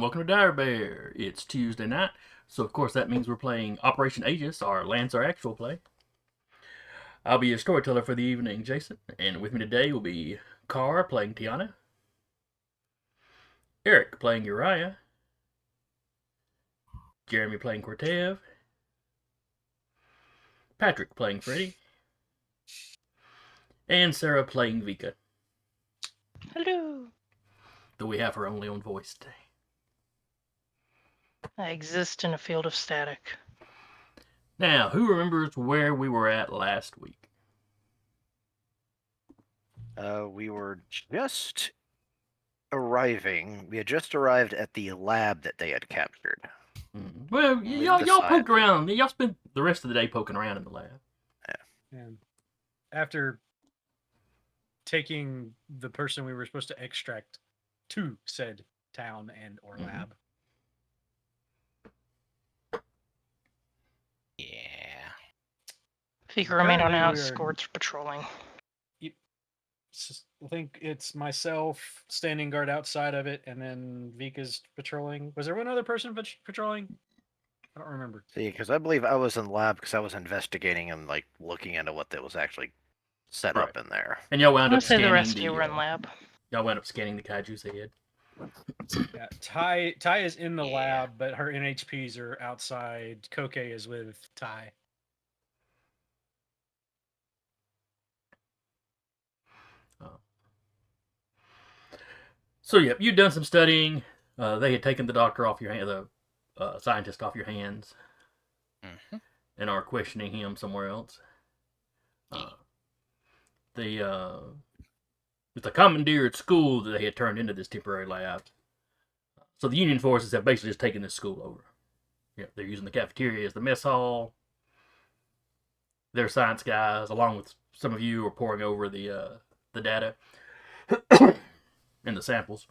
welcome to Dire Bear. It's Tuesday night, so of course that means we're playing Operation Aegis, our Lancer actual play. I'll be your storyteller for the evening, Jason, and with me today will be Carr playing Tiana, Eric playing Uriah, Jeremy playing Cortev, Patrick playing Freddy, and Sarah playing Vika. Hello. Though we have her only on voice today. I exist in a field of static. Now, who remembers where we were at last week? We were just arriving. We had just arrived at the lab that they had captured. Well, y'all poked around. Y'all spent the rest of the day poking around in the lab. And after taking the person we were supposed to extract to said town and or lab. Yeah. Figure remain on Currently, outskirts patrolling. I think it's myself standing guard outside of it, and then Vika's patrolling. Was there one other person patrolling? I don't remember. See, because I believe I was in the lab because I was investigating and like looking into what that was actually set Right. up in there. And y'all wound I'm up gonna say scanning the rest of you were in the. lab. Y'all wound up scanning the kaiju's head. Yeah, Ty is in the lab, but her NHPs are outside. Koke is with Ty. So, you'd done some studying. They had taken the doctor off your hand, the scientist off your hands, and are questioning him somewhere else. It's a commandeered school that they had turned into this temporary lab. So the Union forces have basically just taken this school over. They're using the cafeteria as the mess hall. Their science guys, along with some of you, are pouring over the data and the samples.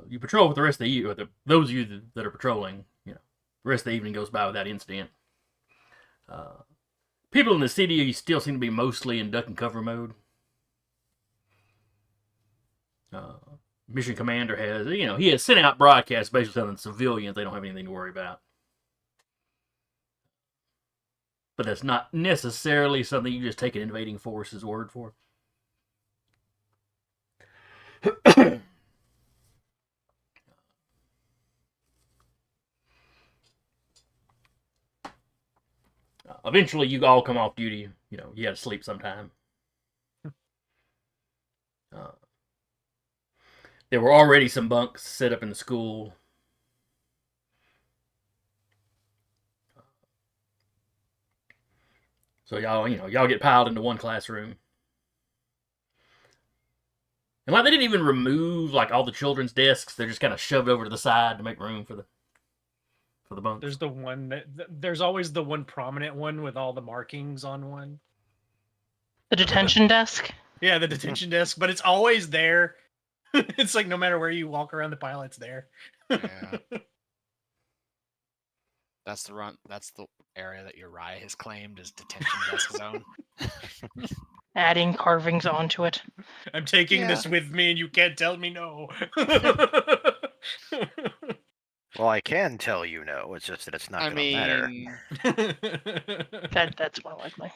You patrol with the rest of the or those of you that are patrolling. The rest of the evening goes by without incident. People in the city still seem to be mostly in duck and cover mode. Mission commander has, he has sent out broadcasts basically telling civilians they don't have anything to worry about. But that's not necessarily something you just take an invading force's word for. Eventually, you all come off duty. You got to sleep sometime. There were already some bunks set up in the school. So y'all get piled into one classroom. And they didn't even remove all the children's desks. They're just kind of shoved over to the side to make room for the bunks. There's the one there's always the one prominent one with all the markings on one. The detention desk? Yeah, the detention desk, but it's always there. It's like no matter where you walk around the pile, it's there. Yeah. That's the area that Uriah has claimed as detention desk zone. Adding carvings onto it. I'm taking this with me and you can't tell me no. Well, I can tell you no. It's just that it's not going to matter. That's more likely.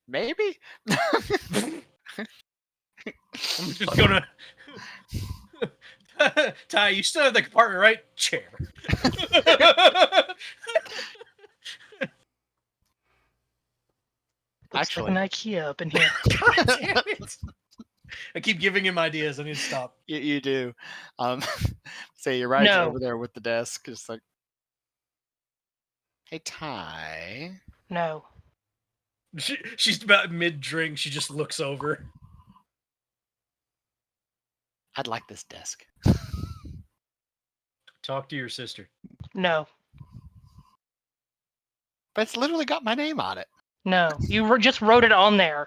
Maybe. I'm just gonna. Ty, you still have the compartment, right? Chair. Actually, like an IKEA up in here. God damn it. I keep giving him ideas. I need to stop. You do. Say you're right over there with the desk, just like, hey, Ty. No. She's about mid-drink. She just looks over. I'd like this desk. Talk to your sister. No. But it's literally got my name on it. No. You just wrote it on there.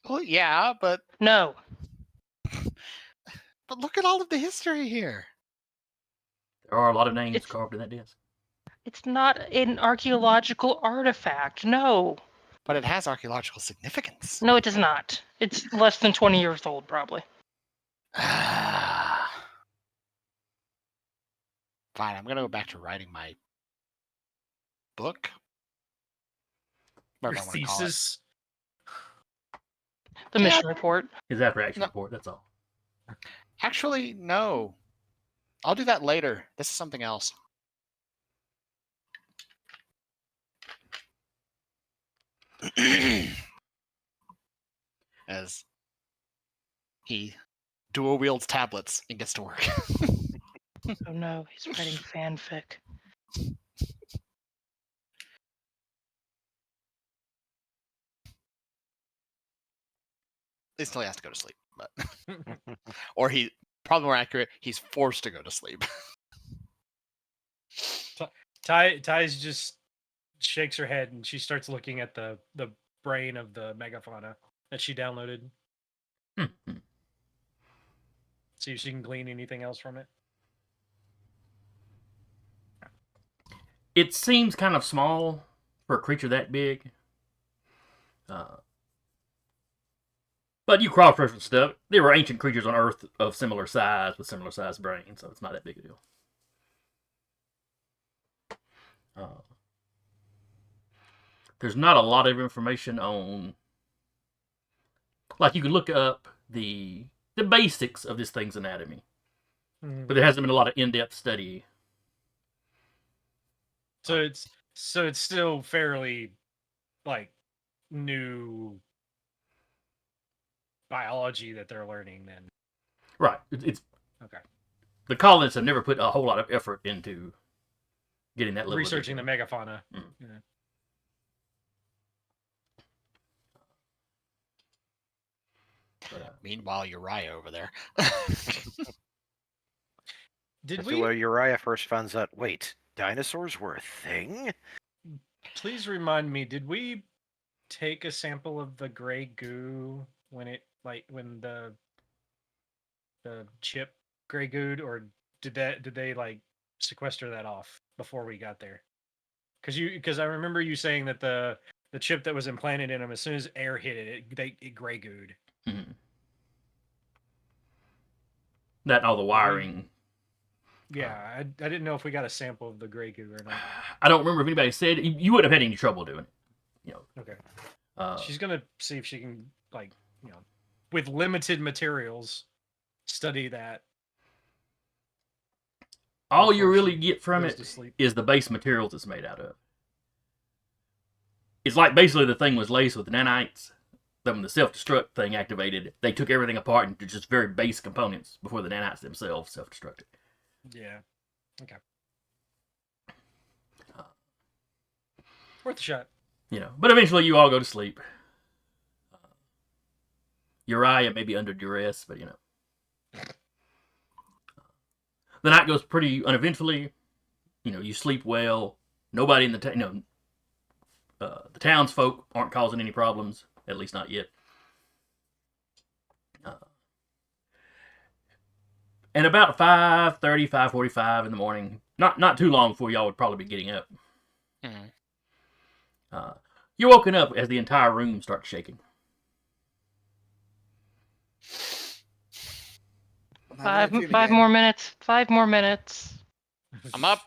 Well, yeah, but... No. But look at all of the history here. There are a lot of names carved in that desk. It's not an archaeological artifact. No. But it has archaeological significance. No, it does not. It's less than 20 years old, probably. Fine, I'm gonna go back to writing my book. Your Whatever I want to call it. thesis. The Yeah. mission report. His after action No. report. That's all. Actually, no. I'll do that later. This is something else. As he dual wields tablets and gets to work. Oh no, he's writing fanfic. He still has to go to sleep, but or he probably more accurate, he's forced to go to sleep. Ty's just shakes her head and she starts looking at the brain of the megafauna that she downloaded. Hmm. See if she can glean anything else from it. It seems kind of small for a creature that big. But you cross-reference stuff. There were ancient creatures on Earth of similar size with similar sized brains, so it's not that big a deal. There's not a lot of information on. Like you can look up the basics of this thing's anatomy, but there hasn't been a lot of in-depth study. So it's still fairly like new biology that they're learning then. Right. It's Okay. the colonists have never put a whole lot of effort into getting that level Researching the of megafauna. Mm. Yeah. but, Meanwhile, Uriah over there. Did That's we where Uriah first finds out, wait, dinosaurs were a thing? please remind me, did we take a sample of the gray goo when the chip gray gooed, or did they like sequester that off before we got there? Because I remember you saying that the chip that was implanted in them, as soon as air hit it gray gooed. mhm. That and all the wiring. Yeah, I didn't know if we got a sample of the gray goo or not. I don't remember if anybody said you wouldn't have had any trouble doing it. Okay. She's gonna see if she can, like, with limited materials, study that. All you before really she get from goes it to sleep. is the base materials it's made out of. It's like basically the thing was laced with nanites. Then when the self-destruct thing activated, they took everything apart into just very base components before the nanites themselves self-destructed. Yeah. Okay. Worth a shot. But eventually you all go to sleep. Uriah may be under duress, but the night goes pretty uneventfully. You sleep well. Nobody in the the townsfolk aren't causing any problems, at least not yet. And about 5:30, 5:45 in the morning, not too long before y'all would probably be getting up. Mhm. You're woken up as the entire room starts shaking. Five more minutes. 5 more minutes. I'm up.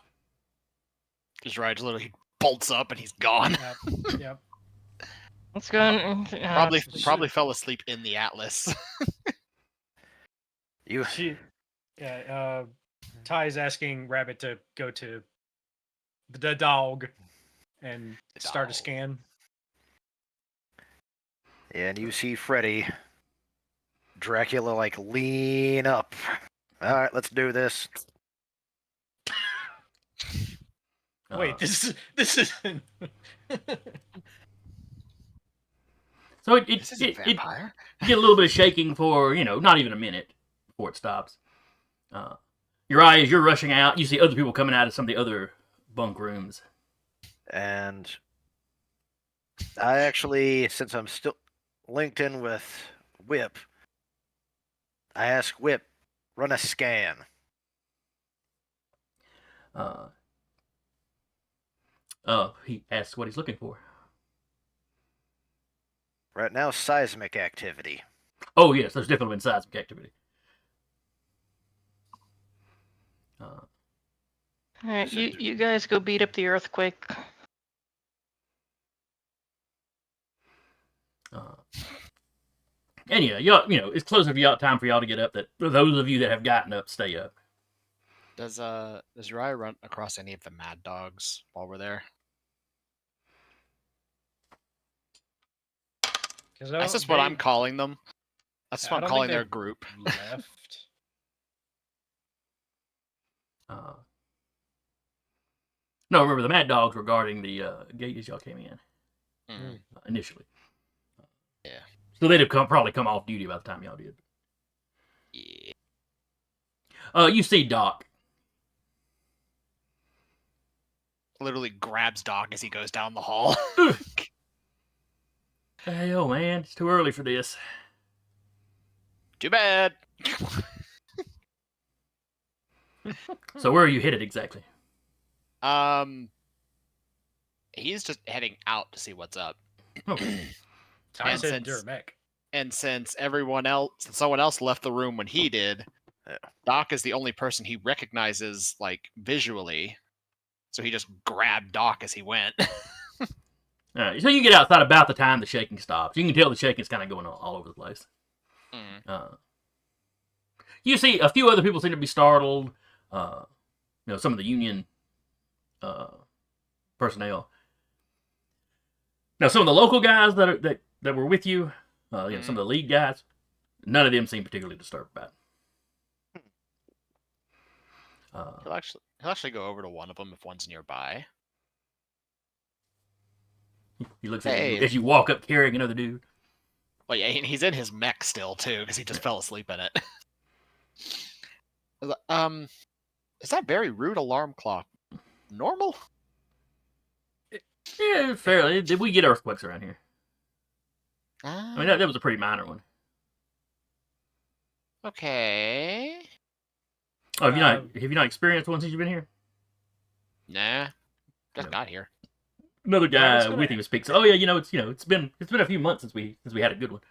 Just right, literally bolts up and he's gone. Yep. Let's go. Probably fell asleep in the Atlas. Ty's asking Rabbit to go to the dog and start a dog. scan. And you see Freddy, Dracula, like, lean up. All right, let's do this. Wait, this isn't. So it This isn't vampire. you get a little bit of shaking for not even a minute before it stops. Uriah, as you're rushing out, you see other people coming out of some of the other bunk rooms. And I actually, since I'm still linked in with Whip, I ask Whip, run a scan. He asks what he's looking for. Right now, seismic activity. Oh yes, there's definitely been seismic activity. All right, you guys go beat up the earthquake. And yeah, y'all, it's close enough time for y'all to get up. That for those of you that have gotten up, stay up. Does Uriah run across any of the mad dogs while we're there? That's just what I'm calling them. That's what I'm calling their group. Left. No, remember the Mad Dogs were guarding the gate as y'all came in initially. Yeah. So they'd have probably come off duty by the time y'all did. Yeah. You see Doc. Literally grabs Doc as he goes down the hall. Hell, man, it's too early for this. Too bad. So where are you headed exactly? He's just heading out to see what's up. Okay. I said Durmec. And since someone else left the room when he did, Doc is the only person he recognizes, like, visually. So he just grabbed Doc as he went. All right, so you get outside about the time the shaking stops. You can tell the shaking's kind of going all over the place. You see a few other people seem to be startled. Some of the Union personnel. Now, some of the local guys that were with you, some of the lead guys, none of them seem particularly disturbed by it. He'll actually go over to one of them if one's nearby. He looks at you as you walk up carrying another dude. Well, yeah, he's in his mech still too because he just fell asleep in it. Is that very rude alarm clock normal? Yeah, fairly. Did we get earthquakes around here? I mean, that was a pretty minor one. Okay. Oh, have you not experienced one since you've been here? Nah, just got here. Another guy with him speaks. Oh yeah, it's been a few months since we had a good one.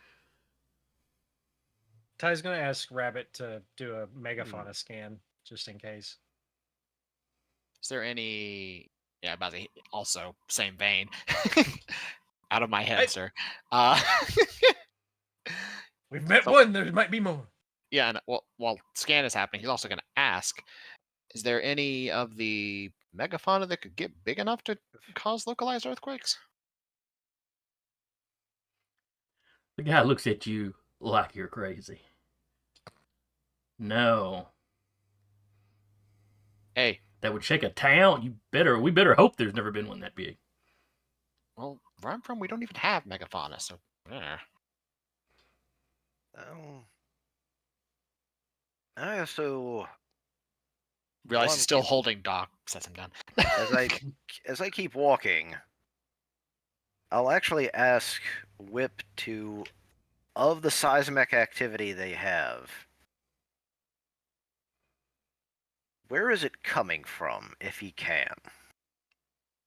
Ty's gonna ask Rabbit to do a megafauna scan just in case. Is there any? Yeah, about the also same vein. Out of my head, sir. We've met one. There might be more. Yeah, and while scan is happening, he's also going to ask: is there any of the megafauna that could get big enough to cause localized earthquakes? The guy looks at you like you're crazy. No. Hey. That would shake a town? We better hope there's never been one that big. Well, where I'm from, we don't even have megafauna, so yeah. I also realize he's still holding Doc. Sets him down. as I keep walking, I'll actually ask Whip of the seismic activity they have, where is it coming from, if he can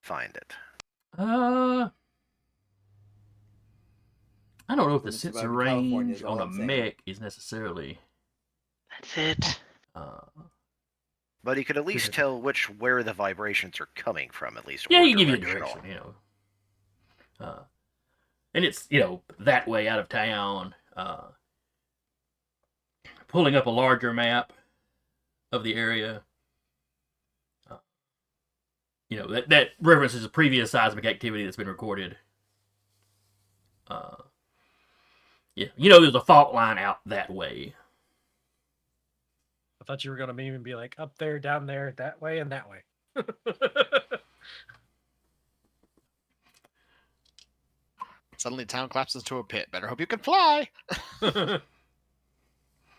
find it? I don't know if the sensor range on a mech is necessarily. That's it. But he could at least tell where the vibrations are coming from, at least. Yeah, he give you a direction, and it's that way out of town. Pulling up a larger map of the area. That references a previous seismic activity that's been recorded. There's a fault line out that way. I thought you were going to even be like up there, down there, that way, and that way. Suddenly town collapses into a pit. Better hope you can fly!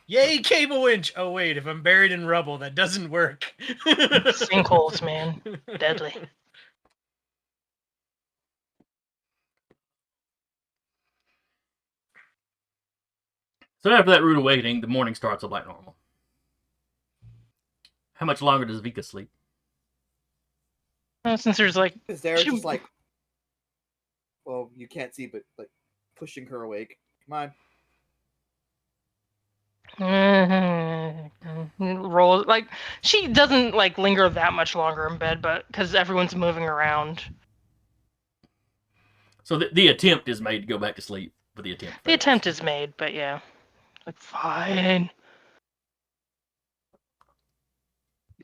Yay, cable winch! Oh wait, if I'm buried in rubble, that doesn't work. Sinkholes, man. Deadly. So after that rude awakening, the morning starts up like normal. How much longer does Vika sleep? Since there's Is there just like, well, you can't see, but like pushing her awake. Come on. Roll like she doesn't like linger that much longer in bed, but because everyone's moving around. So the attempt is made to go back to sleep, but the attempt. The attempt is made, but yeah, like fine.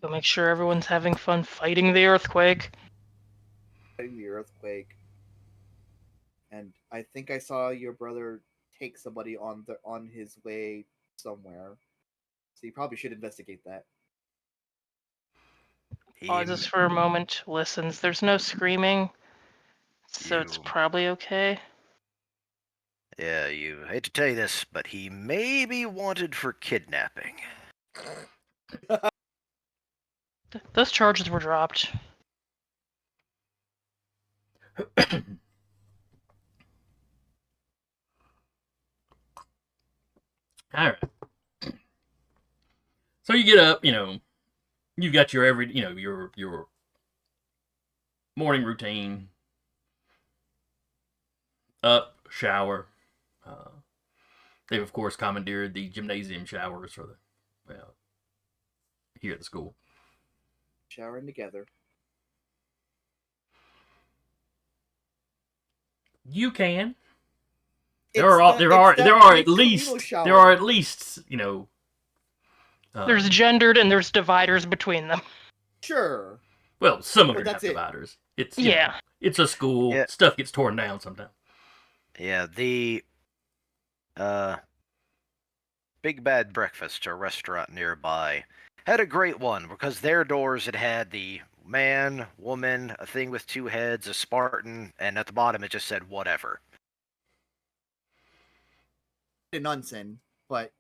Go make sure everyone's having fun fighting the earthquake. Fighting the earthquake. And I think I saw your brother take somebody on his way somewhere. So you probably should investigate that. Pauses for a moment, listens. There's no screaming, so it's probably okay. Yeah, you hate to tell you this, but he may be wanted for kidnapping. Those charges were dropped. All right. So you get up, you've got your your morning routine. Up, shower. They've of course commandeered the gymnasium showers for here at the school. Showering together. You can. There are at least there's gendered and there's dividers between them. Sure. Well, some of But them have that's it. dividers. It's Yeah. It's a school. Yeah. Stuff gets torn down sometimes. Yeah, the Big Bad Breakfast, a restaurant nearby, had a great one because their doors had the man, woman, a thing with two heads, a Spartan, and at the bottom it just said whatever. Nonsense, but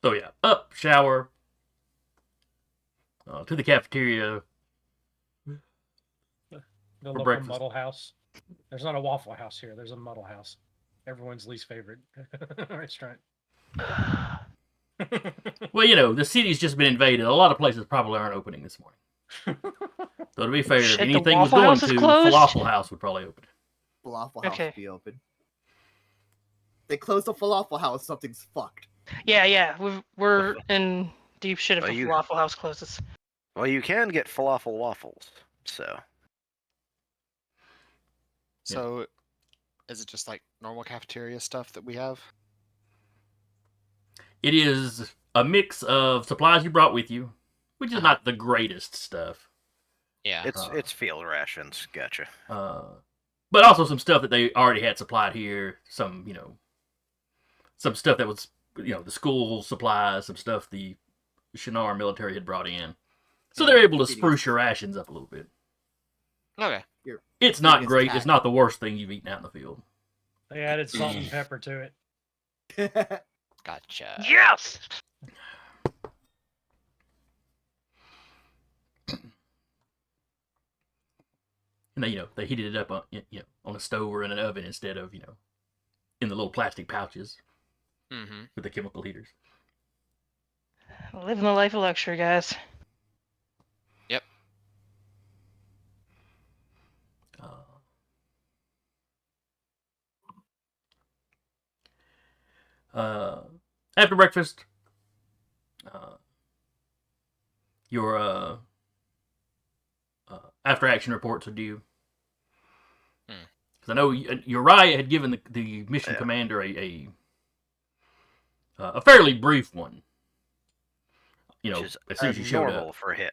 So yeah, up, shower, to the cafeteria. The local breakfast. muddle house. There's not a Waffle House here. There's a muddle house. Everyone's least favorite restaurant. Well, the city's just been invaded. A lot of places probably aren't opening this morning. So to be fair, Shit, if the anything was Waffle going House is to, closed? Falafel House would probably open. Falafel House Okay. will be open. They close the Falafel House, something's fucked. Yeah. We're in deep shit if Oh, the you- Waffle House closes. Well, you can get falafel waffles, so. So, is it just like normal cafeteria stuff that we have? It is a mix of supplies you brought with you, which is not the greatest stuff. Yeah. It's field rations, gotcha. But also some stuff that they already had supplied here. Some stuff that was, the school supplies, some stuff the Shinar military had brought in. So they're able to spruce your rations up a little bit. Okay. It's not Biggest great. hack. It's not the worst thing you've eaten out in the field. They added salt and pepper to it. Gotcha. Yes! And they heated it up on a stove or in an oven instead of, in the little plastic pouches Mm-hmm. with the chemical heaters. Living the life of luxury, guys. Yep. After breakfast, your after action reports are due. Because I know Uriah had given the mission commander a fairly brief one. Which is as soon as you showed normal up. for him.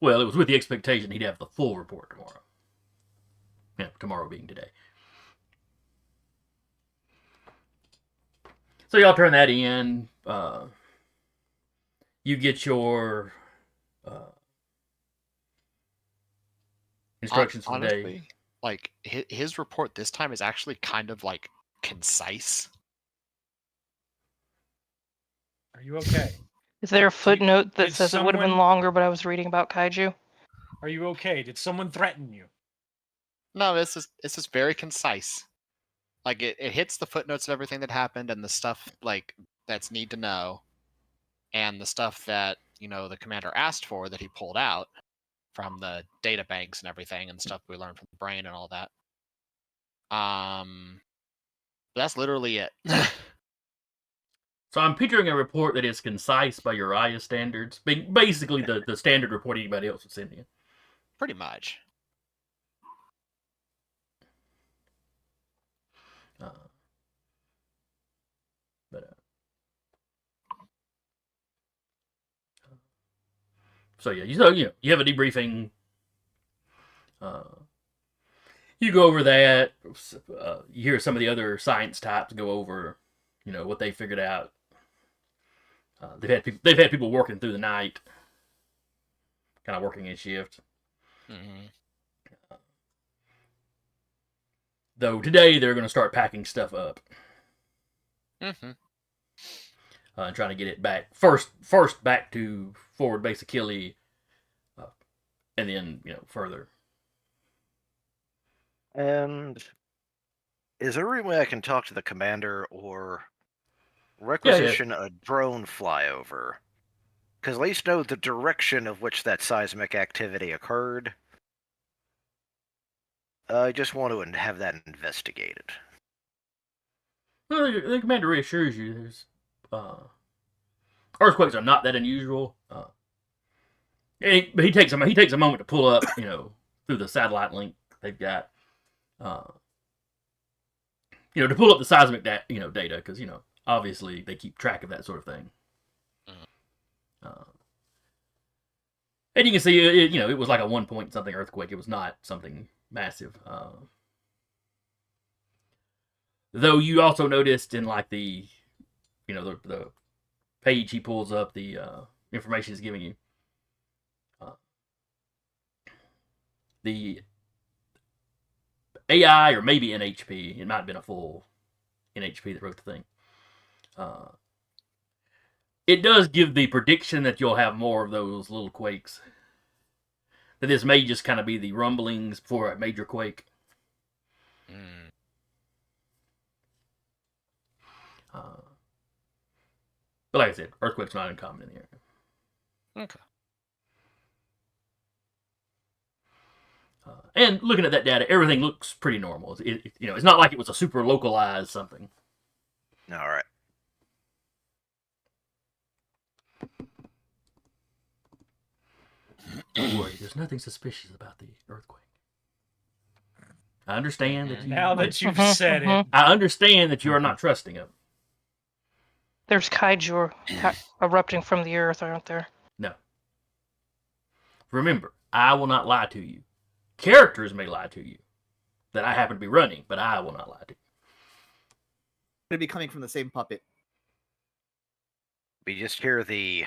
Well, it was with the expectation he'd have the full report tomorrow. Yeah, tomorrow being today. So y'all turn that in. You get your instructions for the day. Honestly, like his report this time is actually kind of like concise. Are you okay? Is there a footnote that did says it would have been someone- longer, but I was reading about kaiju? Are you okay? Did someone threaten you? No, it's just very concise. Like it hits the footnotes of everything that happened and the stuff like that's need to know, and the stuff that the commander asked for that he pulled out from the data banks and everything and stuff we learned from the brain and all that. But that's literally it. So I'm picturing a report that is concise by Uriah standards. Basically the standard report anybody else would send you. Pretty much. So yeah, you have a debriefing. You go over that. You hear some of the other science types go over, what they figured out. They've had people working through the night, kind of working in shift. Mm-hmm. Though today they're going to start packing stuff up. Mm-hmm. And trying to get it back first back to forward base Achilles, and then further. And is there any way I can talk to the commander or requisition a drone flyover? Because at least know the direction of which that seismic activity occurred. I just want to have that investigated. Well, the commander reassures you there's earthquakes are not that unusual. But he takes a moment to pull up, through the satellite link they've got, to pull up the seismic data, because obviously they keep track of that sort of thing. And you can see it was like a 1 point something earthquake. It was not something massive. Though you also noticed in like the page he pulls up, the information he's giving you. The AI, or maybe NHP, it might have been a full NHP that wrote the thing. It does give the prediction that you'll have more of those little quakes. That this may just kind of be the rumblings before a major quake. But like I said, earthquakes are not uncommon in the area. Okay. And looking at that data, everything looks pretty normal. It's not like it was a super localized something. All right. Don't worry, there's nothing suspicious about the earthquake. I understand that you... Now that you've said it. I understand that you are not trusting him. There's kaiju erupting from the earth, aren't there? No. Remember, I will not lie to you. Characters may lie to you that I happen to be running, but I will not lie to you. Could be coming from the same puppet. We just hear the...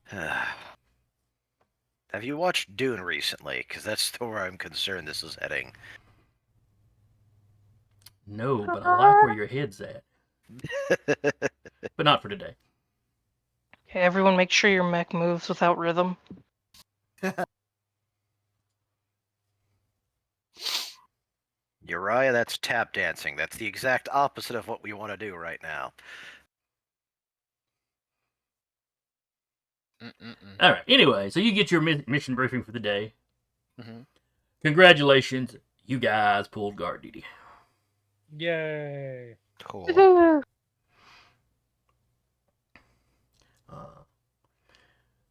Have you watched Dune recently? Because that's where I'm concerned this is heading. No, but I like where your head's at. But not for today. Okay, everyone make sure your mech moves without rhythm. Uriah, that's tap dancing. That's the exact opposite of what we want to do right now. All right. Anyway, so you get your mission briefing for the day. Mm-hmm. Congratulations, you guys pulled guard duty. Yay. Cool.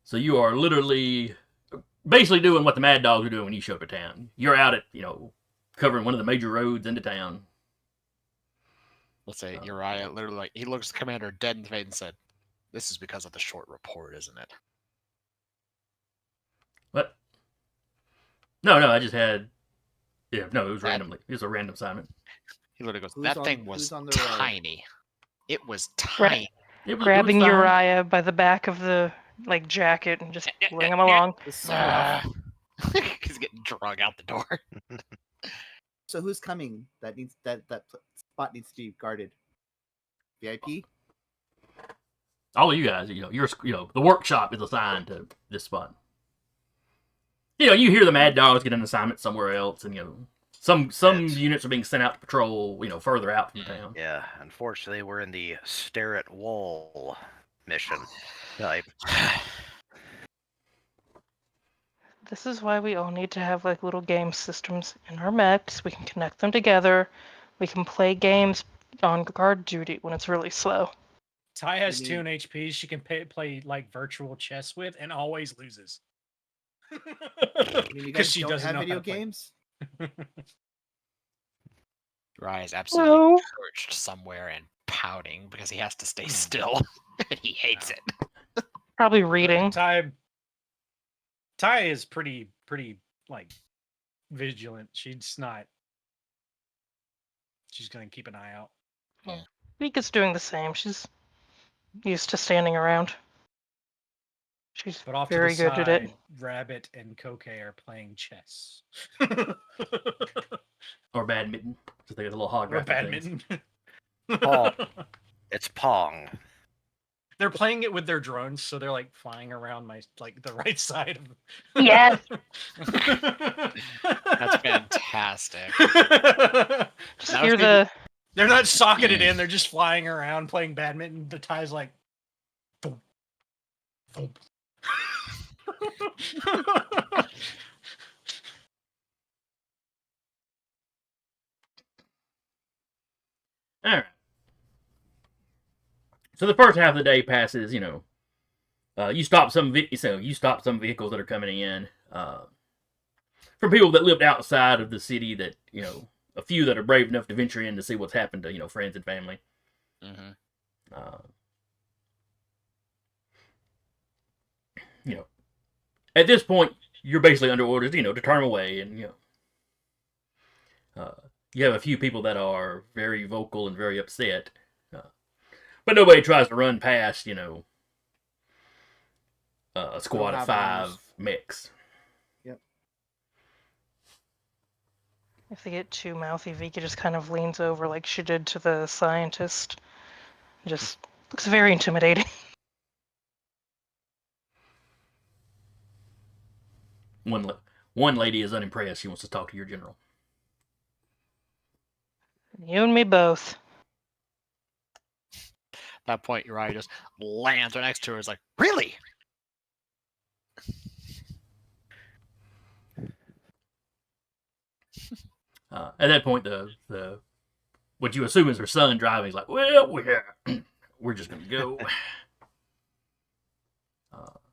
So you are literally, basically doing what the Mad Dogs are doing when you show up at town. You're out at, covering one of the major roads into town. Let's say Uriah literally, he looks the commander dead in the face and said, "This is because of the short report, isn't it?" What? No, I just had... Yeah, no, it was randomly. It was a random assignment. He literally goes, Who's "That on- thing was who's on the road?" tiny. It was tiny." Grabbing fine. Uriah by the back of the jacket and just pulling him along. He's getting drug out the door. So who's coming? That spot needs to be guarded. VIP. All of you guys, the workshop is assigned to this spot. You hear the Mad Dogs get an assignment somewhere else, and some units are being sent out to patrol, further out from town. Yeah, unfortunately, we're in the stare at wall mission type. This is why we all need to have like little game systems in our mechs. We can connect them together. We can play games on guard duty when it's really slow. Ty has You 2 mean- HP she can play like virtual chess with and always loses. You mean you Because guys she don't doesn't have know video how to play. games? Rye is absolutely No. perched somewhere and pouting because he has to stay still. He hates it. Probably reading. Ty is pretty like vigilant. She's gonna keep an eye out. Vika's doing the same. She's used to standing around. She's But off very to the good at side, it. Rabbit and Koke are playing chess. Or badminton. So they got the little holographic Or things. badminton. Pong. It's Pong. They're playing it with their drones, so they're like flying around the right side of Yes. That's fantastic. Just That hear was the They're not socketed in, they're just flying around playing badminton. The tie's like thump, thump. All right. So the first half of the day passes. You stop some vehicles that are coming in from people that lived outside of the city. That a few that are brave enough to venture in to see what's happened to friends and family. Mm-hmm. At this point, you're basically under orders, to turn away, and you have a few people that are very vocal and very upset, but nobody tries to run past, a squad of have 5 arms. mechs. if they get too mouthy, Vika just kind of leans over like she did to the scientist. Just looks very intimidating. One lady is unimpressed. She wants to talk to your general. You and me both. At that point, Uriah just lands right next to her. Is like, really? At that point, the what you assume is her son driving is like, well, we're just gonna go.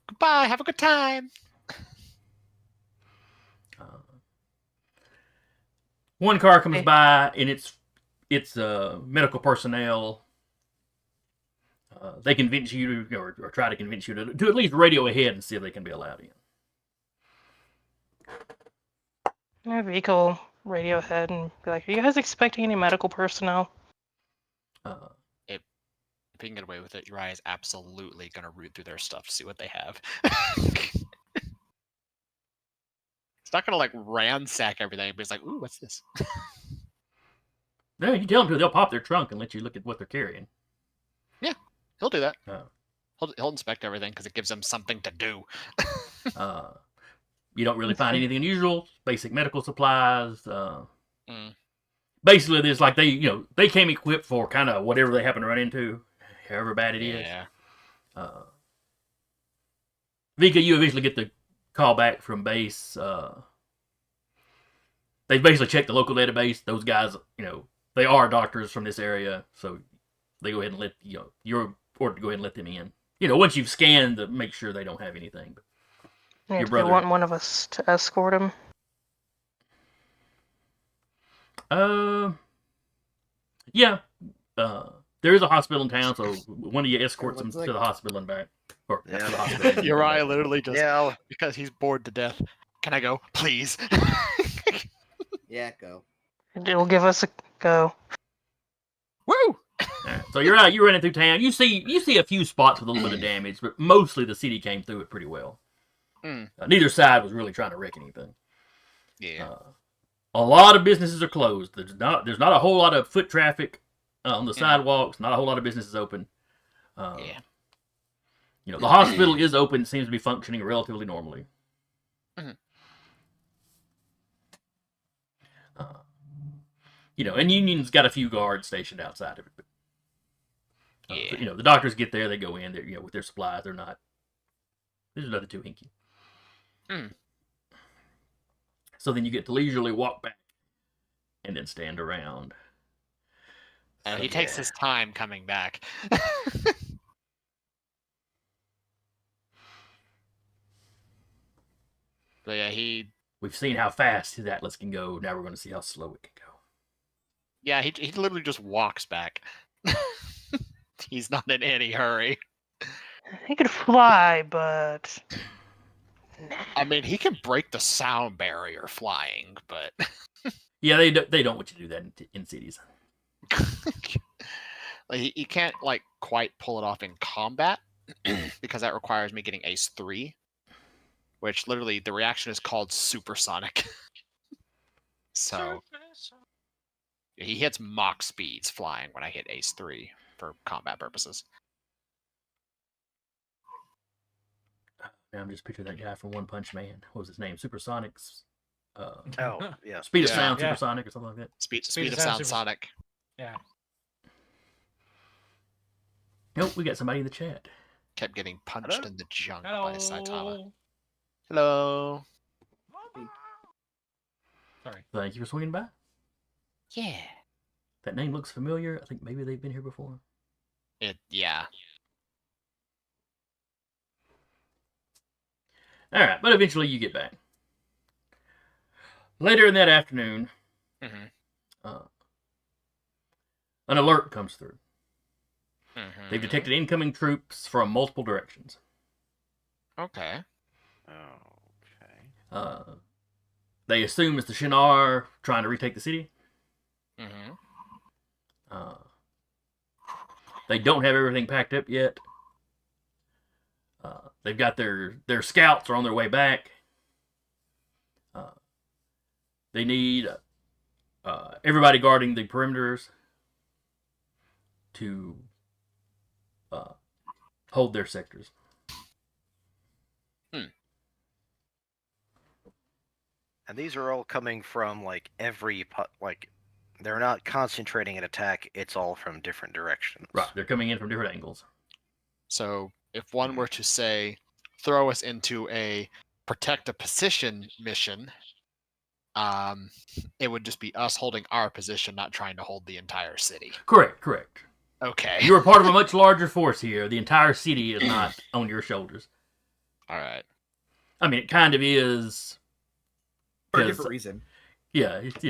Goodbye. Have a good time. One car comes Okay. by, and it's medical personnel. They convince you to, or try to convince you to at least radio ahead and see if they can be allowed in. Vika will radio ahead and be like, are you guys expecting any medical personnel? If he can get away with it, Uriah is absolutely going to root through their stuff to see what they have. It's not going to like ransack everything, but it's like, ooh, what's this? No, you tell them to, they'll pop their trunk and let you look at what they're carrying. He'll do that. Oh. He'll inspect everything because it gives him something to do. You don't really find anything unusual. Basic medical supplies. Mm. Basically, there's like they came equipped for kind of whatever they happen to run into, however bad it is. Yeah. Vika, you eventually get the call back from base. They basically checked the local database. Those guys, they are doctors from this area, so they go ahead and let you're ordered to go ahead and let them in. Once you've scanned to make sure they don't have anything. Yeah, Your do brother. they want one of us to escort him? Yeah. There is a hospital in town, so one of you escorts them Everyone's to the like- hospital and back. Or Yeah. to the hospital. Uriah literally just, Yeah, because he's bored to death. Can I go? Please. Yeah, go. It'll give us a go. Woo! Alright, so you're running through town. You see a few spots with a little bit of damage, but mostly the city came through it pretty well. Mm. Neither side was really trying to wreck anything. Yeah. A lot of businesses are closed. There's not a whole lot of foot traffic on the sidewalks. Not a whole lot of businesses open. Yeah. The hospital is open. Seems to be functioning relatively normally. Mhm. And Union's got a few guards stationed outside of it. But, Yeah. the doctors get there. They go in. They're with their supplies. They're not. There's nothing too hinky. Mm. So then you get to leisurely walk back and then stand around. And So, he takes his time coming back. But yeah, we've seen how fast his Atlas can go. Now we're going to see how slow it can go. yeah, he literally just walks back. He's not in any hurry. He could fly, but I mean, he can break the sound barrier flying, but Yeah, they don't want you to do that in cities. like, he can't like quite pull it off in combat because that requires me getting Ace 3, which literally the reaction is called supersonic. So he hits Mach speeds flying when I hit Ace 3 for combat purposes. Now I'm just picturing that guy from One Punch Man. What was his name? Supersonics. Oh, yeah. Speed of Yeah. Sound, Yeah. Supersonic, or something like that. Speed of sound sonic. Yeah. Nope, we got somebody in the chat. Kept getting punched Hello? in the junk by Saitama. Hello. Hello. Sorry. Thank you for swinging by. Yeah. That name looks familiar. I think maybe they've been here before. Yeah. All right, but eventually you get back. Later in that afternoon, Mm-hmm. An alert comes through. Mm-hmm. They've detected incoming troops from multiple directions. Okay. Okay. They assume it's the Shinar trying to retake the city. Mm-hmm. They don't have everything packed up yet. They've got their scouts are on their way back. They need everybody guarding the perimeters to hold their sectors. And these are all coming from like they're not concentrating an attack. It's all from different directions. Right, they're coming in from different angles. So if one were to say, throw us into a protect a position mission, it would just be us holding our position, not trying to hold the entire city. Correct. Okay. You are part of a much larger force here. The entire city is not on your shoulders. All right. I mean, it kind of is. For a 'cause, different reason. Yeah, it's,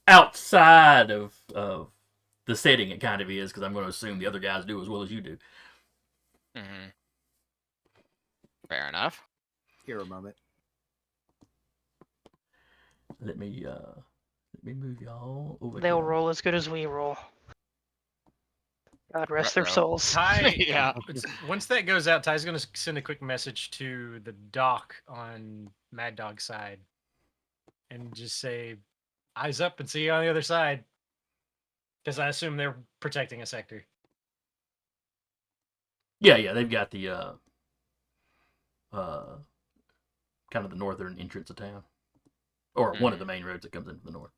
outside of the setting, it kind of is, because I'm going to assume the other guys do as well as you do. Mm-hmm. Fair enough. Here a moment. Let me move y'all over. they'll here. roll as good as we roll. God rest their Ruh-roh. souls. Ty, Yeah. Once that goes out, Ty's going to send a quick message to the doc on Mad Dog's side and just say, eyes up and see you on the other side. Because I assume they're protecting a sector. Yeah, they've got the kind of the northern entrance of town, or one of the main roads that comes into the north.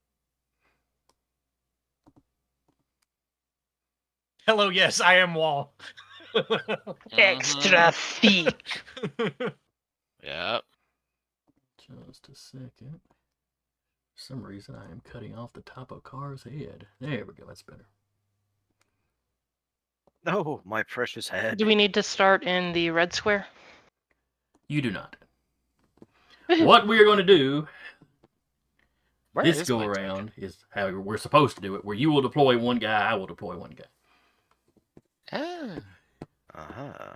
Hello, yes, I am Wall. Extra feet. Yep. Just a second. For some reason, I am cutting off the top of Car's head. There we go. That's better. No, my precious head. Do we need to start in the red square? You do not. What we are going to do Where this is go my around is how we're supposed to do it, where you will deploy one guy, I will deploy one guy. token? Uh-huh.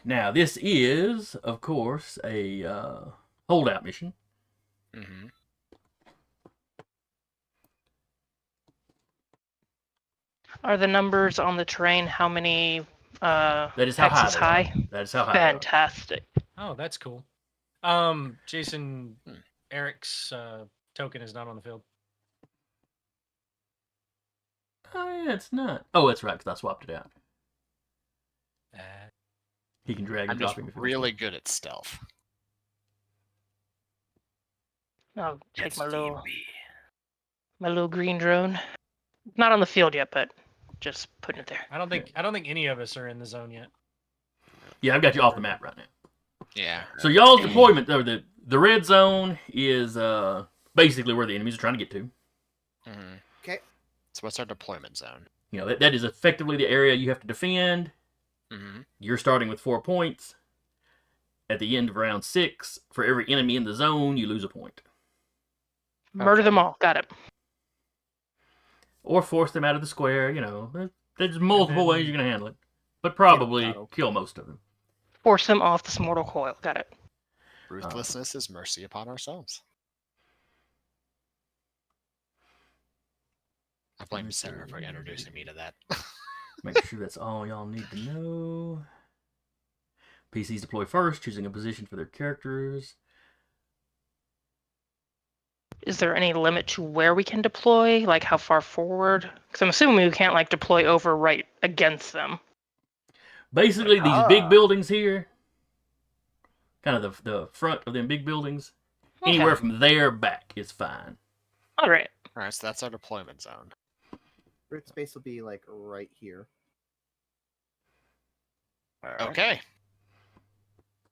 Now, this is, of course, a holdout mission. Mm-hmm. Are the numbers on the terrain how many That is how hexes high. high? That is how high. they are. Fantastic. Oh, that's cool. Jason, Eric's token is not on the field. Oh, yeah, it's not. Oh, that's right, because I swapped it out. He can drag I'm and just drop him. If he really good at stealth. I'll take That's my little DB. green drone. Not on the field yet, but just putting it there. I don't think any of us are in the zone yet. Yeah, I've got you off the map right now. Yeah. So y'all's deployment, or The red zone is basically where the enemies are trying to get to. Mhm. Okay. So what's our deployment zone? You know, that is effectively the area you have to defend. Mm-hmm. You're starting with 4 points. At the end of round 6, for every enemy in the zone, you lose a point. Murder them Okay. all. Got it. Or force them out of the square, you know. There's multiple ways then- you can handle it. But Get probably them, kill most of them. Force them off this mortal coil. Got it. Ruthlessness is mercy upon ourselves. I blame Sarah for introducing me to that. Make sure that's all y'all need to know. PCs deploy first, choosing a position for their characters. Is there any limit to where we can deploy? Like how far forward? Because I'm assuming we can't like deploy over right against them. Basically, these Ah. big buildings here, kind of the front of them big buildings, anywhere Okay. from there back is fine. All right. All right, so that's our deployment zone. Grid space will be like right here. Alright. Okay.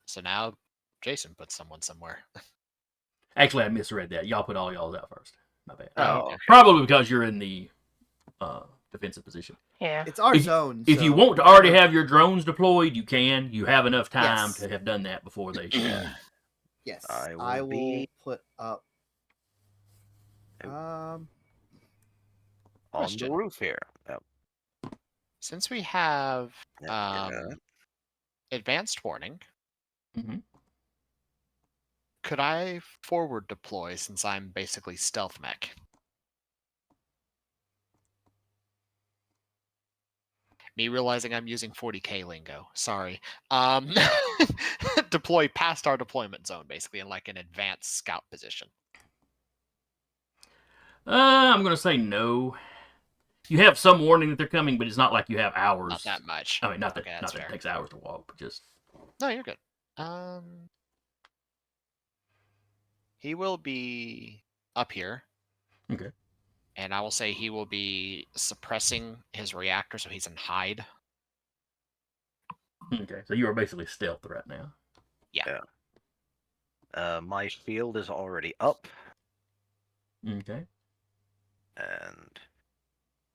So now Jason puts someone somewhere. Actually, I misread that. Y'all put all y'all's out first. My bad. Oh, Oh, okay. Probably because you're in the defensive position. Yeah. It's our If- zone. If so you want to we already kind of- have your drones deployed, you can. You have enough time Yes. to have done that before they. Yes, I I will will be- put up. Oh. Um, on Question. the roof here. Oh, Since we have yeah. advanced warning, Mhm. could I forward deploy since I'm basically stealth mech? Me realizing I'm using 40k lingo. Sorry. Deploy past our deployment zone, basically, in like an advanced scout position. I'm gonna say no. You have some warning that they're coming, but it's not like you have hours. Not that much. I mean, not that Okay, not that's that it fair. takes hours to walk, but just No, you're good. He will be up here. okay. And I will say he will be suppressing his reactor, so he's in hide. Okay, so you are basically stealth right now. My shield is already up, Okay. and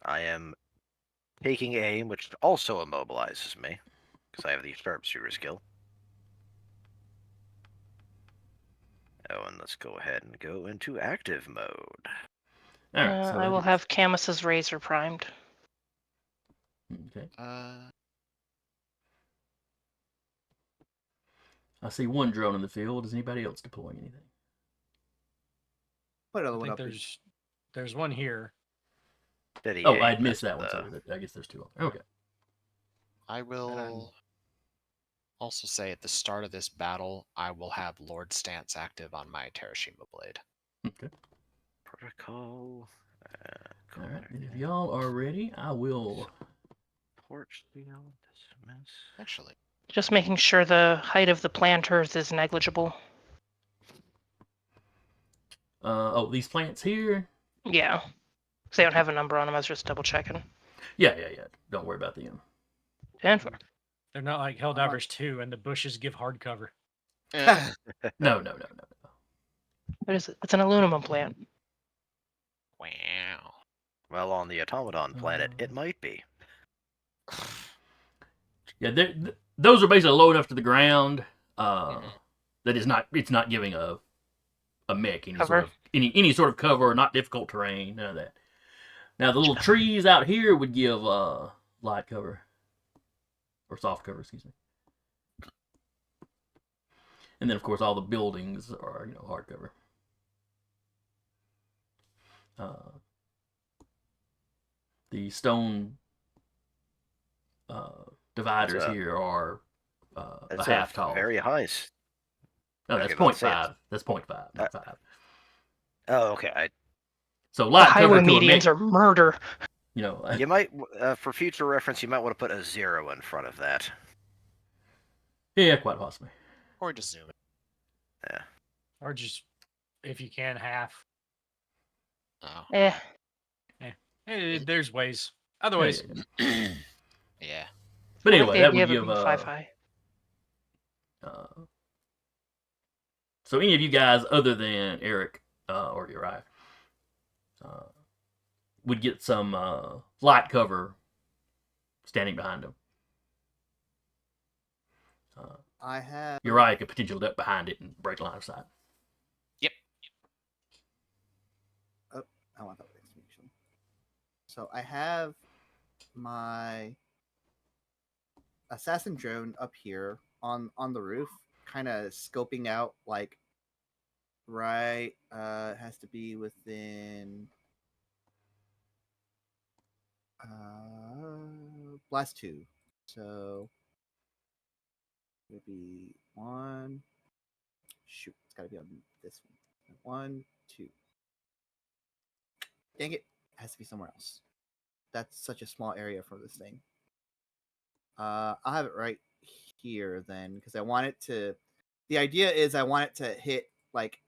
I am taking aim, which also immobilizes me, because I have the sharpshooter skill. Oh, and let's go ahead and go into active mode. All right. So I will that have Camus's razor primed. is- Okay. I see one drone in the field. Is anybody else deploying anything? put I another one think up. there's one here. Steady Oh, aim, I'd missed that's that one. Sorry. I guess there's two on there. Okay. I will also say at the start of this battle, I will have Lord Stance active on my Terashima blade. Okay. Protocol. All right. And if y'all are ready, I will. Torch field, dismiss. Actually, Just making sure the height of the planters is negligible. These plants here. Yeah. Because they don't have a number on them. I was just double checking. Yeah. Don't worry about them. 10 for. They're not like Helldivers 2 and the bushes give hard cover. eh, No. What is it? It's an aluminum plant. wow. Well, on the automaton planet, it might be. Yeah. Those are basically low enough to the ground. Mhm. That is not. It's not giving a mech Cover. any sort of cover, not difficult terrain, none of that. Now the little trees out here would give light cover or soft cover, excuse me. And then of course all the buildings are hard cover. The stone dividers That's a- here are a It's half tall. Very high. No, I that's was about to say 0.5. That's 0.5, not 5. Oh, okay. So The light highway cover to a mech, medians are murder. You might, for future reference, you might want to put a 0 in front of that. yeah, quite possibly. Or just zoom it. Or just, if you can, half. Oh. There's ways. Other Yeah, ways. yeah. Yeah. But I like anyway, the that idea would of it give being 5 high. So any of you guys other than Eric or Uriah would get some light cover standing behind him. I have. Uriah could potentially duck behind it and break line of sight. I want that actually. So I have my assassin drone up here on the roof, kind of scoping out like right. It has to be within blast 2. So maybe 1. Shoot, it's got to be on this one. 1, 2. Dang it! It has to be somewhere else. That's such a small area for this thing. I'll have it right here then, because I want it to. The idea is I want it to hit like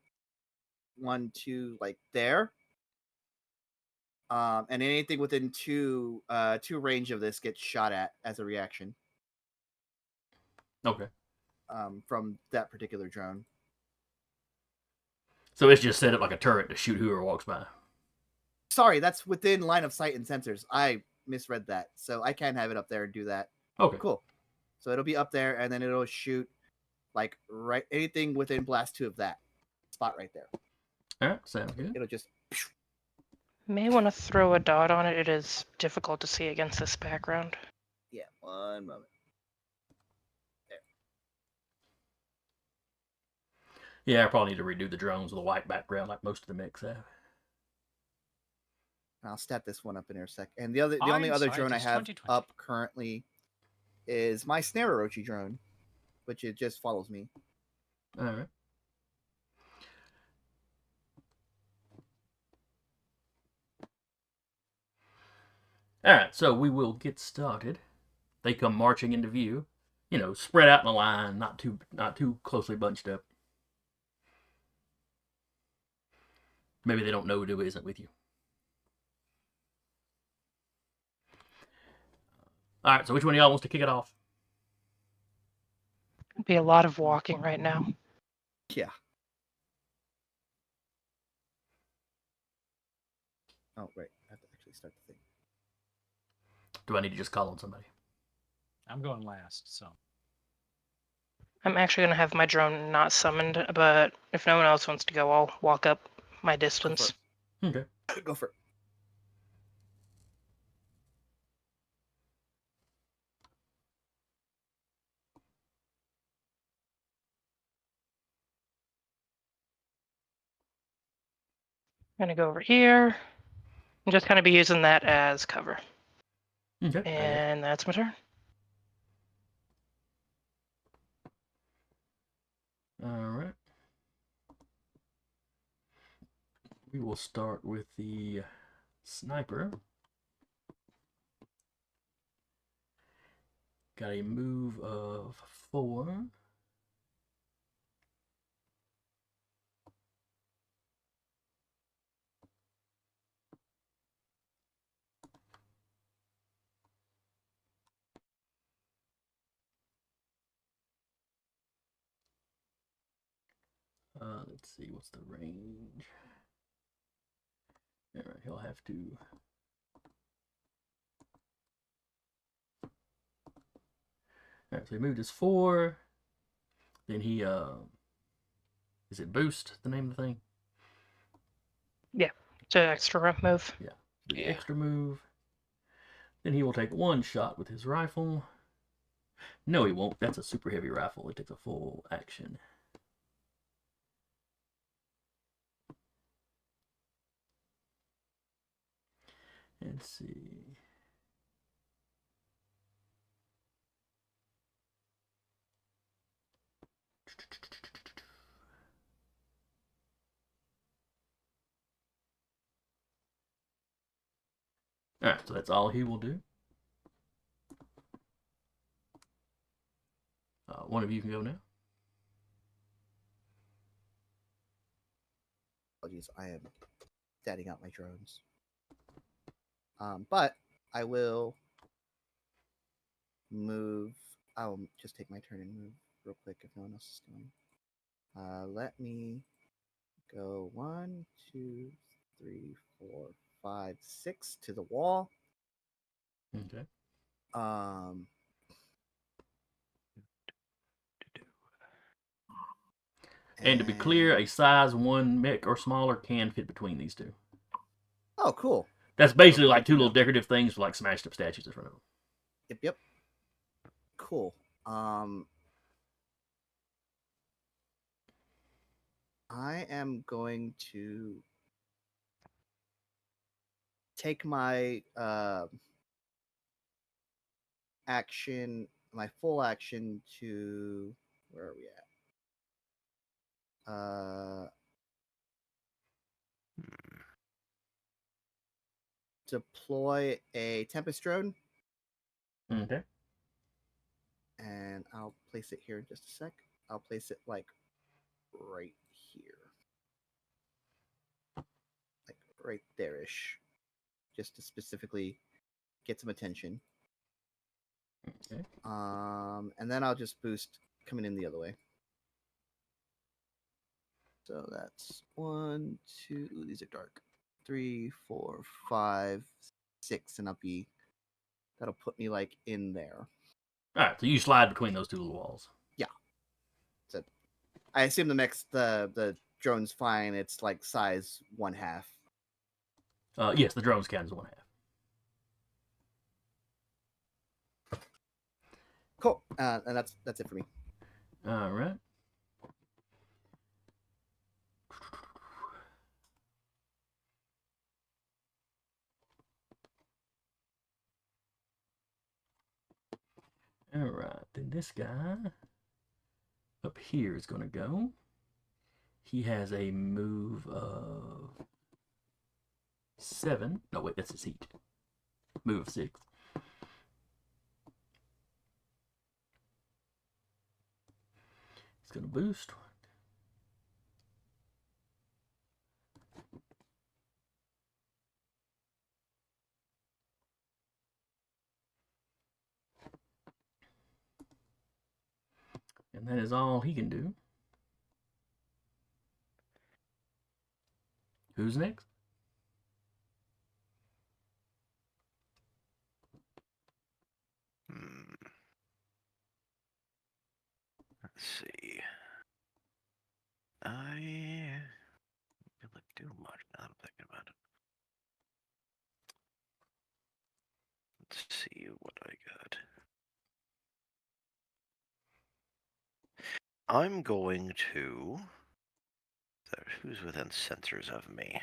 1, 2, like there. And anything within two range of this gets shot at as a reaction. Okay. From that particular drone. So it's just set up like a turret to shoot whoever walks by. Sorry, that's within line of sight and sensors. I misread that, so I can have it up there and do that. Okay. Cool. So it'll be up there, and then it'll shoot like right anything within blast 2 of that spot right there. All right. Sounds good. It'll just. May want to throw a dot on it. It is difficult to see against this background. Yeah, one moment. Yeah, I probably need to redo the drones with a white background like most of the mechs have. I'll stat this one up in a sec. And the only other drone I have up currently is my Snare Orochi drone, which it just follows me. All right. All right, so we will get started. They come marching into view, spread out in a line, not too closely bunched up. Maybe they don't know who isn't with you. All right, so which one of y'all wants to kick it off? It'd be a lot of walking right now. Yeah. Oh, right. I have to actually start the thing. Do I need to just call on somebody? I'm going last, so. I'm actually going to have my drone not summoned, but if no one else wants to go, I'll walk up my distance. Okay. Go for it. I'm going to go over here and just kind of be using that as cover. Okay. And that's my turn. All right. We will start with the sniper. Got a move of 4. Let's see, what's the range? All right, he'll have to. All right, so he moved his 4. Then he is it boost, the name of the thing? Yeah, it's an extra move. Yeah, the extra move. Then he will take 1 shot with his rifle. No, he won't. That's a super heavy rifle. It takes a full action. Let's see. Alright, so that's all he will do. One of you can go now. Apologies, I am statting out my drones. But I will move. I'll just take my turn and move real quick if no one else is going. Let me go 1, 2, 3, 4, 5, 6 to the wall. Okay. And to be clear, a size 1 mech or smaller can fit between these two. Oh, cool. That's basically like Good two to little know. decorative things for like smashed up statues in front of them. Yep. Cool. I am going to take my action, my full action to where are we at? Deploy a Tempest drone, Okay. and I'll place it here in just a sec. I'll place it like right here, like right there-ish, just to specifically get some attention. Okay. And then I'll just boost coming in the other way. So that's 1, 2. Ooh, these are dark. 3, 4, 5, 6, and that'll put me like in there. All right. So you slide between those two little walls. Yeah. So I assume the drone's flying. It's like size 1/2. Yes, the drones count as 1/2. Cool. And that's it for me. All right. All right. Then this guy up here is going to go. He has a move of 7. No, wait, that's his heat. Move of 6. He's going to boost. And that is all he can do. Who's next? Let's see. I didn't really do much now that I'm thinking about it. Let's see what I got. I'm going to. Who's within sensors of me?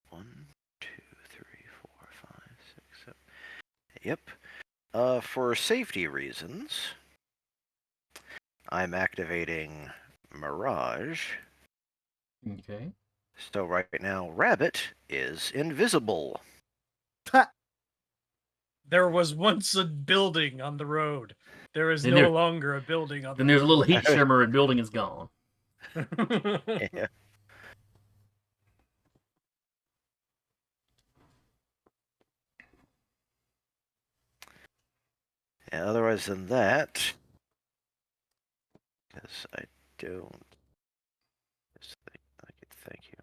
1, 2, 3, 4, 5, 6, 7. Yep. For safety reasons, I'm activating Mirage. Okay. So right now, Rabbit is invisible. There was once a building on the road. There is And no there- longer a building on Then the there's a little road. heat shimmer and building is gone. Yeah. Yeah, otherwise than that, because I don't. Thank you.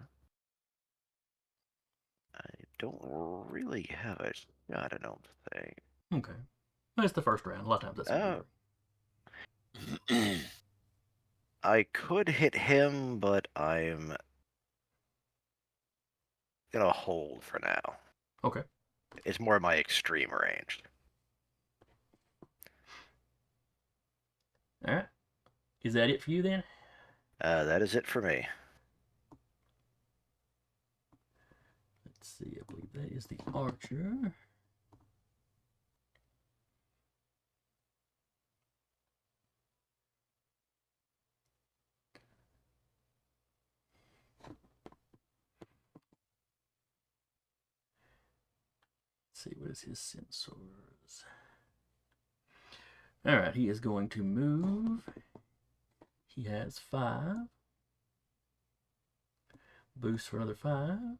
I don't really have a shot, I don't think. Okay. Well, it's the first round. A lot of times that's what we do. I could hit him, but I'm gonna hold for now. Okay. It's more my extreme range. All right. Is that it for you then? That is it for me. Let's see. I believe that is the archer. Let's see, what is his sensors? All right, he is going to move. He has 5. Boost for another 5.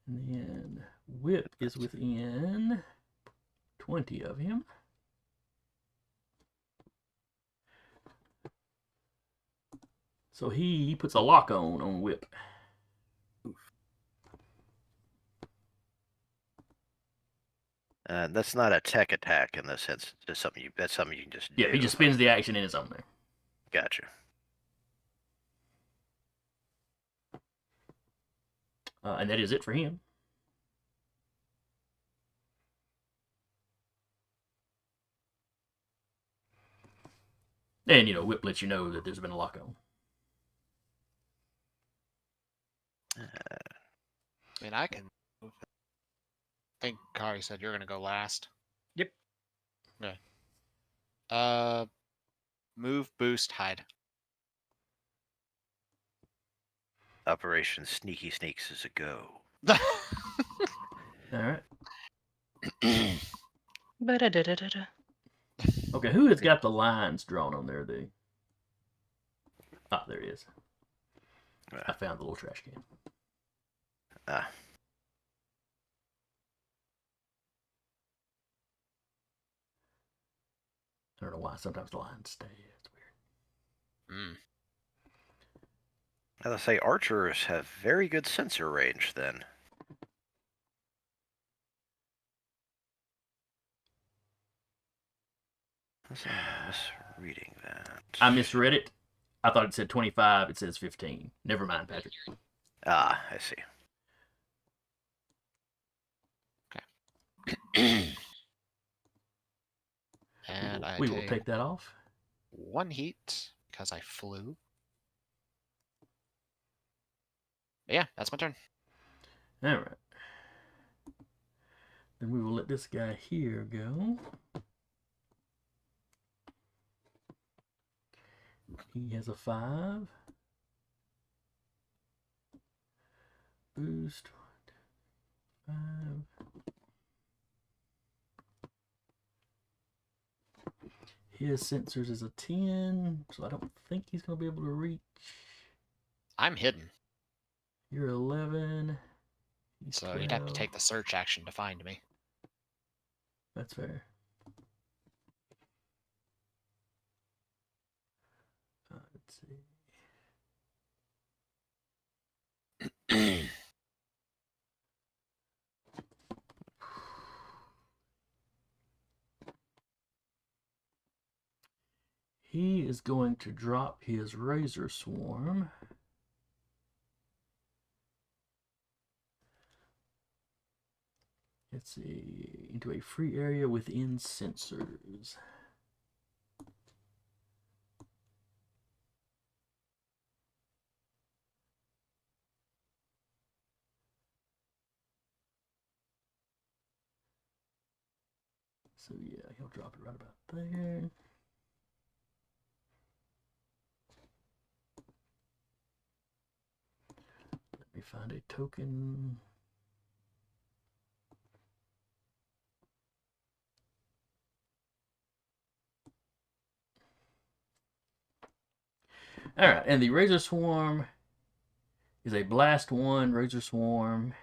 And then whip is within 20 of him. So he puts a lock on Whip. That's not a tech attack in this sense. It's just something that's something you can just do. Yeah, he just spends the action in his own there. Gotcha. And that is it for him. And, Whip lets you know that there's been a lock on. I mean, I can move. I think Kari said you're going to go last. Yep. Okay. Move, boost, hide. Operation Sneaky Sneaks is a go. All right. Ba-da-da-da-da-da. Okay, who has got the lines drawn on there? There it is. I found the little trash can. Ah. I don't know why. Sometimes the lines stay. It's weird. As I say, archers have very good sensor range then. I'm misreading that. I misread it. I thought it said 25. It says 15. Never mind, Patrick. Ah, I see. And We will take that off. 1 heat because I flew. But yeah, that's my turn. All right. Then we will let this guy here go. He has a 5. Boost. 5. His sensors is a 10, so I don't think he's going to be able to reach. I'm hidden, You're 11. He's so you'd have to 12. take the search action to find me. That's fair. Let's see. He is going to drop his Razor Swarm. Let's see, into a free area within sensors. So yeah, he'll drop it right about there. Let me find a token. All right, and the Razor Swarm is a Blast 1 Razor Swarm.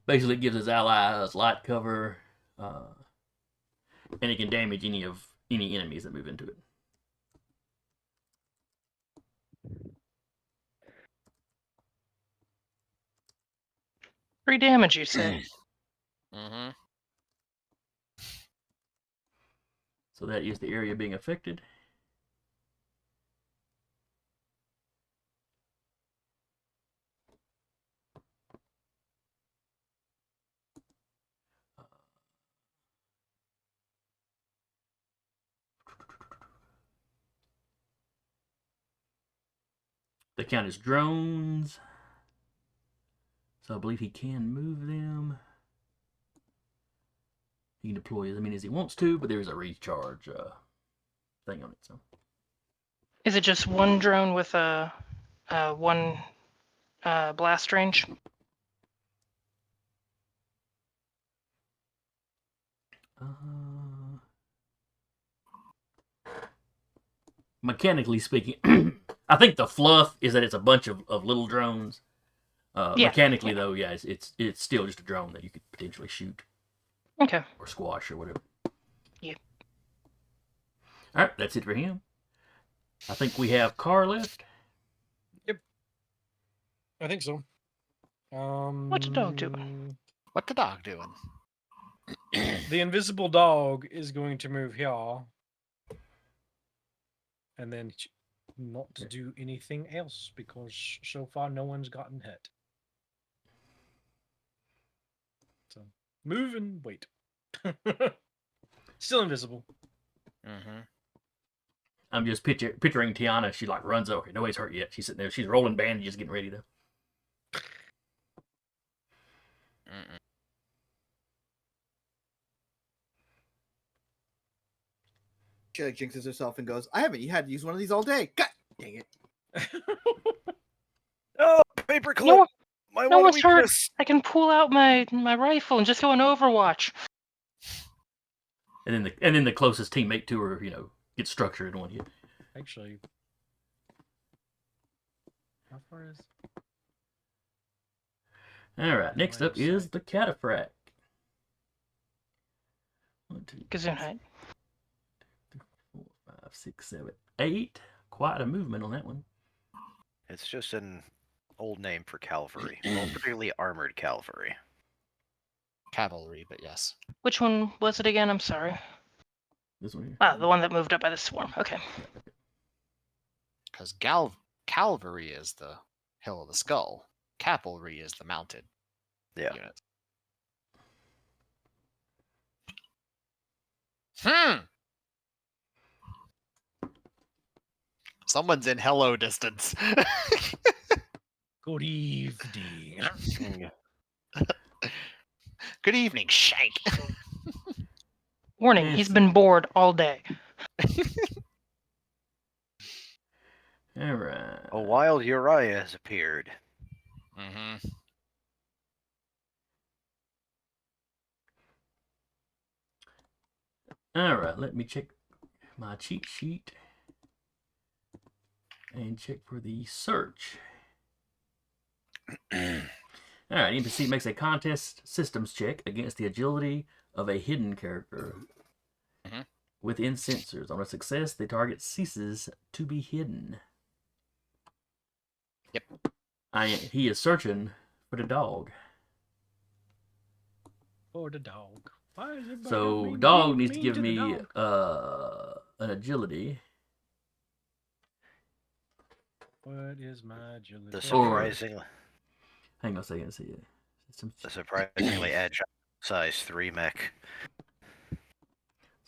Basically, it gives his allies light cover, and it can damage any enemies that move into it. Free damage, you say? Mm-hmm. So that is the area being affected. They count as drones. So I believe he can move them. He can deploy as many as he wants to, but there is a recharge thing on it. So Is it just one drone with a one blast range? mechanically speaking, I think the fluff is that it's a bunch of little drones. Yeah, Mechanically, yeah. though, yeah, it's still just a drone that you could potentially shoot Okay. or squash or whatever. Yeah. All right, that's it for him. I think we have Carr left. I think so. What's the dog doing? What the dog doing? The invisible dog is going to move here. And then not to do anything else because so far no one's gotten hit. So move and wait. Still invisible. Mm-hmm. I'm just picturing Tiana. She like runs over. Nobody's hurt yet. She's sitting there. She's rolling bandages, getting ready to. Mm-mm. She like jinxes herself and goes, I haven't had to use one of these all day. God dang it. Oh, paperclip! No, My no one one's hurt. weakness. I can pull out my rifle and just go on Overwatch. And then the closest teammate to her, gets structured in one hit. Actually, how far is? All right. Next Line up of is sight. the cataphract. 1, 2, Gesundheit. 4, 5, 6, 7, 8. Quite a movement on that one. It's just an old name for cavalry. Well, particularly armored cavalry. Cavalry, but yes. Which one was it again? I'm sorry. This one here. Ah, the one that moved up by the swarm. Okay. Because cavalry is the hill of the skull. Cavalry is the mounted Yeah. unit. Someone's in hello distance. Good evening. Good evening, Shank. Warning, he's been bored all day. All right. A wild Uriah has appeared. Mm-hmm. All right. Let me check my cheat sheet and check for the search. All right. NPC makes a contest systems check against the agility of a hidden character within sensors. On a success, the target ceases to be hidden. Yep. He is searching for the dog. For the dog. Why is everybody So mean- dog mean- needs to mean give the me dog? an agility. What is my agility? The Or- surprisingly, Hang on a second. See it. the surprisingly agile size 3 mech.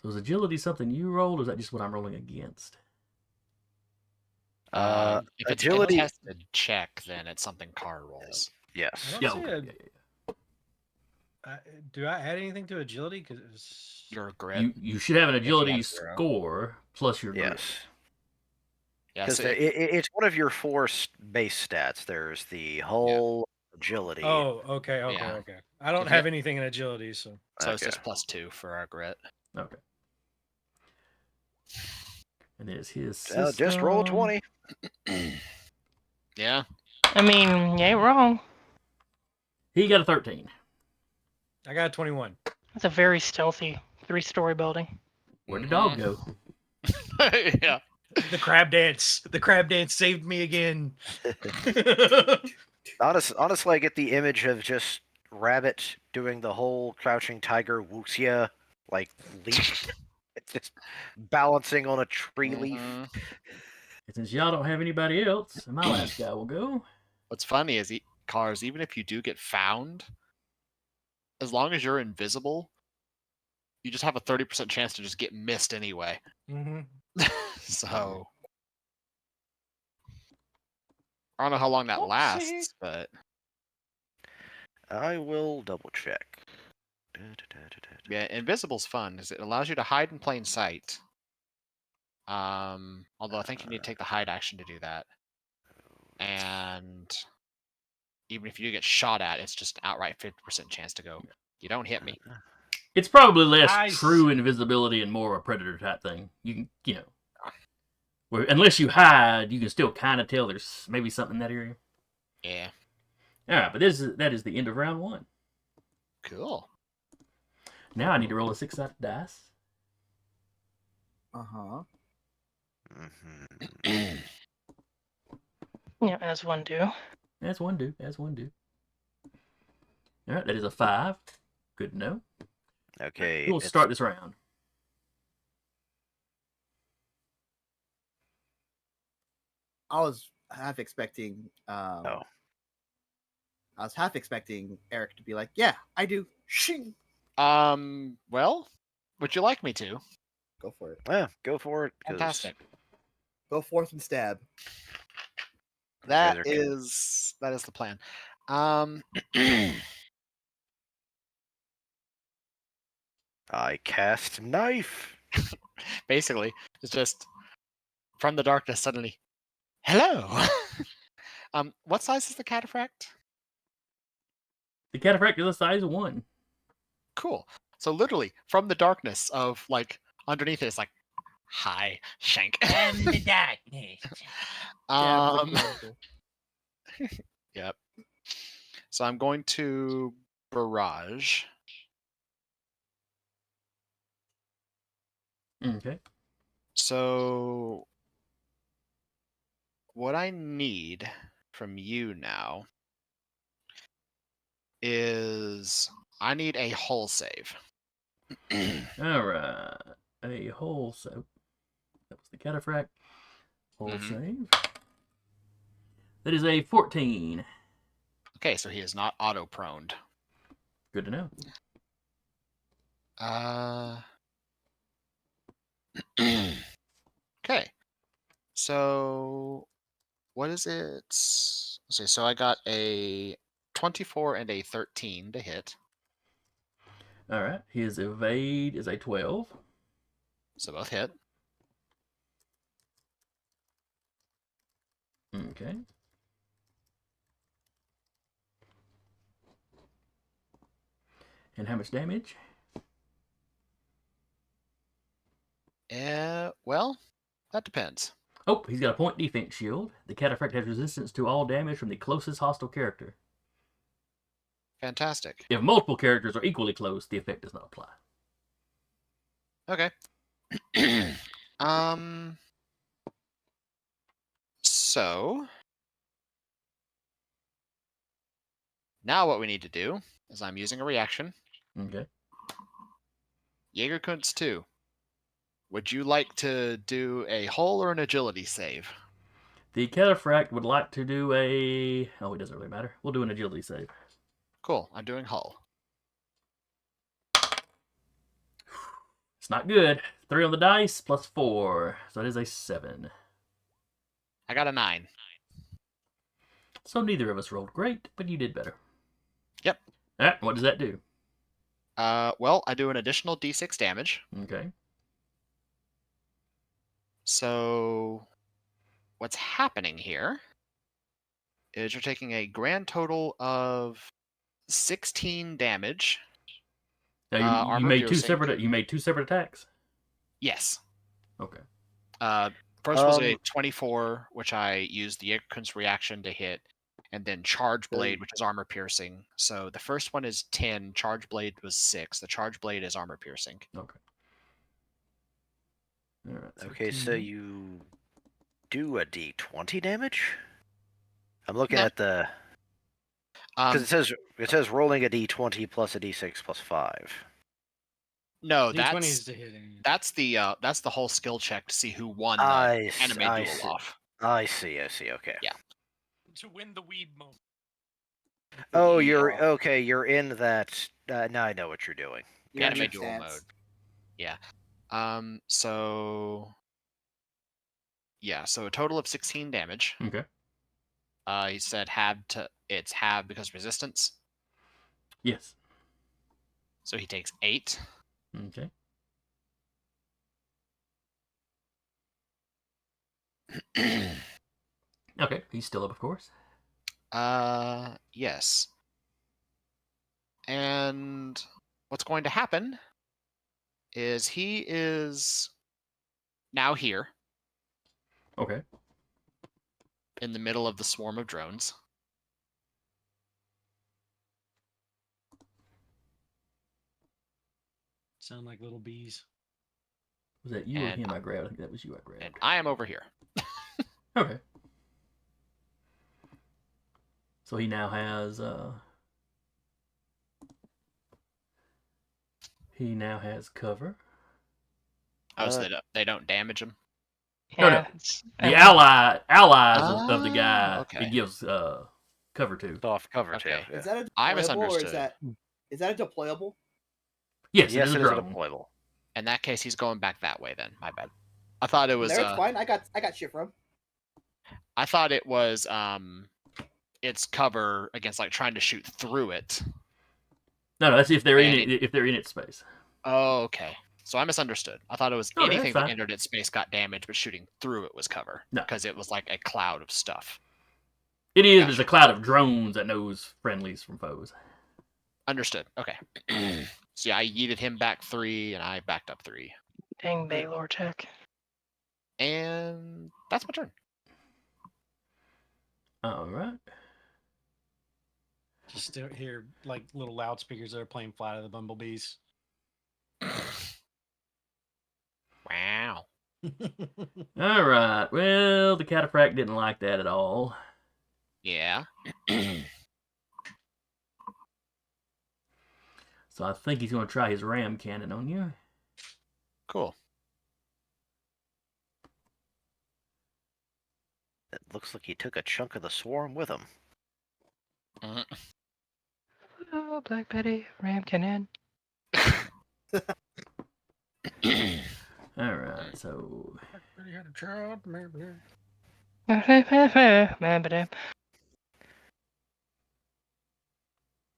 So is agility something you rolled, or is that just what I'm rolling against? If it's agility. a contested check, then it's something Carr rolls. Yes. I Yeah. don't see Okay. do I add anything to agility? Because Your grit. You should have an you agility have zero. score plus your grit. Yes. Yeah, Because so it's one of your 4 base stats. There's the hull, agility. oh, okay. Yeah. I don't If you- have anything in agility, so so it's Okay. just +2 for our grit. Okay. And there's his Just roll a system. 20. Yeah. I mean, you ain't wrong. He got a 13. I got a 21. That's a very stealthy 3-story building. Where'd the dog Mhm. go? Yeah. The crab dance. The crab dance saved me again. Honestly, I get the image of just Rabbit doing the whole crouching tiger wuxia like leap. It's just balancing on a tree leaf. Mhm. And since y'all don't have anybody else, my last guy will go. What's funny is Cars, even if you do get found, as long as you're invisible, you just have a 30% chance to just get missed anyway. Mm-hmm. So I don't know how long that Whoopsie. lasts, but I will double check. yeah, invisible's fun. Is it allows you to hide in plain sight. Although I think you need to take the hide action to do that. And even if you do get shot at, it's just an outright 50% chance to go. You don't hit me. It's probably less Nice. true invisibility and more a predator type thing. You can, where unless you hide, you can still kind of tell there's maybe something in that area. Yeah. All right, but that is the end of round 1. Cool. Now I need to roll a 6-sided dice. Uh-huh. Mhm. Yeah, as one do. As one do. As one do. All right, that is a 5. Good to know. Okay, We'll start this round. I was half expecting. Oh. I was half expecting Eric to be like, "Yeah, I do." Shing. Well, would you like me to? Go for it. Yeah, go for it. 'Cause Fantastic. Go forth and stab. you guys That are- is the plan. I cast knife. Basically, it's just from the darkness suddenly. Hello. What size is the cataphract? The cataphract is the size of 1. Cool. So literally from the darkness of like underneath it, it's like, hi, Shank. the darkness. um, yep. So I'm going to barrage. Okay. So what I need from you now is I need a hull save. All right. A hull save. That was the cataphract. Hull Mhm. save. That is a 14. Okay, so he is not auto proned. Good to know. Okay. So what is it? Let's see. So I got a 24 and a 13 to hit. All right. His evade is a 12. So both hit. Okay. And how much damage? Well, that depends. Oh, he's got a point defense shield. The cataphract has resistance to all damage from the closest hostile character. Fantastic. If multiple characters are equally close, the effect does not apply. Okay. So now what we need to do is I'm using a reaction. Okay. Jägerkunst 2. Would you like to do a hull or an agility save? The cataphract would like to do a... Oh, it doesn't really matter. We'll do an agility save. Cool. I'm doing hull. It's not good. 3 on the dice plus 4. So it is a 7. I got a 9. So neither of us rolled great, but you did better. Yep. All right, what does that do? Well, I do an additional d6 damage. Okay. So what's happening here is you're taking a grand total of 16 damage. Now, you Armor made two piercing. separate. You made 2 separate attacks. Yes. Okay. First was a 24, which I used the Jägerkunst reaction to hit, and then Charge Blade, which is armor piercing. So the first one is 10, Charge Blade was 6. The Charge Blade is armor piercing. Okay. All right. Okay, so 10. you do a d20 damage? I'm looking No. at the because Um, it says rolling a d20 plus a d6 plus 5. no, D20 that's is the hitting. that's the whole skill check to see who won the I anime I duel see. off. I see. Okay. Yeah. To win the weeb moment. Oh, Yeah. you're okay. You're in that. Now I know what you're doing. You're in Anime deep duel stance. mode. Yeah. So yeah, so a total of 16 damage. Okay. He said it's halved because resistance. Yes. So he takes 8. Okay. Okay. He's still up, of course. Yes. And what's going to happen is he is now here Okay. in the middle of the swarm of drones. Sound like little bees. Was that you or And him I grabbed? I think that was you I And grabbed. I am over here. Okay. So he now has cover. Oh, so they don't damage him? No, Yeah. no. It's, The allies of the Oh, guy okay. it gives cover to. Soft cover Okay. too. Yeah. Is that a I deployable or misunderstood. is that a deployable? Yes, Yes, it it is is a a drone. deployable. In that case, he's going back that way then. My bad. I thought it was. No, it's fine. I got shit from. I thought it was its cover against like trying to shoot through it. No, that's if they're in And it. If they're in its space. Oh, okay. So I misunderstood. I thought it was Oh, that's anything that fine. entered its space got damaged, but shooting through it was cover. No. Because it was like a cloud of stuff. It is. There's Gotcha. a cloud of drones that knows friendlies from foes. Understood. Okay. So yeah, I yeeted him back 3, and I backed up 3. dang Baylor Tech. And that's my turn. All right. Just still hear like little loudspeakers that are playing Flight of the Bumblebees. Wow. All right. Well, the cataphract didn't like that at all. Yeah. So I think he's going to try his ram cannon on you. Cool. It looks like he took a chunk of the swarm with him. Oh, Black Betty, Ram Cannon. All right. So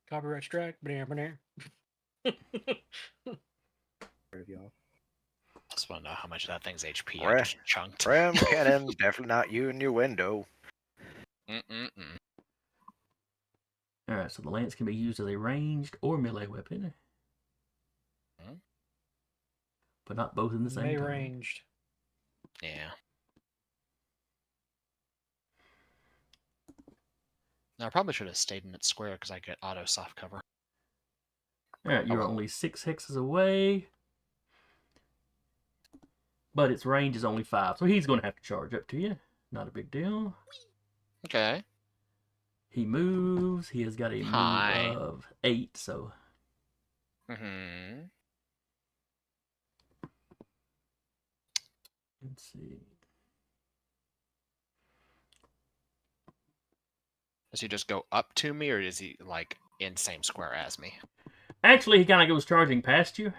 Copyright strike. Y'all. Just want to know how much of that thing's HP Right. I just chunked. Ram cannon, definitely not you in your window. Mm-mm-mm. all right. So the lance can be used as a ranged or melee weapon, but not both in the same May time. ranged. Yeah. No, I probably should have stayed in its square because I get auto soft cover. All right. You're well. only 6 hexes away, but its range is only 5, so he's going to have to charge up to you. Not a big deal. Okay. He moves. He has got a Hi. move of 8, so Mm-hmm. let's see. Does he just go up to me, or is he like in same square as me? Actually, he kind of goes charging past you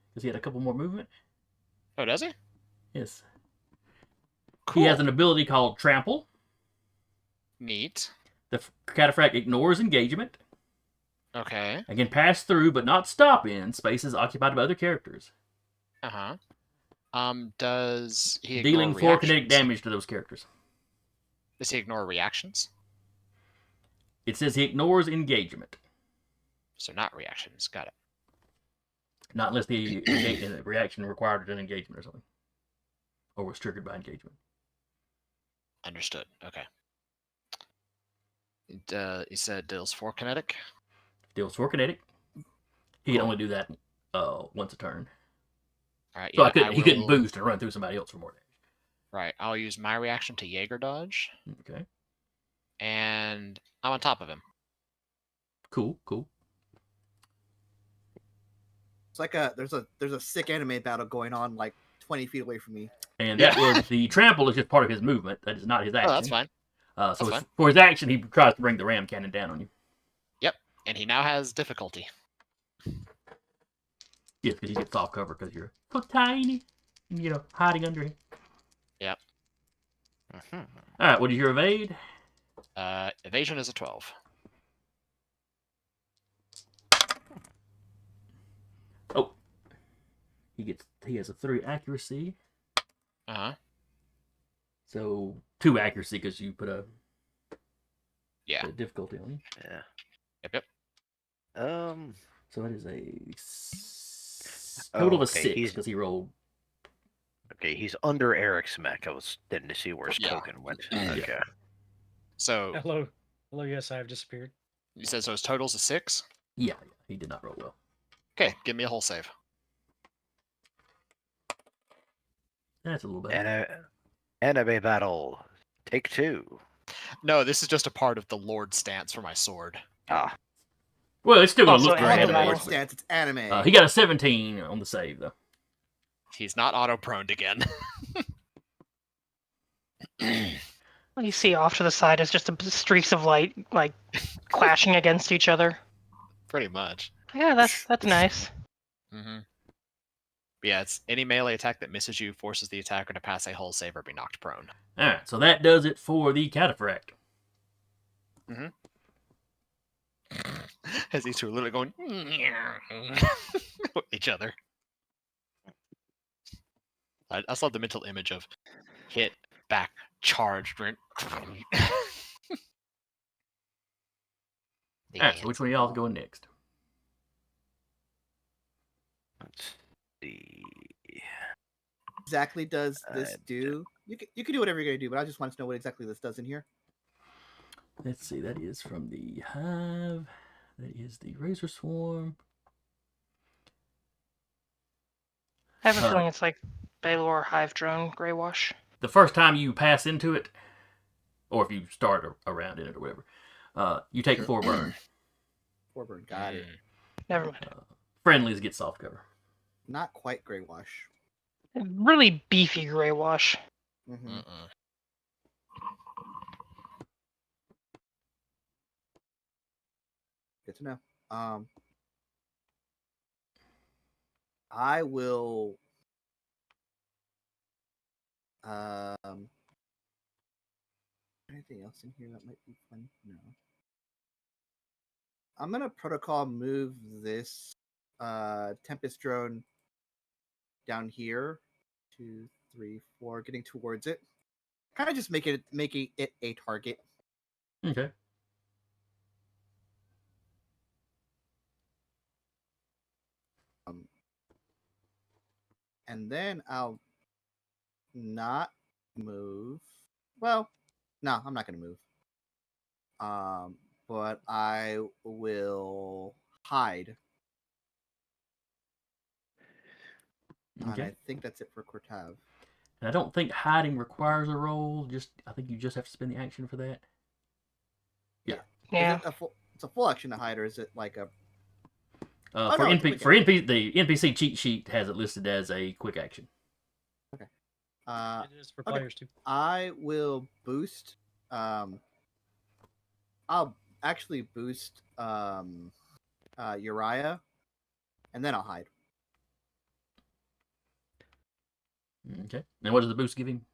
because he had a couple more movement. Oh, does he? Yes. Cool. He has an ability called Trample. Neat. The cataphract ignores engagement Okay. and can pass through but not stop in spaces occupied by other characters, Uh-huh. Does he dealing ignore 4 kinetic reactions? damage to those characters. Does he ignore reactions? It says he ignores engagement, So not reactions. Got it. not unless the reaction required an engagement or something, or was triggered by engagement. Understood. Okay. He said deals 4 kinetic. Deals 4 kinetic. He can Cool. only do that once a turn. All right. So Yeah, he couldn't boost and run through somebody else for more damage. Right. I'll use my reaction to Jaeger dodge, Okay. and I'm on top of him. Cool. It's like there's a sick anime battle going on like 20 feet away from me. And that was the trample is just part of his movement. That is not his action. Oh, that's fine. So fine. for his action, he tries to bring the ram cannon down on you. Yep. And he now has difficulty. Yes, because he gets off cover because you're so tiny, and, hiding under him. Yep. Mhm. All right, what is your evade? Evasion is a 12. Oh, he has a 3 accuracy, Uh-huh. so 2 accuracy because you put a Yeah. difficulty on him. Yeah. Yep. So that is a total of a okay, 6 he's- because he rolled. Okay, he's under Eric's mech. I was didn't see where his Yeah. token went. Yeah. Okay. So Hello. Yes, I have disappeared. you said so his total's a 6? Yeah, he did not roll well. Okay, give me a whole save. That's a little better. Anime battle. Take 2. No, this is just a part of the Lord stance for my sword. Ah, Well, it's still going to Also look anime random. battle. Lord stance, it's anime. He got a 17 on the save, though. He's not auto-proned again. What you see off to the side is just streaks of light, like clashing against each other. Pretty much. Yeah, that's nice. Mm-hmm. But yeah, it's any melee attack that misses you forces the attacker to pass a hull save or be knocked prone. All right, so that does it for the cataphract. As these two are literally going with each other. I just love the mental image of hit, back, charge, drink. All right, so which one of y'all is going next? let's see. Exactly does this do? You can do whatever you're gonna do, but I just want to know what exactly this does in here. Let's see, that is from the Hive. That is the Razor Swarm. I have a feeling it's like Baylor Hive Drone Grey Wash. The first time you pass into it, or if you start around in it or whatever, you take 4 burn. 4 burn, got it. Never mind. Friendlies get soft cover. Not quite Grey Wash. Really beefy Grey Wash. Mm-hmm. Good to know. I will. Anything else in here that might be fun? No. I'm gonna protocol move this Tempest drone down here. 2, 3, 4, getting towards it. Kind of just making it a target. Okay. And then I'll not move. Well, no, I'm not gonna move. But I will hide. And Okay. I think that's it for Cortav. And I don't think hiding requires a roll. I think you just have to spend the action for that. Yeah. Yeah. Is it it's a full action to hide, or is it like a? For no, it's a NP, quick for NP, the NPC cheat sheet has it listed as a quick action. Okay. It is for players too. I will boost. I'll actually boost Uriah, and then I'll hide. Okay. And what does the boost give him?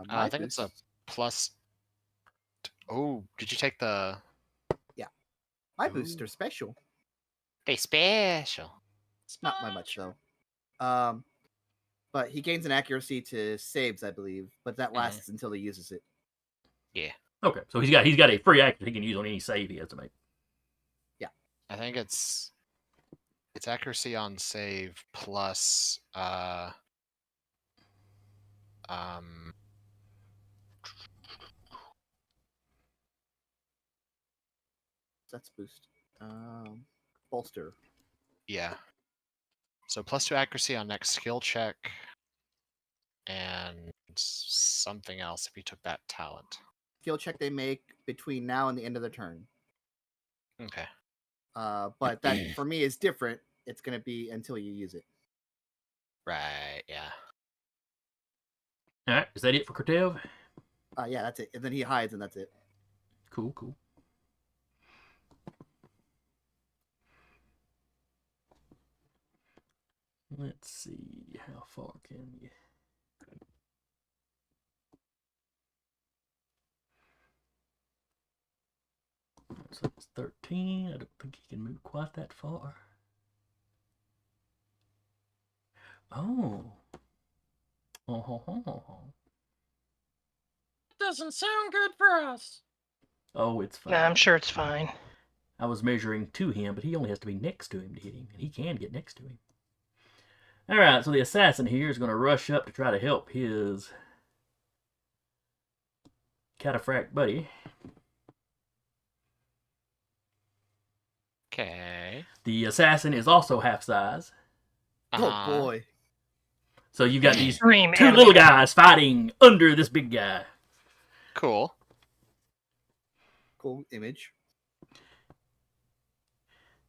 I think it's a plus. Oh, did you take the? My boosts are special. They special. Not by much though. But he gains an accuracy to saves, I believe, but that lasts until he uses it. Yeah. Okay. So he's got a free action he can use on any save he has to make. Yeah. I think it's accuracy on save plus That's boost. Bolster. yeah. So +2 accuracy on next skill check, and something else if you took that talent. Skill check they make between now and the end of the turn. Okay. But that for me is different. It's gonna be until you use it. Right. Yeah. All right. Is that it for Cortev? Yeah, that's it. And then he hides, and that's it. Cool. Cool. Let's see. How far can you? So it's 13. I don't think he can move quite that far. Oh. It doesn't sound good for us. Oh, it's fine. Nah, I'm sure it's fine. I was measuring to him, but he only has to be next to him to hit him, and he can get next to him. All right, so the assassin here is going to rush up to try to help his cataphract buddy. Okay. The assassin is also half size. Oh boy. So you've got these Extreme two anime little battle. guys fighting under this big guy. Cool. Cool image.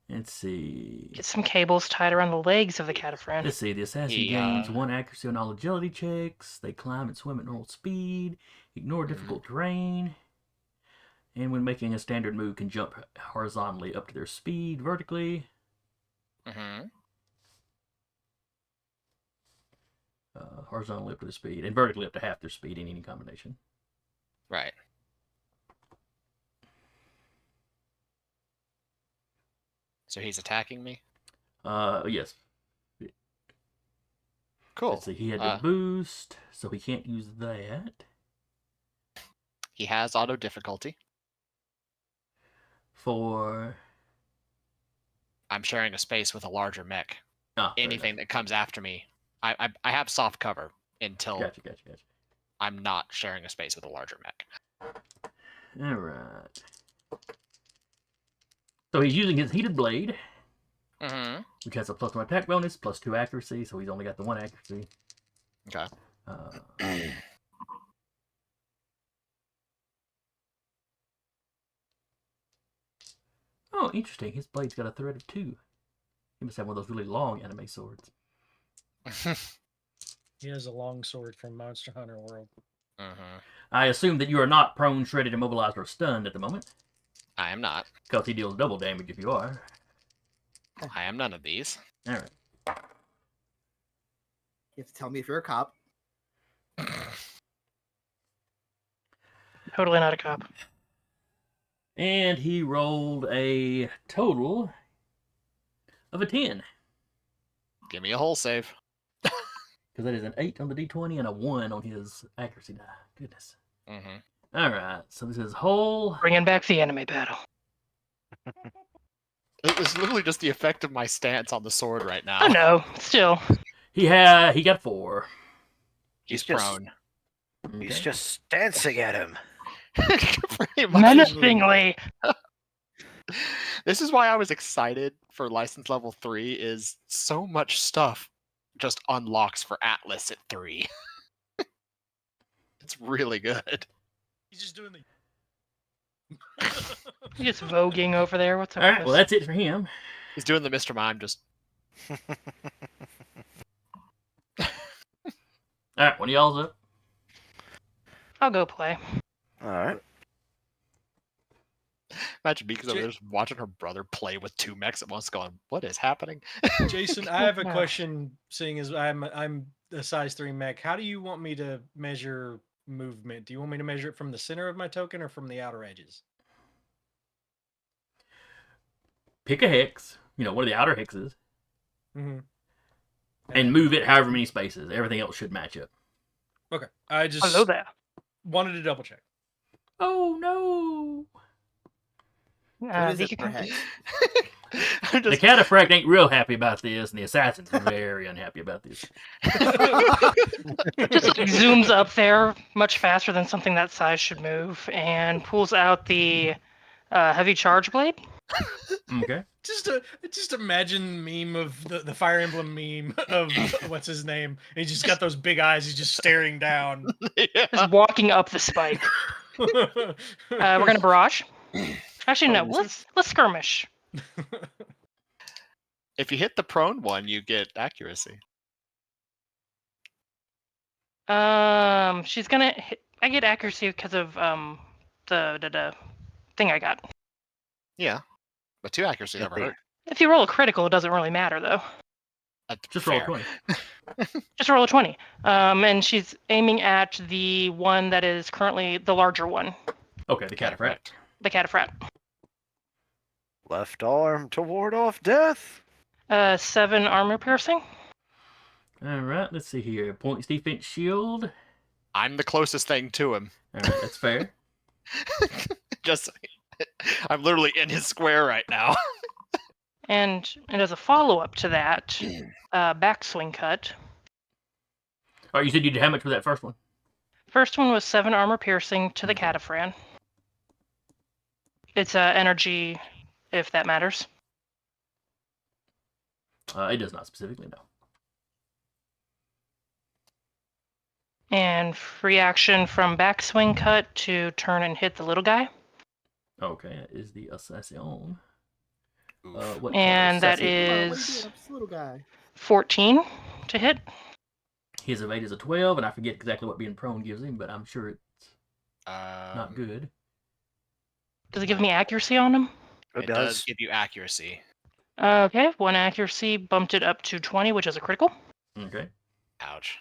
Let's see. Get some cables tied around the legs of the cataphren. Let's see. The assassin He, gains 1 accuracy on all agility checks. They climb and swim at normal speed. Ignore difficult terrain. And when making a standard move, can jump horizontally up to their speed vertically. Mm-hmm. Horizontally up to their speed. And vertically up to half their speed in any combination. Right. So he's attacking me? Yes. Cool. Let's see. He had to boost, so he can't use that. He has auto difficulty. For I'm sharing a space with a larger mech. fair Anything that comes after me, I have soft cover until enough. Gotcha. I'm not sharing a space with a larger mech. All right. So he's using his heated blade, Mm-hmm. which has a +1 attack bonus, +2 accuracy, so he's only got the 1 accuracy. Okay. Oh, interesting. His blade's got a thread of 2. He must have one of those really long anime swords. He has a long sword from Monster Hunter World. Mm-hmm. I assume that you are not prone, shredded, immobilized, or stunned at the moment, I am not. because he deals double damage if you are. I am none of these. All right. You have to tell me if you're a cop. Totally not a cop. And he rolled a total of a 10. Give me a hull save. Because that is an 8 on the d20 and a 1 on his accuracy die. Goodness. Mm-hmm. All right. So this is whole. Bringing back the anime battle. It was literally just the effect of my stance on the sword right now. I know. Still. He got 4. He's He's just- prone. He's Okay. just dancing at him. Pretty much. Menacingly. This is why I was excited for license level 3 is so much stuff just unlocks for Atlas at 3. It's really good. He's just doing the. You're just voguing over there. What's up All with right. Well, this? that's it for him. He's doing the Mr. Mime just All right. One of y'all's up. I'll go play. All right. imagine Mika's over there just watching her brother play with 2 mechs at once going, what is happening? Jason, I have a Yeah. question. Seeing as I'm a size 3 mech, how do you want me to measure movement? Do you want me to measure it from the center of my token or from the outer edges? Pick a hex. One of the outer hexes. Mm-hmm. And move it however many spaces. Everything else should match up. Okay. I just Hello there. wanted to double check. Oh, no. What is Vika it per can- hex? I'm The just- cataphract ain't real happy about this, and the assassin's very unhappy about this. just like zooms up there much faster than something that size should move and pulls out the heavy charge blade. Okay. Just imagine meme of the Fire Emblem meme of what's his name. And he's just got those big eyes. He's just staring down. Yeah. Just walking up the spike. We're gonna barrage. Actually, no. Let's skirmish. If you hit the prone one, you get accuracy. She's gonna hit. I get accuracy because of the thing I got. Yeah. But 2 accuracy never hurt. If you roll a critical, it doesn't really matter though. Just roll a Fair. 20. Just roll a 20. And she's aiming at the one that is currently the larger one, Okay, the cataphract. the cataphract. Left arm to ward off death. 7 armor piercing. All right, let's see here. Points defense shield. I'm the closest thing to him. All right, that's fair. Just, I'm literally in his square right now. And as a follow-up to that, backswing cut. Oh, you said you did how much for that first one? First one was 7 armor piercing to the cataphren. It's energy, if that matters. It does not specifically, no. And free action from backswing cut to turn and hit the little guy. Okay, that is the assassin. Oof. What And that assassin? Come on, what are you is doing? I'm just a little guy. 14 to hit. His evade is a 12, and I forget exactly what being prone gives him, but I'm sure it's not good. Does it give me accuracy on him? It does give you accuracy. Okay, 1 accuracy, bumped it up to 20, which is a critical. Okay. Ouch.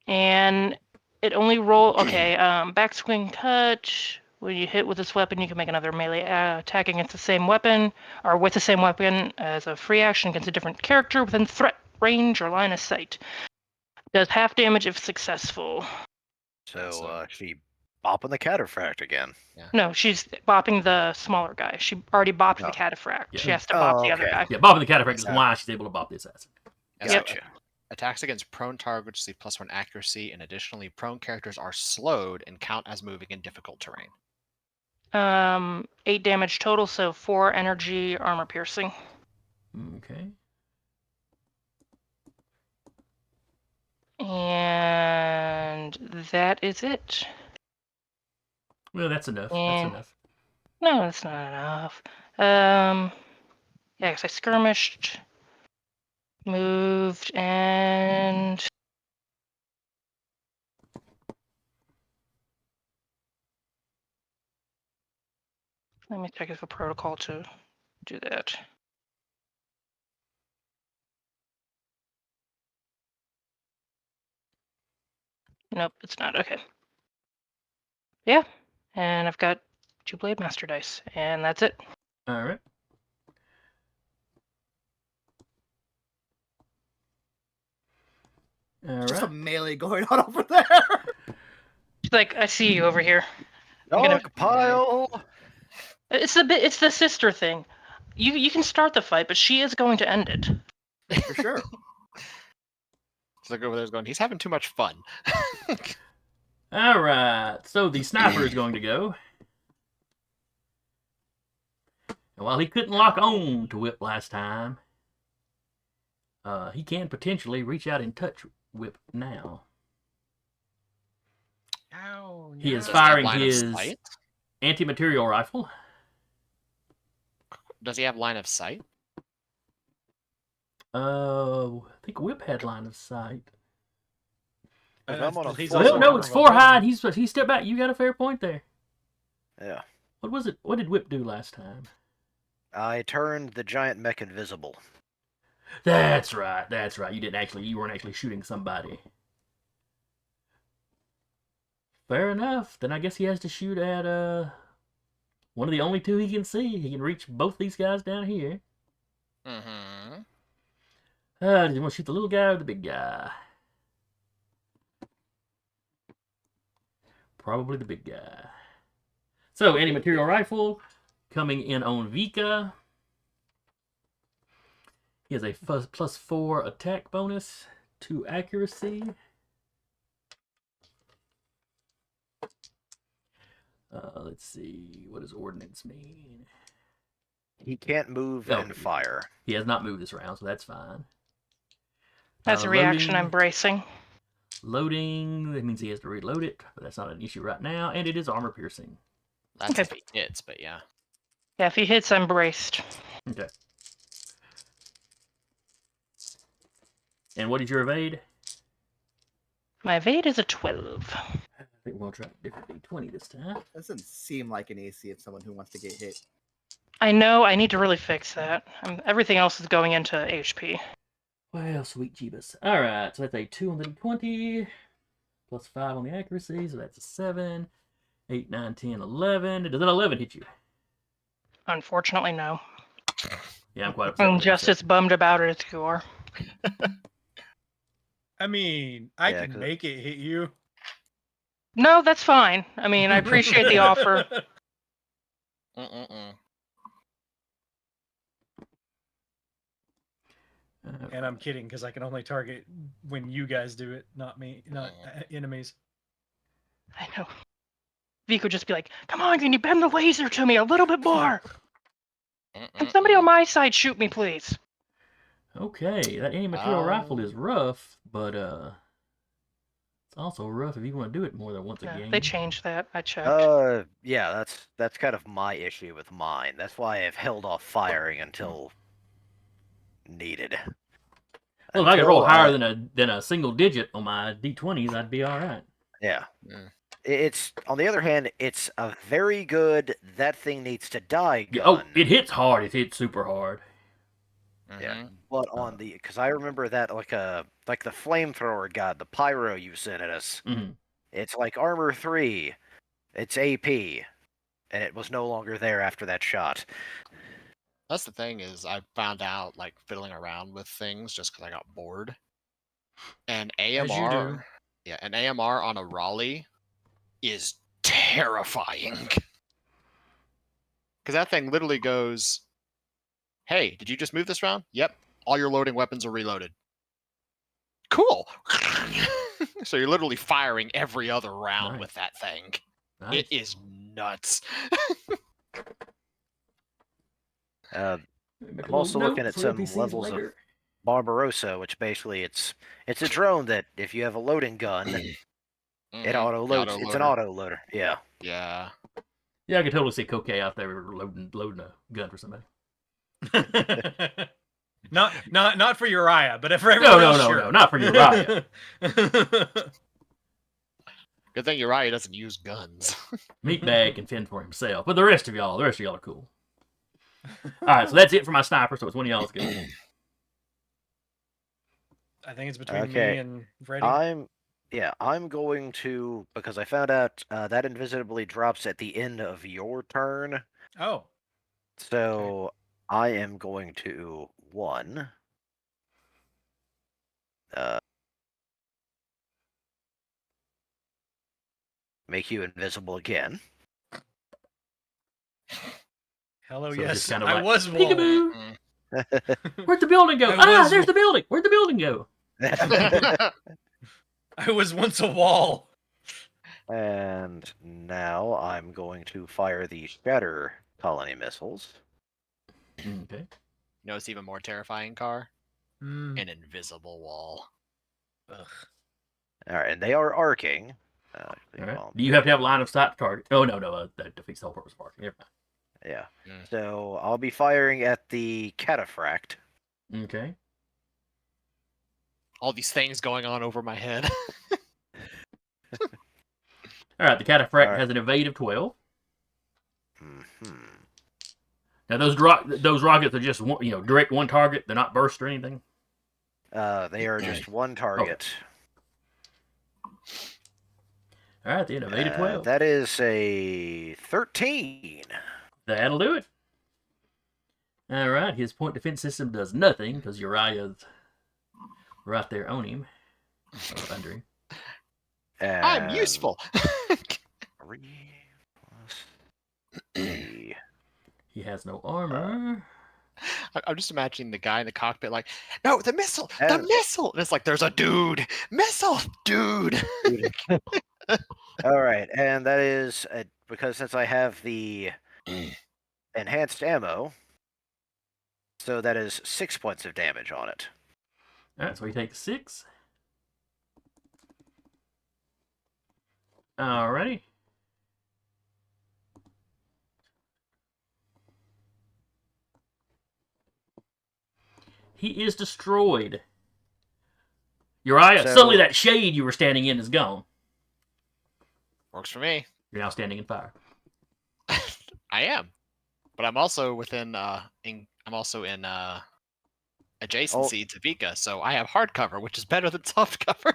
And it only roll. Okay, backswing cut. When you hit with this weapon, you can make another melee attack against the same weapon, or with the same weapon as a free action against a different character within threat range or line of sight. Does half damage if successful. So she bopping the cataphract again. No, she's bopping the smaller guy. She already bopped the cataphract. Yeah. She has to bop Oh, the other okay. guy. Yeah, bopping the cataphract is So- why she's able to bop the assassin. Gotcha. Attacks against prone targets receive +1 accuracy, and additionally, prone characters are slowed and count as moving in difficult terrain. 8 damage total, so 4 energy armor piercing. Okay. And that is it. Well, that's enough. Yeah. That's enough. No, that's not enough. Yeah, because I skirmished, moved, and let me check if a protocol to do that. Nope, it's not. Okay. Yeah, and I've got 2 Blade Master dice, and that's it. All right. All Just right. a melee going on over there. She's like, I see you over here. I'm gonna- Dog pile. It's the sister thing. You can start the fight, but she is going to end it. For sure. So look over there going, he's having too much fun. All right. So the sniper is going to go. And while he couldn't lock on to Whip last time, he can potentially reach out and touch Whip now. Ow, He is Does he have firing line of his sight? anti-material rifle. Does he have line of sight? I think Whip had line of sight. If I'm on a He's full- also Well, no, armor it's of four hide. ability. He stepped back. You got a fair point there. Yeah. What was it? What did Whip do last time? I turned the giant mech invisible. That's right. That's right. You weren't actually shooting somebody. Fair enough. Then I guess he has to shoot at one of the only 2 he can see. He can reach both these guys down here. Mm-hmm. Does he want to shoot the little guy or the big guy? Probably the big guy. So, anti-material rifle coming in on Vika. He has a +4 attack bonus, 2 accuracy. Let's see. What does ordnance mean? He can't move Oh. and fire. He has not moved this round, so that's fine. That's a reaction I'm Loading. bracing. Loading. That means he has to reload it, but that's not an issue right now. And it is armor piercing. That's Okay. if he hits, but yeah. Yeah, if he hits, I'm braced. Okay. And what is your evade? My evade is a 12. I think we'll try a different D20 this time. Doesn't seem like an AC of someone who wants to get hit. I know, I need to really fix that. Everything else is going into HP. Well, sweet Jeebus. Alright, so that's a 2 on the D20, plus 5 on the accuracy, so that's a 7. 8, 9, 10, 11. Does an 11 hit you? Unfortunately, no. Yeah, I'm quite upset. I'm with just that. as bummed about it as you are. I mean, I Yeah, can 'cause- make it hit you. No, that's fine. I mean, I appreciate the offer. Mm-mm-mm. And I'm kidding because I can only target when you guys do it, not me, not enemies. I know. Vic would just be like, come on, can you bend the laser to me a little bit more? Can somebody on my side shoot me, please? Okay, that anti-material rifle is rough, but It's also rough if you want to do it more than once a Yeah, game. they changed that. I checked. Yeah, that's kind of my issue with mine. That's why I've held off firing until needed. Well, if I could roll Until, higher than a single digit on my d20s, I'd be all right. Yeah. Mm. It's on the other hand, it's a very good that thing needs to die Yeah, gun. oh, it hits hard. It hits super hard. Yeah, Mhm. but on the because I remember that like the flamethrower god, the pyro you sent at us. Mhm. It's like armor 3. It's AP, and it was no longer there after that shot. That's the thing is I found out like fiddling around with things just because I got bored. And As you do. AMR, yeah, an AMR on a Raleigh is terrifying. Because that thing literally goes, "Hey, did you just move this round? Yep. All your loading weapons are reloaded. Cool." So you're literally firing every other round Nice. with that thing. Nice. It is nuts. Make I'm a little also looking note at for some NPCs levels of later. Barbarossa, which basically it's a drone that if you have a loading gun, it Mhm. auto The loads. It's an autoloader. auto loader. Yeah. Yeah. Yeah, I could totally see Koke out there loading a gun for somebody. not for Uriah, but for everyone No, else. no, Sure. no, not for Uriah. Good thing Uriah doesn't use guns. Meatbag can fend for himself, but the rest of y'all are cool. All right, so that's it for my sniper. So it's one of y'all's go. I think it's between Okay. me and Freddy. I'm going to because I found out that invisibly drops at the end of your turn. Oh, So I am going to make you invisible again. hello. So Yes, just kind of I like, was wall. peekaboo. Where'd the building go? I was- There's the building. Where'd the building go? I was once a wall. And now I'm going to fire the Shatter colony missiles. Okay. You know what's even more terrifying, Car? Hmm. An invisible wall. Ugh. All right, and they are arcing. All right. Do you have to have line of sight to target? Oh no, that defeats the whole purpose of arcing. Never Yeah. Mm. So I'll be firing at the cataphract. mind. Okay. All these things going on over my head. All right. The cataphract All right. has an evade of 12. Mm-hmm. Now those rockets are just one, direct one target. They're not burst or anything. They are just one target. All right. Then evade of 12. That is a 13. That'll do it. All right. His point defense system does nothing because Uriah's right there on him, or under him. I'm useful. 3 plus 3. He has no armor. I'm just imagining the guy in the cockpit like, "No, the missile! The And- missile!" And it's like, there's a dude! Missile! Dude! All right, and that is because since I have the enhanced ammo, so that is 6 points of damage on it. All right. So he takes 6. Alrighty. He is destroyed. Uriah, So- suddenly that shade you were standing in is gone. Works for me. You're now standing in fire. I am. But I'm also within I'm also in adjacency to Vika, so I have hardcover, which is better than softcover.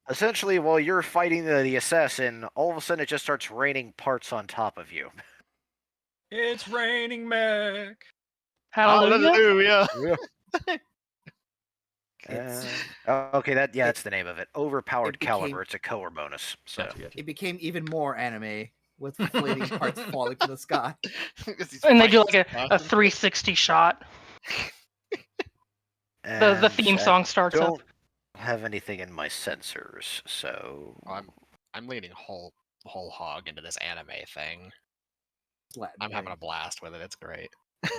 Essentially, while you're fighting the assassin, all of a sudden it just starts raining parts on top of you. It's raining mech. Hallelujah. Okay, that's the name of it. Overpowered it became- caliber. It's a color bonus. So Gotcha. It became even more anime with floating parts falling from the sky. And they do like a 360 shot. The And theme I song starts up. don't have anything in my sensors, so I'm leaning whole hog into this anime thing. Latin I'm having a thing. blast with it. It's great. All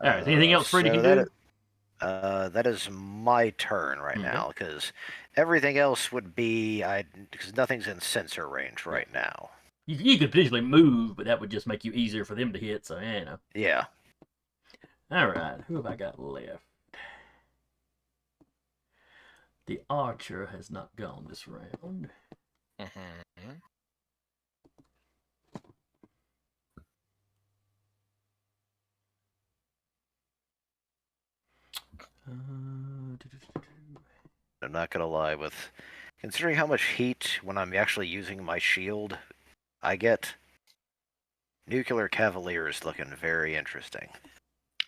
right. Anything else Freddy can that do? is- That is my turn right Okay. now, because everything else would be because nothing's in sensor range right now. You could potentially move, but that would just make you easier for them to hit. So Yeah. All right, who have I got left? The archer has not gone this round. Mm-hmm. I'm not gonna lie, with considering how much heat when I'm actually using my shield I get, Nuclear Cavalier is looking very interesting.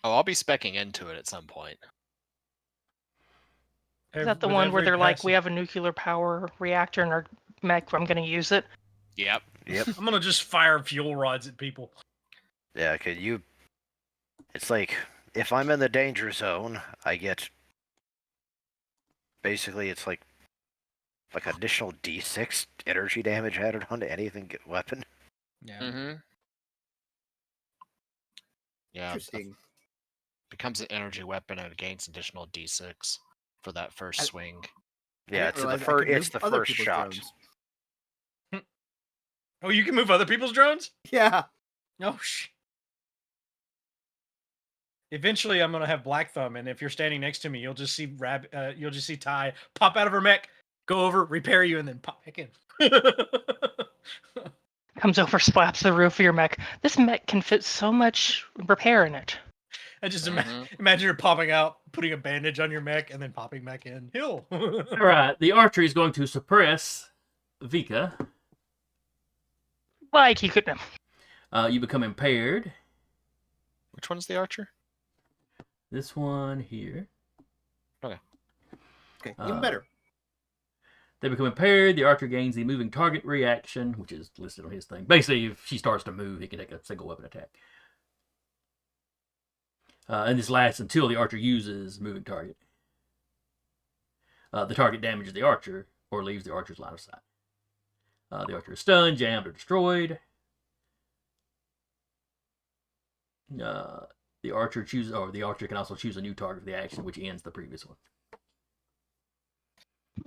Oh, I'll be specking into it at some point. Is that the one where they're like, we have a nuclear power reactor in our mech, I'm going to use it? Yep. Yep. I'm gonna just fire fuel rods at people. Yeah, it's like, if I'm in the danger zone, I get... Basically, it's like additional D6 energy damage added onto anything weapon. Yeah. Mm-hmm. Yeah. Interesting. Becomes an energy weapon and it gains additional D6 for that first swing. Yeah, I didn't it's realize I could it's move the other first people's shot. drones. Oh, you can move other people's drones? Yeah. Oh, Eventually, I'm gonna have Black Thumb, and if you're standing next to me, you'll just see Ty pop out of her mech, go over, repair you, and then pop back in. Comes over, slaps the roof of your mech. This mech can fit so much repair in it. I just Mhm. imagine her popping out, putting a bandage on your mech, and then popping back in. Hill. All right, the archer is going to suppress Vika. Like he couldn't. You become impaired. Which one's the archer? This one here. Okay. Even better. They become impaired. The archer gains the moving target reaction, which is listed on his thing. Basically, if she starts to move, he can take a single weapon attack. And this lasts until the archer uses moving target. The target damages the archer or leaves the archer's line of sight. The archer is stunned, jammed, or destroyed. The archer can also choose a new target for the action, which ends the previous one.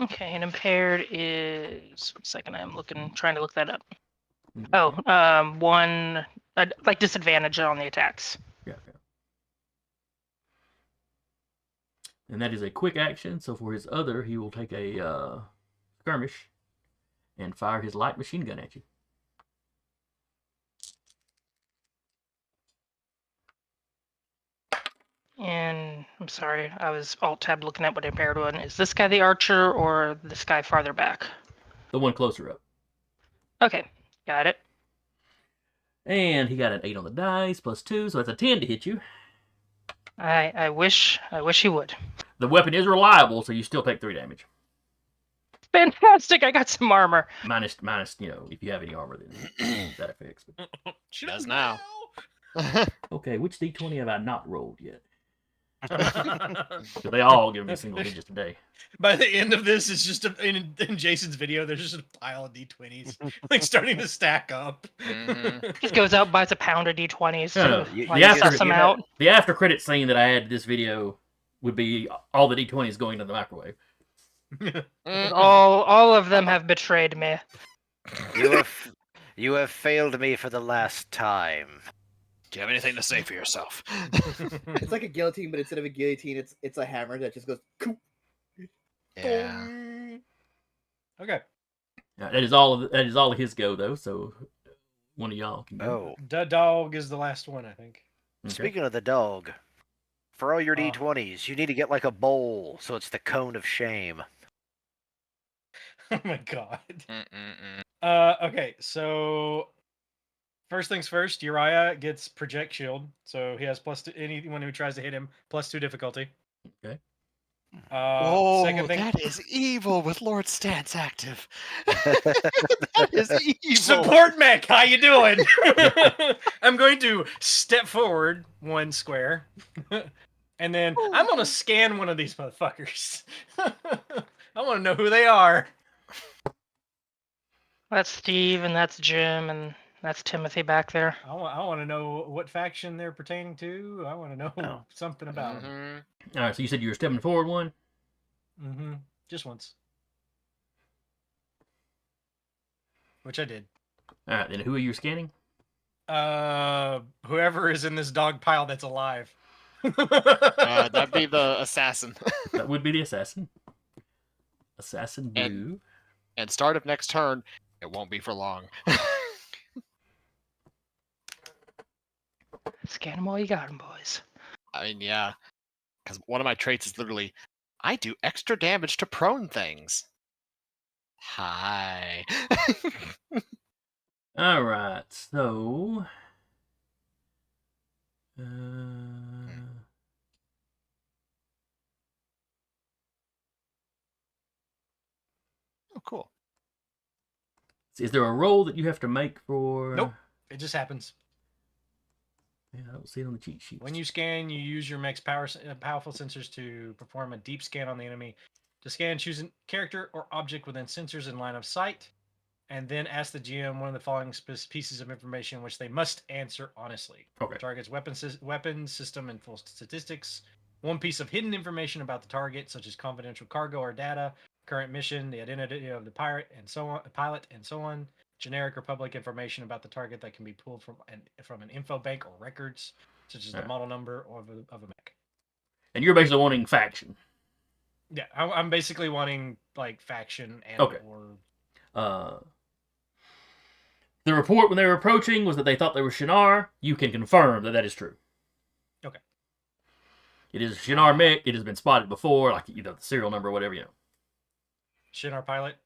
Okay, and impaired is... 1 second, I'm trying to look that up. Mhm. Oh, one... like disadvantage on the attacks. Yeah. And that is a quick action, so for his other, he will take a skirmish and fire his light machine gun at you. And I'm sorry, I was alt-tab looking at what impaired one. Is this guy the archer or this guy farther back? The one closer up. Okay, got it. And he got an 8 on the dice, +2, so that's a 10 to hit you. I wish he would. The weapon is reliable, so you still take 3 damage. Fantastic! I got some armor. Minus, if you have any armor, then that affects. But... She does now. Okay, which D20 have I not rolled yet? So they all give me single digits today. By the end of this, it's just in Jason's video. There's just a pile of D20s, like starting to stack up. Mhm. Just goes out, buys a pound of D20s No, to you- like, you suss just- them you out. The after credit scene that I had this video would be all the D20s going to the microwave. All of them have betrayed me. You have failed me for the last time. Do you have anything to say for yourself? It's like a guillotine, but instead of a guillotine, it's a hammer that just goes. Coop. Yeah. Okay. That is all of his go though. So one of y'all can go. Oh, The dog is the last one, I think. Okay. speaking of the dog, for all your Oh. D20s, you need to get like a bowl, so it's the cone of shame. Oh my god. Mm-mm-mm. Okay, so first things first, Uriah gets project shield, so he has +2. Anyone who tries to hit him, +2 difficulty. Okay. Oh, Second thing, that is evil with Lord Stance active. That is evil. support mech. How you doing? I'm going to step forward 1 square, and then I'm gonna scan one of these motherfuckers. I want to know who they are. That's Steve, and that's Jim, and That's Timothy back there. I want to know what faction they're pertaining to. I want to know Oh. something about them. Mhm. All right, so you said you were stepping forward one. Mm-hmm. Just once. Which I did. All right, then who are you scanning? Whoever is in this dog pile that's alive. That'd be the assassin. That would be the assassin. Assassin Blue. And start of next turn, it won't be for long. Scan them while you got them, boys. I mean, yeah, because one of my traits is literally, I do extra damage to prone things. Hi. All right, so. Oh, cool. Is there a roll that you have to make for? Nope. It just happens. Yeah, I don't see it on the cheat sheet. When you scan, you use your mech's powerful sensors to perform a deep scan on the enemy. To scan, choose a character or object within sensors in line of sight, and then ask the GM one of the following pieces of information which they must answer honestly. Okay. Target's weapon system and full statistics. One piece of hidden information about the target, such as confidential cargo or data, current mission, the identity of the pilot, and so on. Generic or public information about the target that can be pulled from an info bank or records, such as the model number of a mech. And you're basically wanting faction. Yeah, I'm basically wanting like faction and Okay. or The report when they were approaching was that they thought they were Shinar. You can confirm that that is true. Okay. It is a Shinar mech. It has been spotted before, like either the serial number or whatever, you know. Shinar pilot,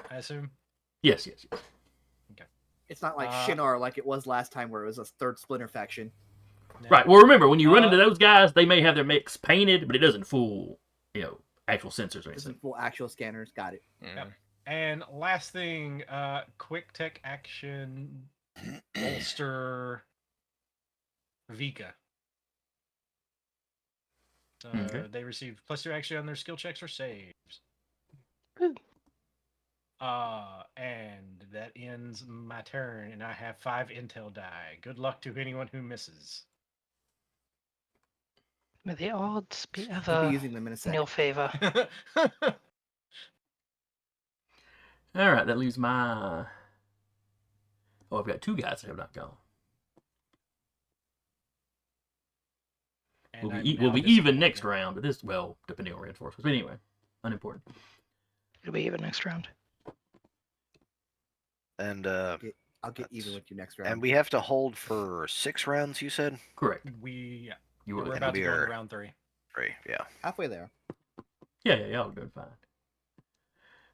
I assume. Yes. It's not like Uh, Shinar like it was last time where it was a third splinter faction. No. Right. Well, remember, when you run into those guys, they may have their mechs painted, but it doesn't fool, actual sensors or anything. Isn't full actual scanners. Got it. Mm. And last thing, quick tech action bolster Vika. Okay. They receive +2 action on their skill checks or saves. Ooh. And that ends my turn, and I have 5 intel die. Good luck to anyone who misses. May the odds be I'll ever be using them in a in second. your favor. All right, that leaves my. Oh, I've got 2 guys that have not gone. And We'll I'm be now even disappointed. next round, but this, well, depending on reinforcements. But anyway, unimportant. It'll be even next round. And I'll get even with you next round. we have to hold for 6 rounds. You said Correct. Yeah, You we're were. about to go we're- into round 3. 3. Yeah. Halfway there. Yeah, y'all doing fine.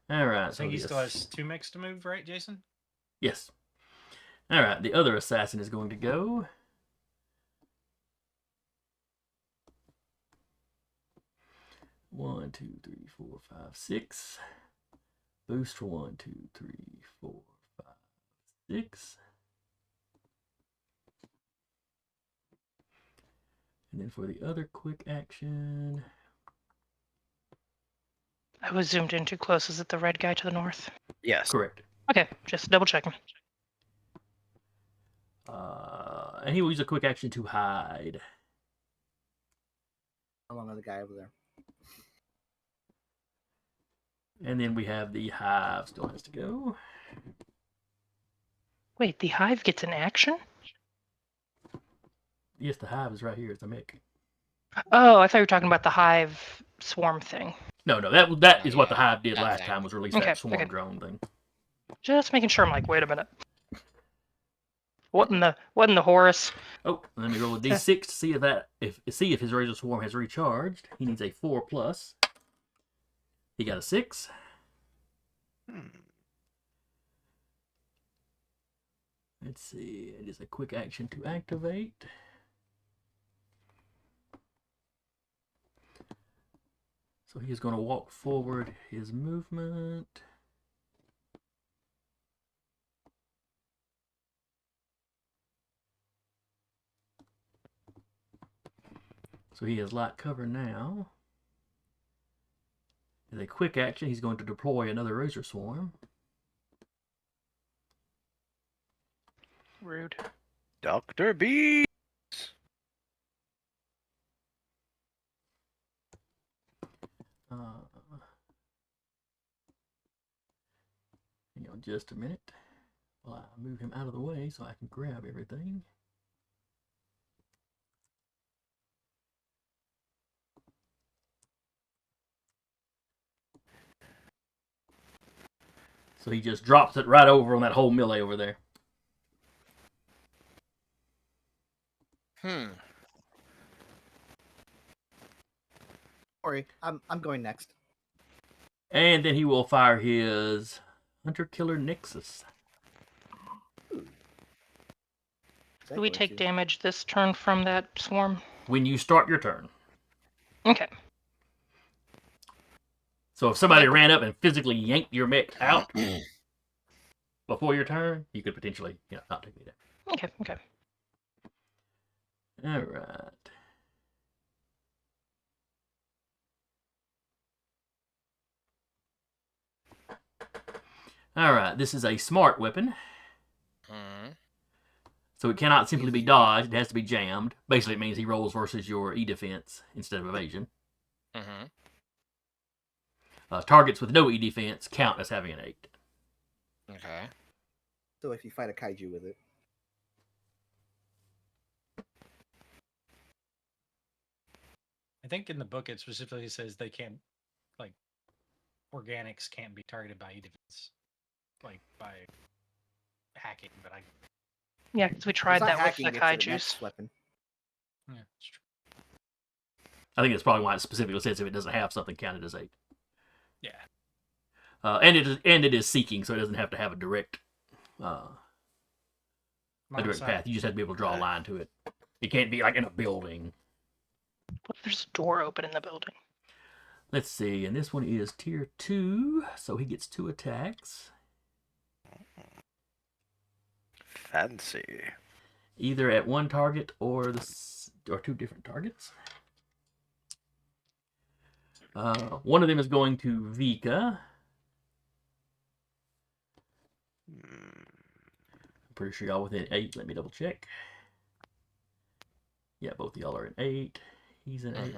All right. I think he so still has 2 mechs to move, right, Jason? Yes. All right. The other assassin is going to go. One, 2, 3, 4, 5, 6. Boost for 1, 2, 3, 4, 5, 6. And then for the other quick action. I was zoomed in too close. Is it the red guy to the north? Yes. Correct. Okay, just double checking. And he will use a quick action to hide. Along with the guy over there. And then we have the hive still has to go. Wait, the hive gets an action? Yes, the hive is right here. It's a mech. Oh, I thought you were talking about the hive swarm thing. No, that is what the Yeah, hive did that last thing. time, was release Okay, that swarm okay. drone thing. Just making sure. I'm like, wait a minute. What in the Horus? Oh, let me roll a d6 to see if his razor swarm has recharged. He needs a 4+. He got a 6. Let's see. It is a quick action to activate. So he is going to walk forward his movement. So he has light cover now. As a quick action, he's going to deploy another razor swarm. Rude. Dr. B. Hang on just a minute while I move him out of the way so I can grab everything. So he just drops it right over on that whole melee over there. Sorry, I'm going next. And then he will fire his Hunter-Killer Nexus. Do we take damage this turn from that swarm? When you start your turn. Okay. So if somebody ran up and physically yanked your mech out before your turn, you could potentially, not take it out. Okay. Okay. All right. All right. This is a smart weapon. So it cannot simply be dodged. It has to be jammed. Basically, it means he rolls versus your E-defense instead of evasion. Targets with no E-defense count as having an 8. Okay. So if you fight a kaiju with it. I think in the book it specifically says they can't, like, organics can't be targeted by E-defense, like by hacking. But Yeah, because we tried It's not that with hacking, the it's kaijus. the next weapon. yeah, it's true. I think that's probably why it specifically says if it doesn't have something counted as 8. Yeah. And it is seeking, so it doesn't have to have a direct Line of direct sight. path. You just have to be able to draw a line to it. It can't be like in a building. What if there's a door open in the building? Let's see, and this one is tier 2, so he gets 2 attacks. Fancy. Either at one target or 2 different targets. One of them is going to Vika. I'm pretty sure y'all within 8. Let me double check. Yeah, both of y'all are in 8. He's in 8.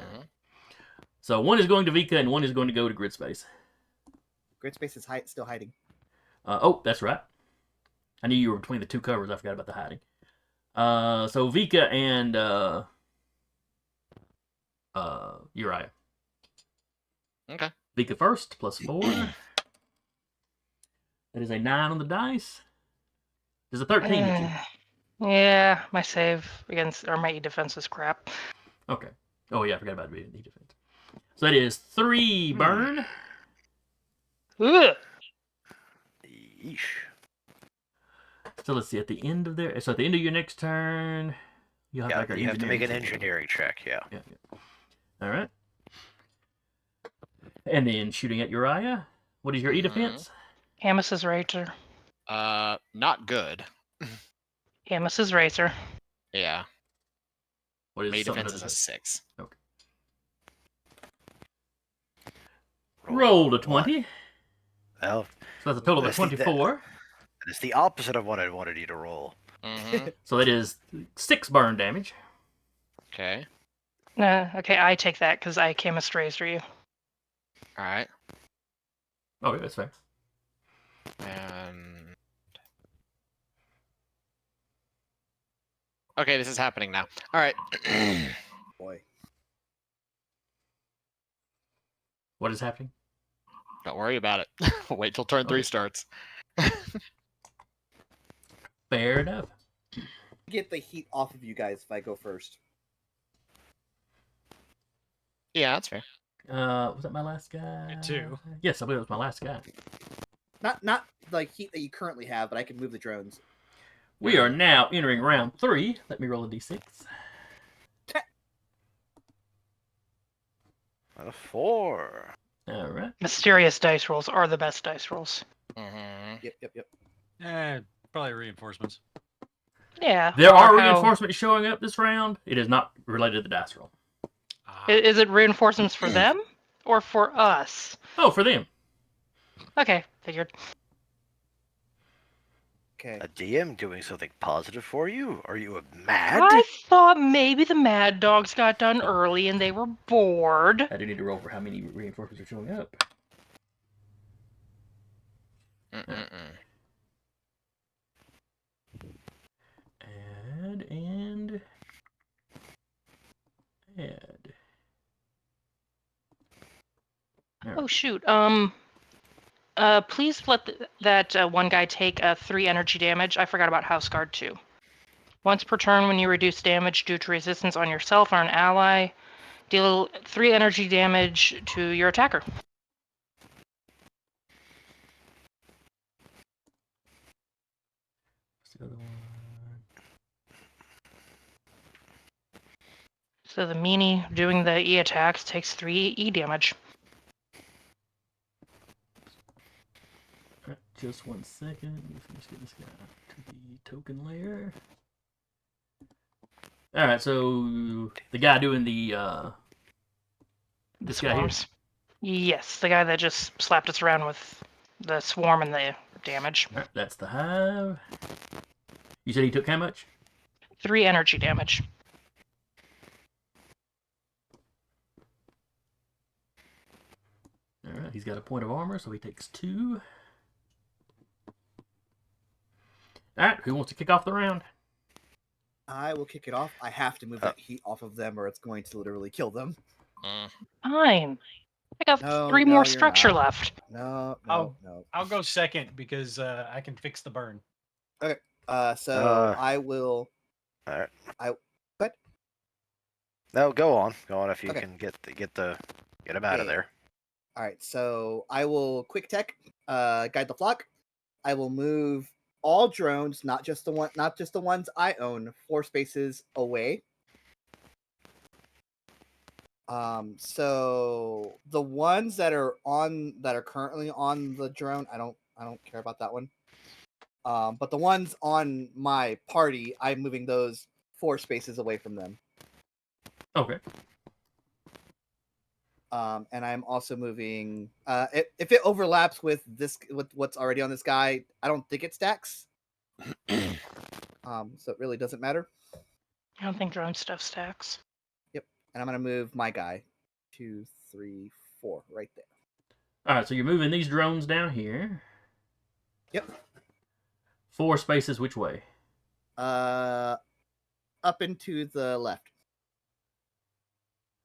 So one is going to Vika and one is going to go to Grid Space. Grid Space is still hiding. Oh, that's right. I knew you were between the 2 covers. I forgot about the hiding. So Vika and Uriah. Okay. Vika first, +4. That is a 9 on the dice. There's a 13 at you. Yeah, my save against or my E-defense is crap. Okay. Oh yeah, I forgot about the defense. So that is 3 burn. Ugh. Yeesh. So let's see. At the end of your next turn, you'll have, Yeah, you have to make an check. engineering check, yeah. Yeah. All right. And then shooting at Uriah. What is your E-defense? Amis's Razor. Not good. Amis's Razor. Yeah. What is Main something defense is other a than- 6. Okay. Roll a 20. Well, So that's a total of That's the- 24. it's the opposite of what I wanted you to roll. So that is 6 burn damage. Okay. Okay, I take that because I Camus Razor you. All right. Oh, yeah, that's fair. And okay, this is happening now. All right. Boy. What is happening? Don't worry about it. We'll wait till turn 3 Okay. starts. Fair enough. Get the heat off of you guys if I go first. Yeah, that's fair. Was that my last guy? Me too. Yes, I believe it was my last guy. Not like heat that you currently have, but I can move the drones. We are now entering round 3. Let me roll a d6. A 4. All right. Mysterious dice rolls are the best dice rolls. Yep. Probably reinforcements. Yeah. There or are how- reinforcements showing up this round. It is not related to the dice roll. Is it reinforcements for them or for us? Oh, for them. Okay, figured. Okay. A DM doing something positive for you? Are you mad? I thought maybe the Mad Dogs got done early and they were bored. I do need to roll for how many reinforcements are showing up. Mm-mm-mm. Add and add. Oh shoot. Please let that one guy take 3 energy damage. I forgot about House Guard too. Once per turn, when you reduce damage due to resistance on yourself or an ally, deal 3 energy damage to your attacker. What's the other one? So the meanie doing the E attacks takes 3 E damage. Alright, just 1 second. Let me finish getting this guy to the token layer. Alright, so the guy doing the this guy here? Swarms. Yes, the guy that just slapped us around with the swarm and the damage. Alright, that's the hive. You said he took how much? 3 energy damage. Alright, he's got a point of armor, so he takes 2. Alright, who wants to kick off the round? I will kick it off. I have to move that heat off of them, or it's going to literally kill them. Fine. I got No, 3 no, more you're structure not. left. No, Oh. no. I'll go second because I can fix the burn. So I will. All right. What? No, go on. Go on if you Okay. can get him out of Yeah. there. All right. So I will quick tech, guide the flock. I will move all drones, not just the ones I own, 4 spaces away. So the ones that are currently on the drone, I don't care about that one. But the ones on my party, I'm moving those 4 spaces away from them. Okay. And I'm also moving. If it overlaps with what's already on this guy, I don't think it stacks. So it really doesn't matter. I don't think drone stuff stacks. And I'm gonna move my guy, 2, 3, 4, right there. Alright, so you're moving these drones down here. Yep. 4 spaces which way? Up into the left.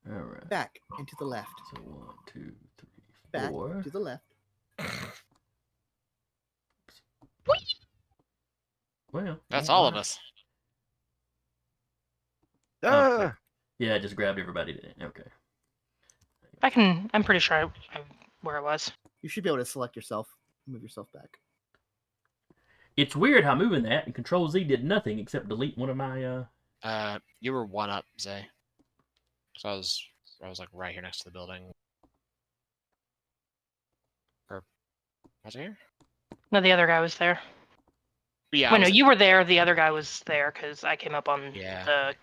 Alright. Back into the left. So 1, 2, 3, Back 4. to the left. Well, That's yeah, all of alright. us. Okay. Yeah, I just grabbed everybody. Okay. I'm pretty sure where it was. You should be able to select yourself. Move yourself back. It's weird how moving that and Control Z did nothing except delete one of my. You were 1 up, Zay. So I was like right here next to the building. Or was I here? No, the other guy was there. But yeah, Wait, no, you were there. The other guy was there because I came up on Yeah. the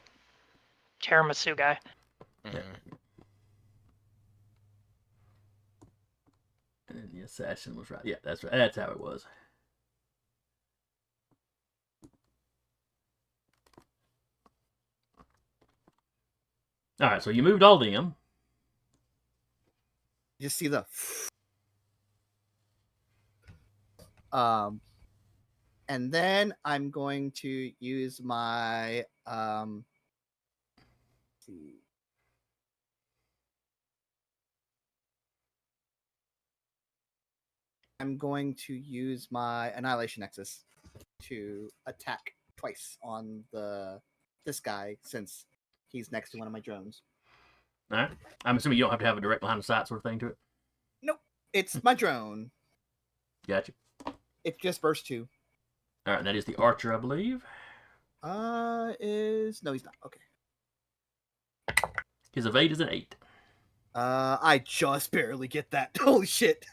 tiramisu guy. Mhm. And then the assassin was right. Yeah, that's right. That's how it was. All right, so you moved all them. You just see the. And then I'm going to use my let's see. I'm going to use my Annihilation Nexus to attack twice on this guy since he's next to one of my drones. All right. I'm assuming you don't have to have a direct line of sight sort of thing to it. Nope, it's my drone. Gotcha. It just burst 2. All right, that is the archer, I believe. No, he's not. Okay. His evade is an 8. I just barely get that. Holy shit.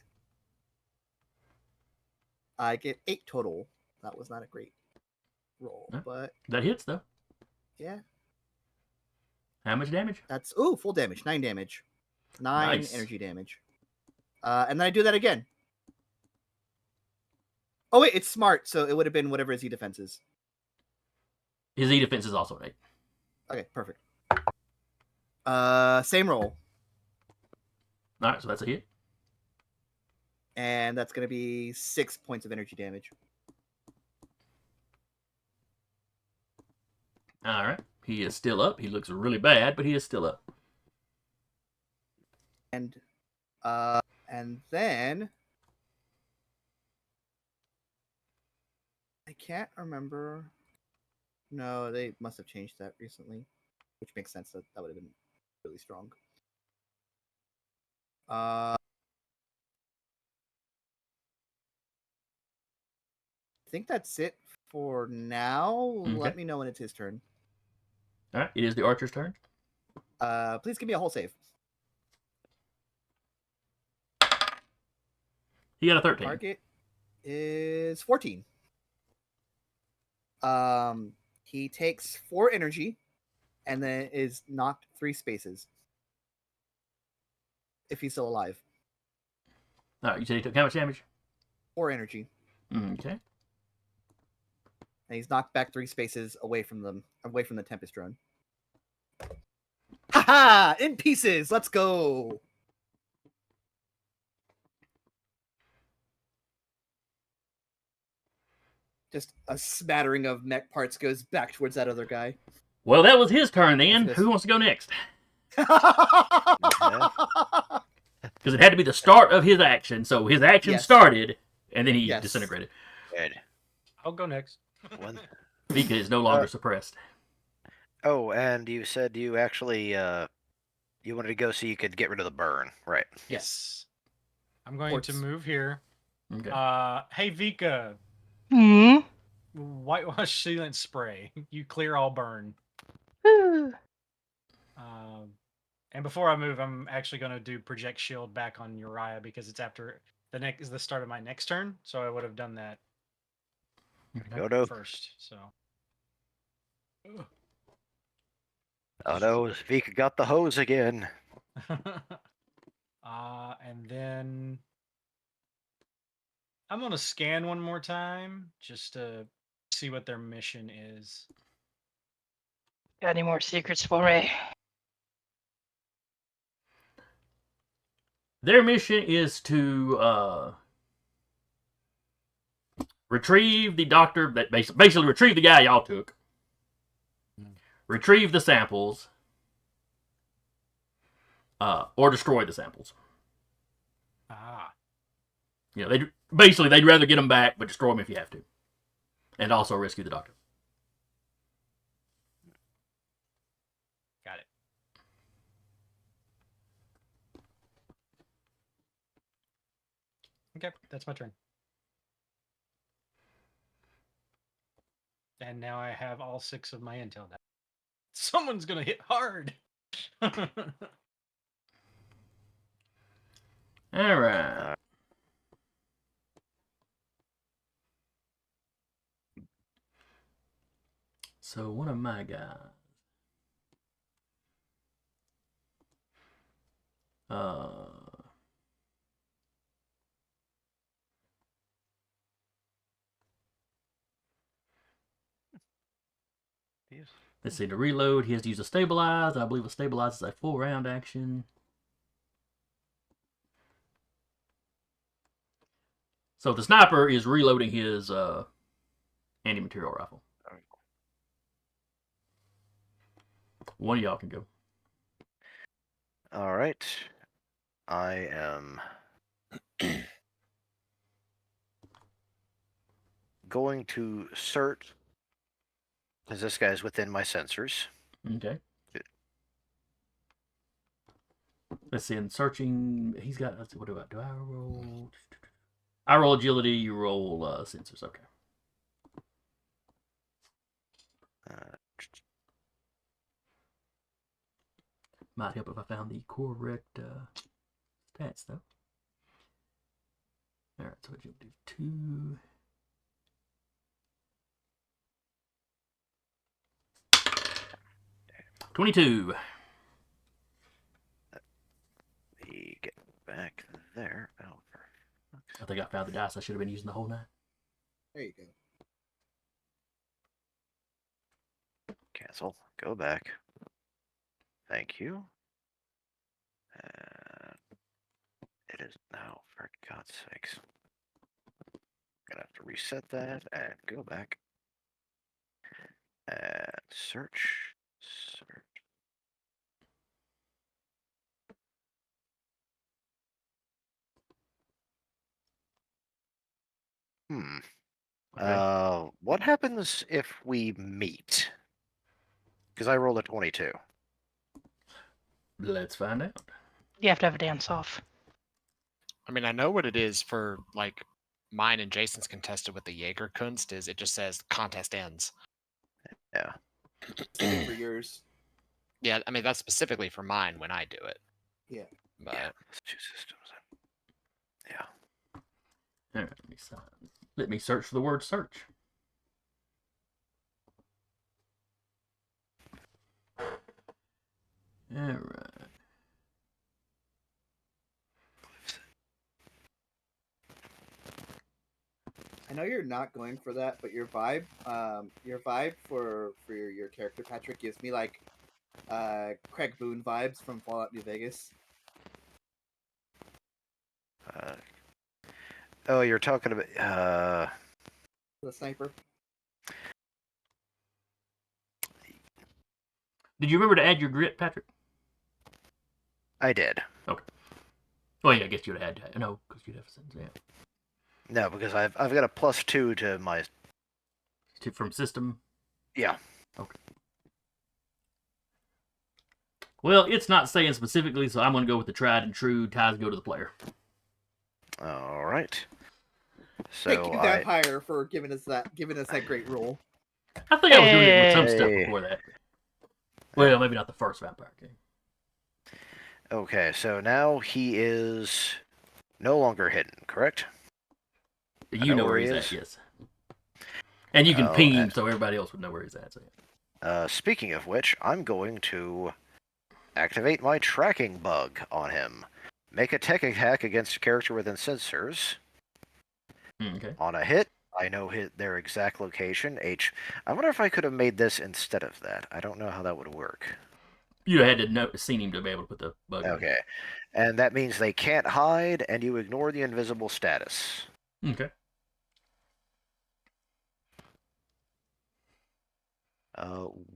I get 8 total. That was not a great roll, Huh? but That hits though. yeah. How much damage? That's full damage, 9 damage. 9 Nice. energy damage. And then I do that again. Oh wait, it's smart, so it would have been whatever his E defense is. His E defense is also an 8. Okay, perfect. Same roll, All right, so that's a hit. and that's gonna be 6 points of energy damage. All right, he is still up. He looks really bad, but he is still up. And then I can't remember. No, they must have changed that recently, which makes sense. That would have been really strong. I think that's it for now. Let me know when it's his turn. All right, it is the archer's turn. Please give me a whole save. He got a 13. Target is 14. He takes 4 energy, and then is knocked 3 spaces. If he's still alive. All right, you said he took how much damage? 4 energy. Okay. And he's knocked back 3 spaces away from the Tempest drone. Haha! In pieces! Let's go! Just a smattering of mech parts goes back towards that other guy. Well, that was his turn then. Yes, it is. Who wants to go next? Yeah. Because it had to be the start of his action. So his action Yes. started, and then he Yes. disintegrated. Good. I'll go next. One. Vika is no longer suppressed. Oh, and you said you actually you wanted to go so you could get rid of the burn, right? Yes. I'm going to Ports. move here. Okay. Hey Vika, Hmm. whitewash sealant spray. You clear all burn. Woo. And before I move, I'm actually going to do project shield back on Uriah because it's after the start of my next turn. So I would have done that Go no. first. So. Oh no, Vika got the hose again. And then I'm gonna scan one more time just to see what their mission is. Got any more secrets for me? Their mission is to retrieve the doctor that basically retrieve the guy y'all took, retrieve the samples, or destroy the samples. Ah, You know, they'd rather get them back, but destroy them if you have to, and also rescue the doctor. got it. Okay, that's my turn. And now I have all 6 of my intel down. Someone's gonna hit hard. All right. So one of my guys. Let's see, to reload, he has to use a stabilize. I believe a stabilize is a full round action. So the sniper is reloading his anti-material rifle. One of y'all can go. All right. I am going to search because this guy's within my sensors. Okay. Let's see, in searching, he's got, let's see, what do I roll? I roll agility, you roll sensors, okay. Might help if I found the correct stats, though. Alright, so agility 2. $22. Let me get back there. Oh, I think I found the dice. I should have been using the whole 9. There you go. Cancel. Go back. Thank you. And it is now, for God's sakes. Gonna have to reset that and go back. And search. Search. Hmm. Okay. What happens if we meet? Because I rolled a 22. Let's find out. You have to have a dance off. I mean, I know what it is for like mine and Jason's contested with the Jaeger Kunst is it just says contest ends. Yeah. Same for yours. Yeah, I mean that's specifically for mine when I do it. Yeah. But Yeah. It's 2 systems. Yeah. All right, let me search for the word search. All right. I know you're not going for that, but your vibe for your character, Patrick, gives me like Craig Boone vibes from Fallout New Vegas. Oh, you're talking about The sniper. Did you remember to add your grit, Patrick? I did. Oh yeah, I guess you'd have had no, because you'd have sense. Yeah. No, because I've got a +2 to my From system. yeah. Well, it's not saying specifically, so I'm going to go with the tried and true. Ties go to the player. All right. Thank So you, Vampire, for giving us that great roll. I think I was doing it with some Hey. stuff before that. Well, maybe not the first vampire game. Okay, so now he is no longer hidden, correct? You know where he's at, yes. And you can Oh, ping him so everybody else would know where he's at. So. Speaking of which, I'm going to activate my tracking bug on him. Make a tech attack against a character within sensors. Okay. On a hit, I know their exact location. I wonder if I could have made this instead of that. I don't know how that would work. You had to seen him to be able to put the bug in. Okay. And that means they can't hide, and you ignore the invisible status. Okay.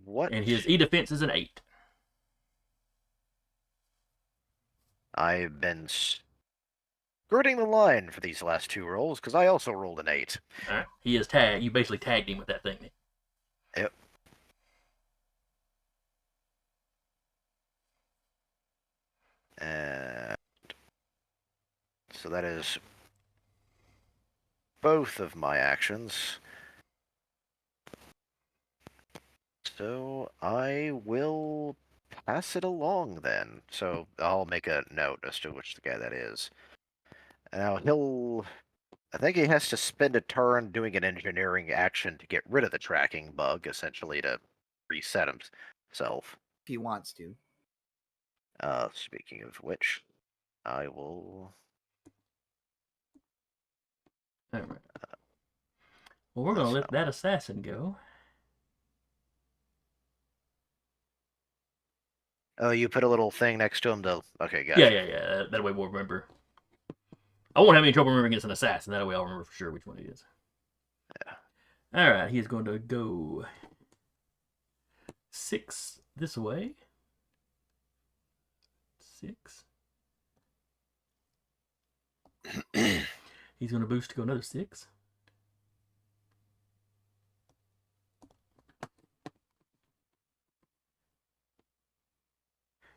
What? And his E defense is an 8. I've been skirting the line for these last 2 rolls, because I also rolled an 8. All right. He is tagged. You basically tagged him with that thing. Yep. And so that is both of my actions. So I will pass it along then. So I'll make a note as to which the guy that is. Now I think he has to spend a turn doing an engineering action to get rid of the tracking bug, essentially to reset himself. If he wants to. Speaking of which, I will. All right. Well, we're going to let that assassin go. Oh, you put a little thing next to him to. Okay, gotcha. Yeah. That way we'll remember. I won't have any trouble remembering it's an assassin. That way I'll remember for sure which one it is. Yeah. All right. He's going to go 6 this way. 6. He's going to boost to go another 6.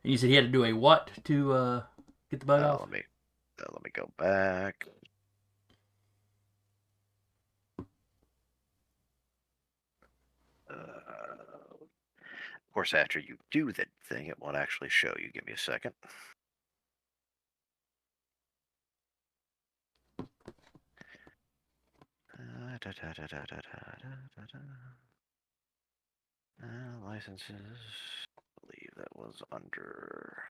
And you said he had to do a what to get the bug off? Let me go back. Of course, after you do that thing, it won't actually show you. Give me a second. Licenses. I believe that was under.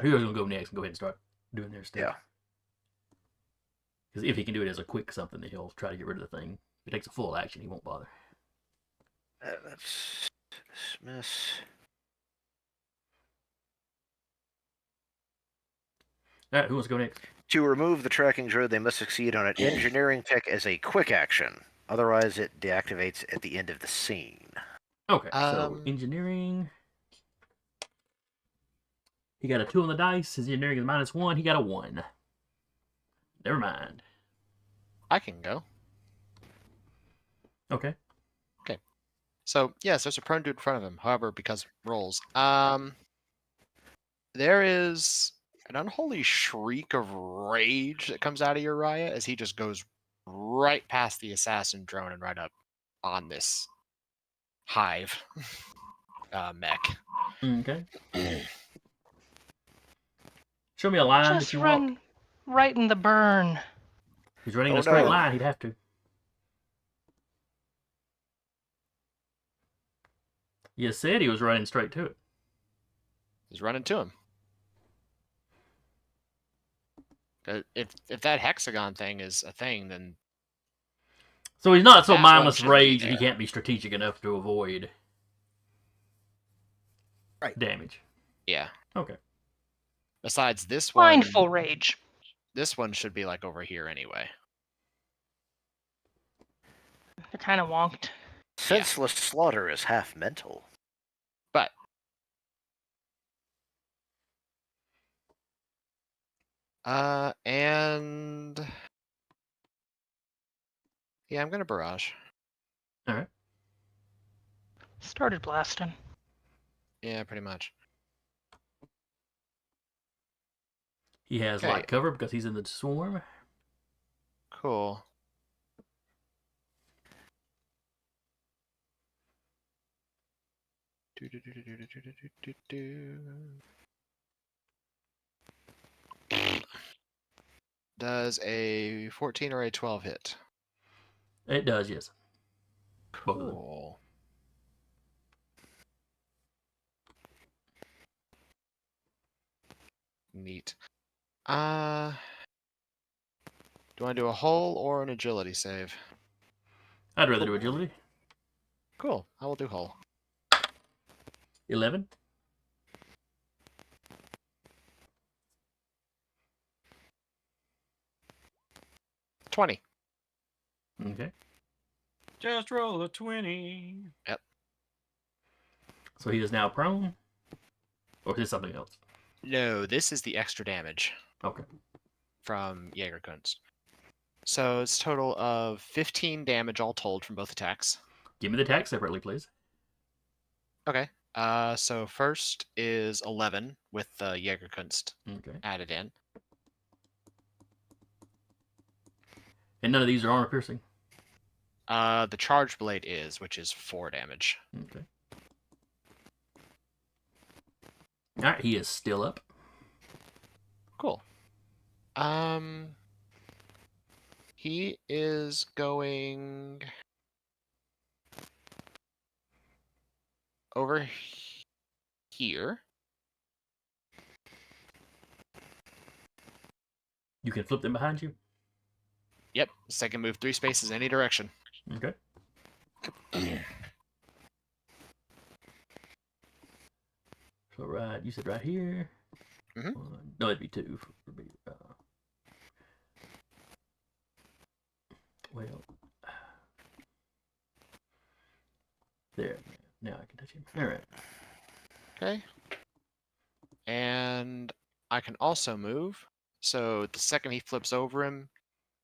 Who's going to go next and go ahead and start doing their stuff? Yeah. Because if he can do it as a quick something, then he'll try to get rid of the thing. If it takes a full action, he won't bother. That's dismiss. All right, who wants to go next? To remove the tracking droid, they must succeed on an engineering check as a quick action. Otherwise, it deactivates at the end of the scene. Okay, so engineering. He got a 2 on the dice. His engineering is -1. He got a 1. Never mind. I can go. Okay. So yes, there's a prone dude in front of him. However, because rolls, there is an unholy shriek of rage that comes out of Uriah as he just goes right past the assassin drone and right up on this hive mech. Okay. Show me a line that Just you run walk. right in the burn. He's running in Oh, a straight no. line. He'd have to. You said he was running straight to it. He's running to him. If that hexagon thing is a thing, then So he's not so That one mindless should be rage that he there. can't be strategic enough to avoid Right. damage. yeah. Okay. Besides this one, Mindful rage. this one should be like over here anyway. They're kind of wonked. Senseless slaughter is half mental. But and yeah, I'm gonna barrage. All right. Started blasting. Yeah, pretty much. He has Okay. light cover because he's in the swarm. Cool. Does a 14 or a 12 hit? It does, yes. Both of them. Cool. Neat. Do I do a hull or an agility save? I'd rather do agility. Cool. I will do hull. 11. 20. Okay. Just roll a 20. So he is now prone? Or is this something else? No, this is the extra damage Okay. from Jägerkunst. So it's a total of 15 damage all told from both attacks. Give me the attack separately, please. Okay. So first is 11 with the Jägerkunst Okay. added in. And none of these are armor piercing? The charge blade is, which is 4 damage. Okay. Alright, he is still up. Cool. He is going over here. You can flip them behind you? Yep, second move 3 spaces any direction. Okay. So right, you said right here. Mhm. No, it'd be 2. Would be, well, there. Now I can touch him. All right. Okay. And I can also move. So the second he flips over him,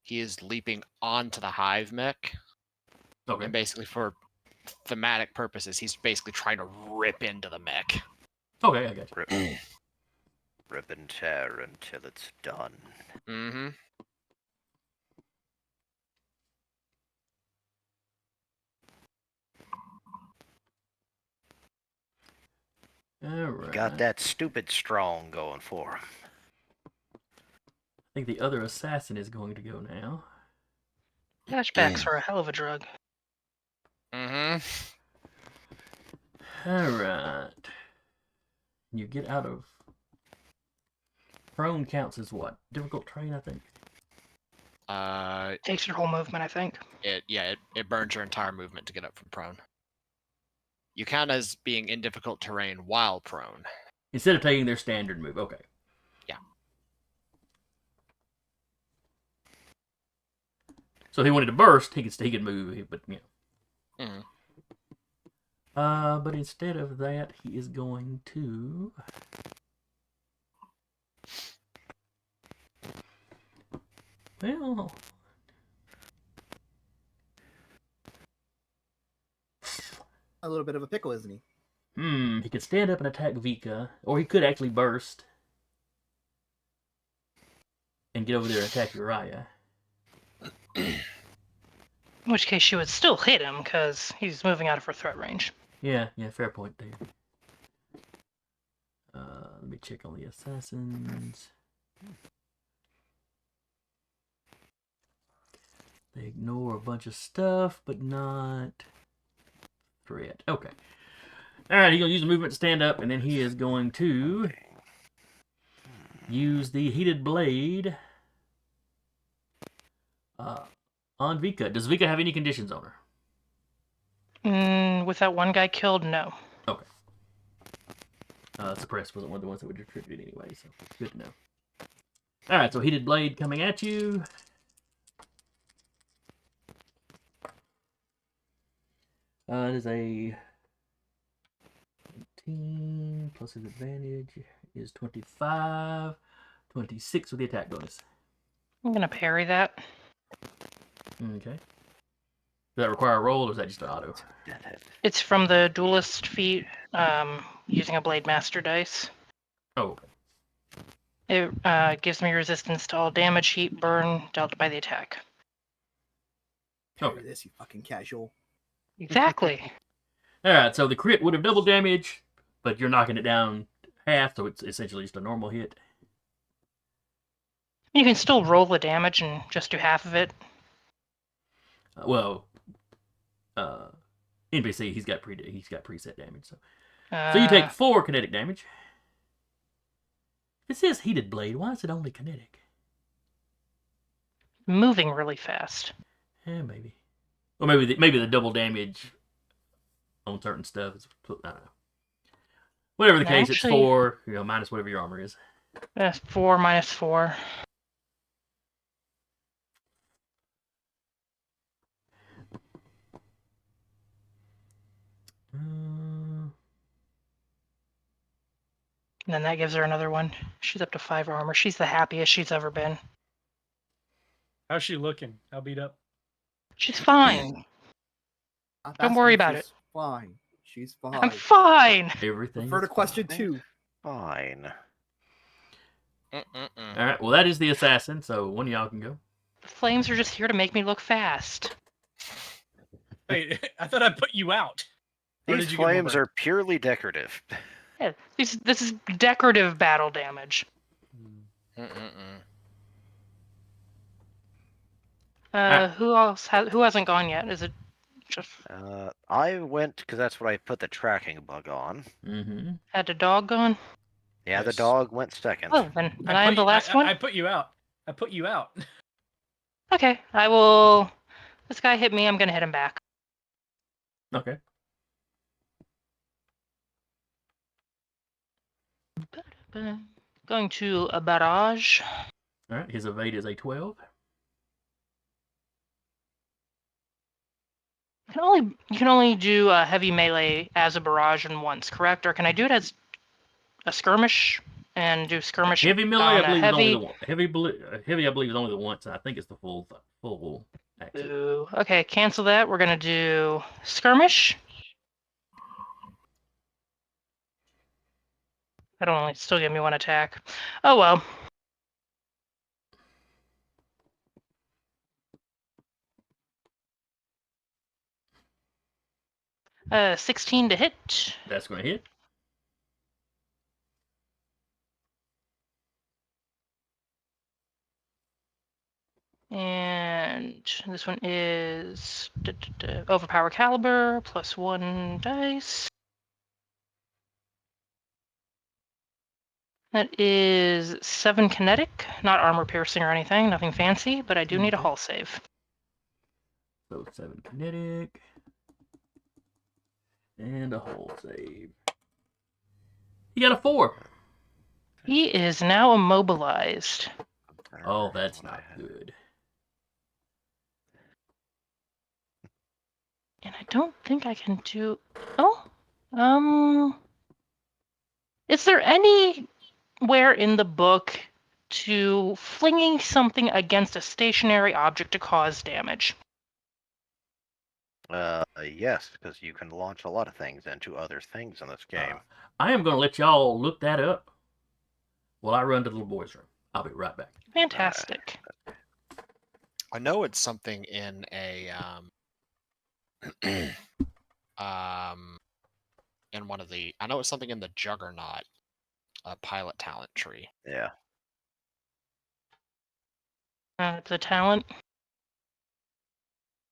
he is leaping onto the hive mech. Okay. And basically for thematic purposes, he's basically trying to rip into the mech. Okay, I got you. Rip and tear until it's done. Mm-hmm. All right. Got that stupid strong going for him. I think the other assassin is going to go now. Flashbacks are a hell of a drug. Mm-hmm. All right. You get out of... Prone counts as what? Difficult terrain, I think. Takes your whole movement, I think. It burns your entire movement to get up from prone. You count as being in difficult terrain while prone. Instead of taking their standard move. Okay. Yeah. So if he wanted to burst, he could move, but you know. Mm. But instead of that, he is going to. Well, A little bit of a pickle, isn't he? he could stand up and attack Vika, or he could actually burst and get over there and attack Uriah. In which case she would still hit him, because he's moving out of her threat range. Yeah, fair point there. Let me check on the assassins. They ignore a bunch of stuff, but not threat. Okay. Alright, he's going to use the movement to stand up, and then he is going to use the heated blade on Vika. Does Vika have any conditions on her? With that one guy killed, no. Okay. Suppressed wasn't one of the ones that would retrieve it anyway, so good to know. Alright, so heated blade coming at you. It is a 18 plus his advantage is 25. 26 with the attack bonus. I'm going to parry that. Okay. Does that require a roll, or is that just an auto? It's from the duelist feat, using a Blade Master dice. Oh, It gives me resistance to all damage, heat, burn dealt by the attack. Parry this, you fucking casual. Exactly. Alright, so the crit would have double damage, but you're knocking it down half, so it's essentially just a normal hit. You can still roll the damage and just do half of it. NPC, he's got preset damage, so Uh, you take 4 kinetic damage. If it says heated blade, why is it only kinetic? moving really fast. Yeah, maybe. Or maybe the double damage on certain stuff is, I don't know. Whatever the case, Actually- it's 4, minus whatever your armor is. That's 4 minus 4. And then that gives her another one. She's up to 5 armor. She's the happiest she's ever been. How's she looking? How beat up? She's fine. Don't worry about it. Fine. She's fine. I'm fine. Everything. Refer to question 2. Fine. Alright, well, that is the assassin, so one of y'all can go. The flames are just here to make me look fast. Wait, I thought I put you out. Or These did you get more flames burn? are purely decorative. Yeah, this is decorative battle damage. Who hasn't gone yet? Is it just I went because that's what I put the tracking bug on. Mm-hmm. had the dog gone? Yeah, the Yes. dog went second. Oh, then I am the last one? I put you out. I put you out. Okay, I will. This guy hit me, I'm gonna hit him back. Okay. Going to a barrage. Alright, his evade is a 12. You can only do a heavy melee as a barrage and once, correct? Or can I do it as a skirmish and do skirmish Heavy melee, on I believe, a is only heavy? the one. Heavy, I believe, is only the once, and I think it's the full action. Ooh, okay, cancel that. We're gonna do skirmish. That'll only still give me 1 attack. Oh well. Uh, 16 to hit. That's going to hit. And this one is overpower caliber plus 1 dice. That is 7 kinetic, not armor piercing or anything, nothing fancy, but I do need a Okay. hull save. So 7 kinetic. And a hull save. He got a 4. He is now immobilized. Oh, that's What I not had. good. And I don't think I can do... Oh, is there anywhere in the book to flinging something against a stationary object to cause damage? Yes, because you can launch a lot of things into other things in this game. I am going to let y'all look that up while I run to the little boy's room. I'll be right back. Fantastic. I know it's something in a in one of the. I know it's something in the Juggernaut pilot talent tree. Yeah. The talent.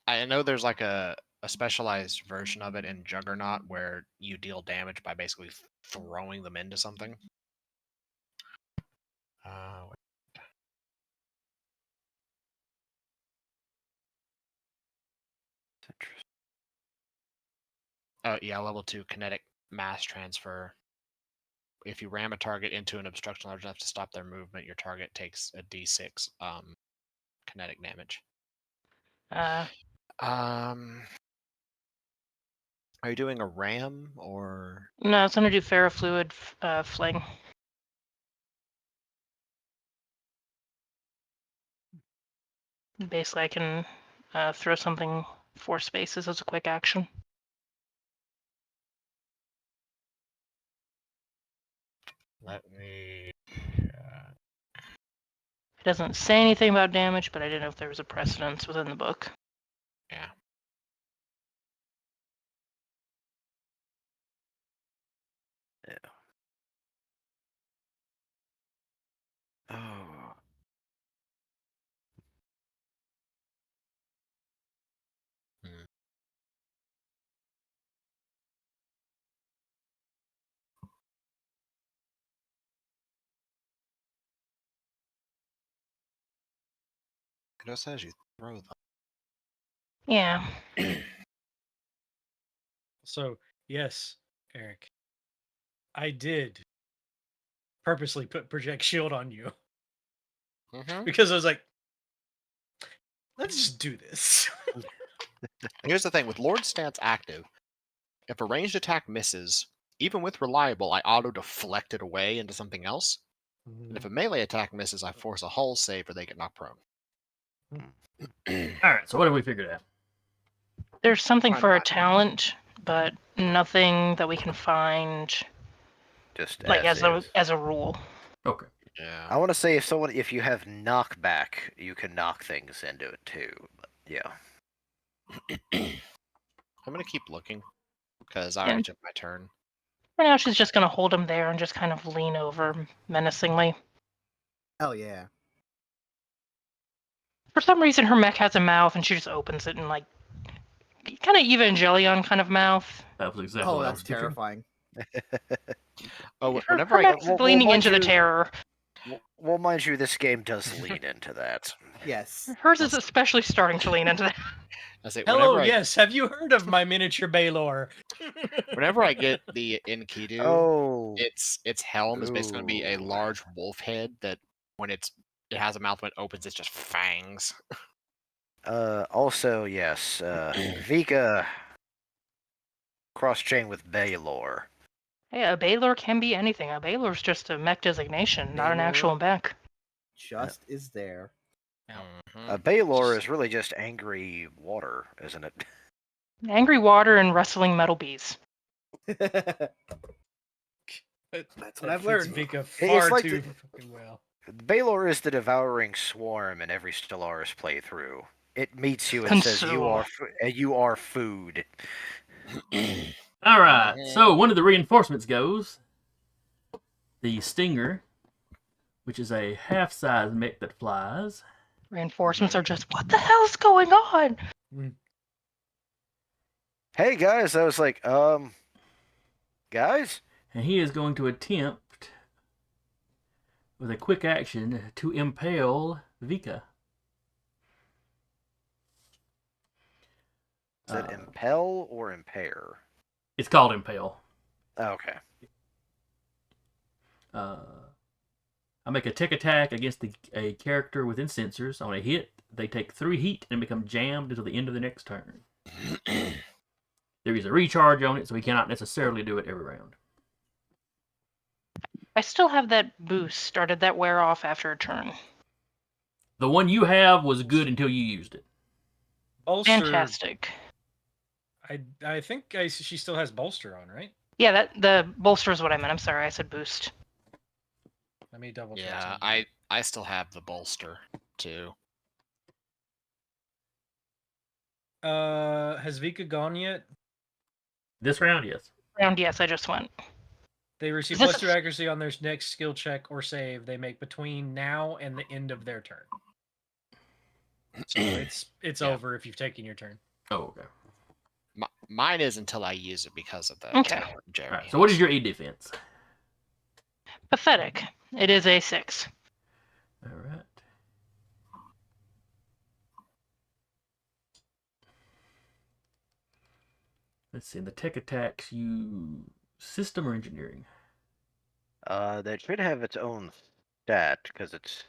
I know there's like a specialized version of it in Juggernaut where you deal damage by basically throwing them into something. Oh yeah, level 2 kinetic mass transfer. If you ram a target into an obstruction large enough to stop their movement, your target takes a d6 kinetic damage. Are you doing a ram or? No, it's going to do ferrofluid fling. Basically, I can throw something 4 spaces as a quick action. Let me. It doesn't say anything about damage, but I didn't know if there was a precedence within the book. Yeah. Yeah. Oh. Hmm. It just says you throw them. Yeah. So, yes, Eric, I did purposely put Project Shield on you Mm-hmm. because I was like, let's just do this. Here's the thing with Lord stance active, if a ranged attack misses, even with reliable, I auto deflect it away into something else. And if a melee attack misses, I force a hull save or they get knocked prone. All right, so what have we figured out? There's something I'm for a not- talent, but nothing that we can find Just like as is. as a rule. Okay. Yeah. I want to say if you have knockback, you can knock things into it too. But yeah. I'm gonna keep looking because I Yeah. already took my turn. For now, she's just going to hold him there and just kind of lean over menacingly. Hell yeah. For some reason, her mech has a mouth, and she just opens it and like kind of Evangelion kind of mouth. That was exactly Oh, what I that's was picturing. terrifying. Oh, Her, whenever her I mech's well, leaning mind into the you- terror. Well, mind you, this game does lean into that. Yes. Hers is especially starting to lean into that. I say Hello, whenever yes. Have you heard of my miniature Baylor? whenever I get the Enkidu, Oh. its helm is basically going to be a Ooh. large wolf head that when it has a mouth when it opens, it's just fangs. Also, yes, Vika cross-chain with Baylor. Hey, a Baylor can be anything. A Baylor's just a mech designation, not an actual mech. Just is there. Mhm. Baylor is really just angry water, isn't it? Angry water and wrestling metal bees. That's what I've learned. Vika It's far like too the- fucking well. Baylor is the devouring swarm in every Stellaris playthrough. It meets you and says you are food. All right, Mhm. so one of the reinforcements goes the Stinger, which is a half-size mech that flies. Reinforcements are just, what the hell's going on? Hey guys, I was like, guys? And he is going to attempt with a quick action to impale Vika. Is it impel or impair? It's called impale. Okay. I make a tech attack against a character within sensors. On a hit, they take 3 heat and become jammed until the end of the next turn. There is a recharge on it, so he cannot necessarily do it every round. I still have that boost, or did that wear off after a turn? The one you have was good until you used it. Bolster. Fantastic. I think she still has bolster on, right? Yeah, the bolster is what I meant. I'm sorry, I said boost. Let me double check. Yeah, something. I still have the bolster too. Has Vika gone yet? This round, yes. Round, yes, I just went. They receive Is this +2 accuracy on their next skill check or save they make between now and the end of their turn. So it's Yeah. over if you've taken your turn. Oh, okay. Mine is until I use it because of the Okay. talent Jeremy All right. So what is has. your E defense? Pathetic. It is a 6. All right. Let's see. In the tech attacks, you system or engineering? That should have its own stat because it's.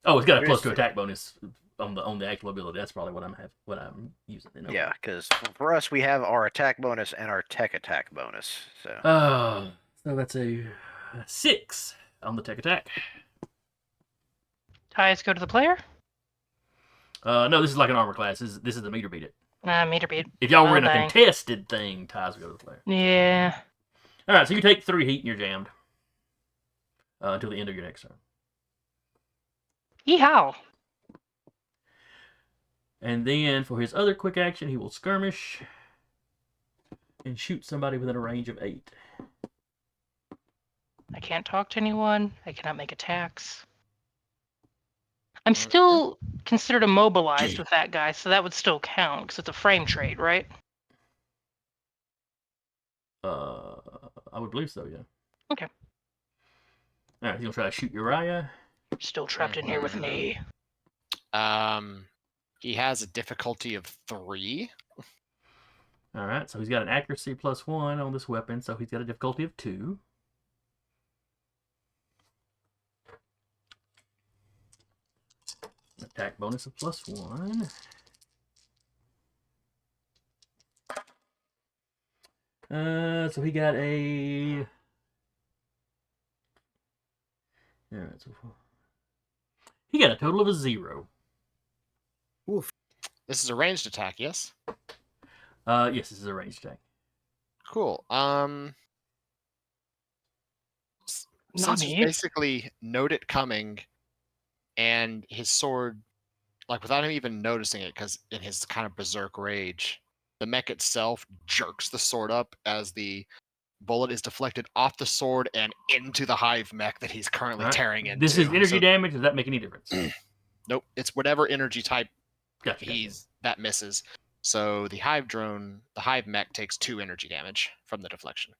Oh, it's got a Here's +2 the- attack bonus on the actual ability. That's probably what I'm using. Then. Okay. Yeah, because for us we have our attack bonus and our tech attack bonus. So. So that's a 6 on the tech attack. Ties go to the player. No, this is like an armor class. This is the meter beat it. Meter beat. If y'all were Well, in a dang. contested thing, ties would go to the player. Yeah. All right, so you take 3 heat and you're jammed until the end of your next turn. Yeehaw. And then for his other quick action, he will skirmish and shoot somebody within a range of 8. I can't talk to anyone. I cannot make attacks. I'm still considered immobilized with that guy, so that would still count because it's a frame trait, right? I would believe so, yeah. Okay. All right, he's gonna try to shoot Uriah. Still trapped in here with me. He has a difficulty of 3. All right, so he's got an accuracy +1 on this weapon, so he's got a difficulty of 2. Attack bonus of +1. So he got a. All right, so he got a total of a 0. This is a ranged attack, yes? Yes, this is a ranged attack. Cool. Since you Nani? basically note it coming, and his sword, like without him even noticing it, because in his kind of berserk rage, the mech itself jerks the sword up as the bullet is deflected off the sword and into the hive mech that he's currently All right. tearing into. This is energy So- damage. Does that make any difference? Nope, it's whatever energy type Gotcha. that misses. So the hive mech takes 2 energy damage from the deflection.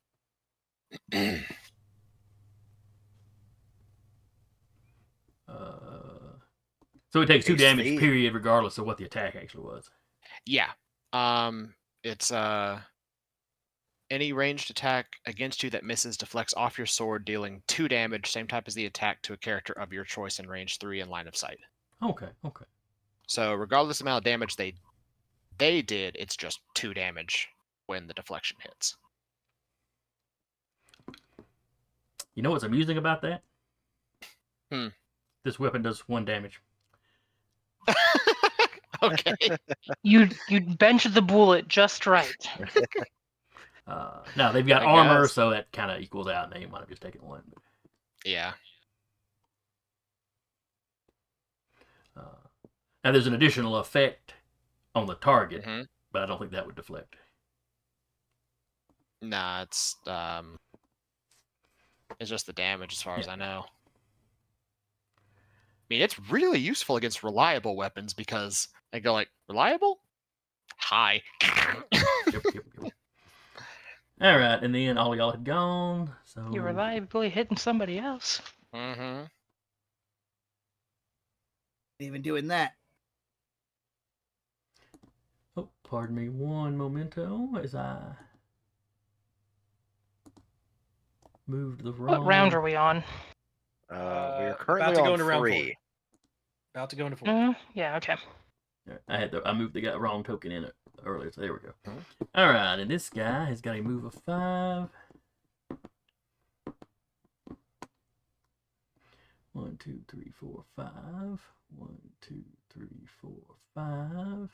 So it takes 2 Ace damage, thief. period, regardless of what the attack actually was. Yeah. It's any ranged attack against you that misses deflects off your sword, dealing 2 damage, same type as the attack to a character of your choice in range 3 in line of sight. Okay. So regardless of the amount of damage they did, it's just 2 damage when the deflection hits. You know what's amusing about that? Hmm. This weapon does 1 damage. Okay. You bench the bullet just right. Now they've got I armor, guess. so that kind of equals out. Now you might have just taken 1. Yeah. Now there's an additional effect on the target, Mhm. but I don't think that would deflect. Nah, it's just the damage as far as I know. I mean, it's really useful against reliable weapons because they go like, reliable? Hi. Yep. All right, and then all y'all had gone. So You're reliably hitting somebody else. Mm-hmm. Even doing that. Oh, pardon me one momento as I moved the wrong... What round are we on? We are About currently to go on into round 4. 3. About to go into 4. Yeah, okay. I moved the wrong token in it earlier, so there we go. Mhm. All right, and this guy has got a move of 5. 1, 2, 3, 4, 5. 1, 2, 3, 4, 5.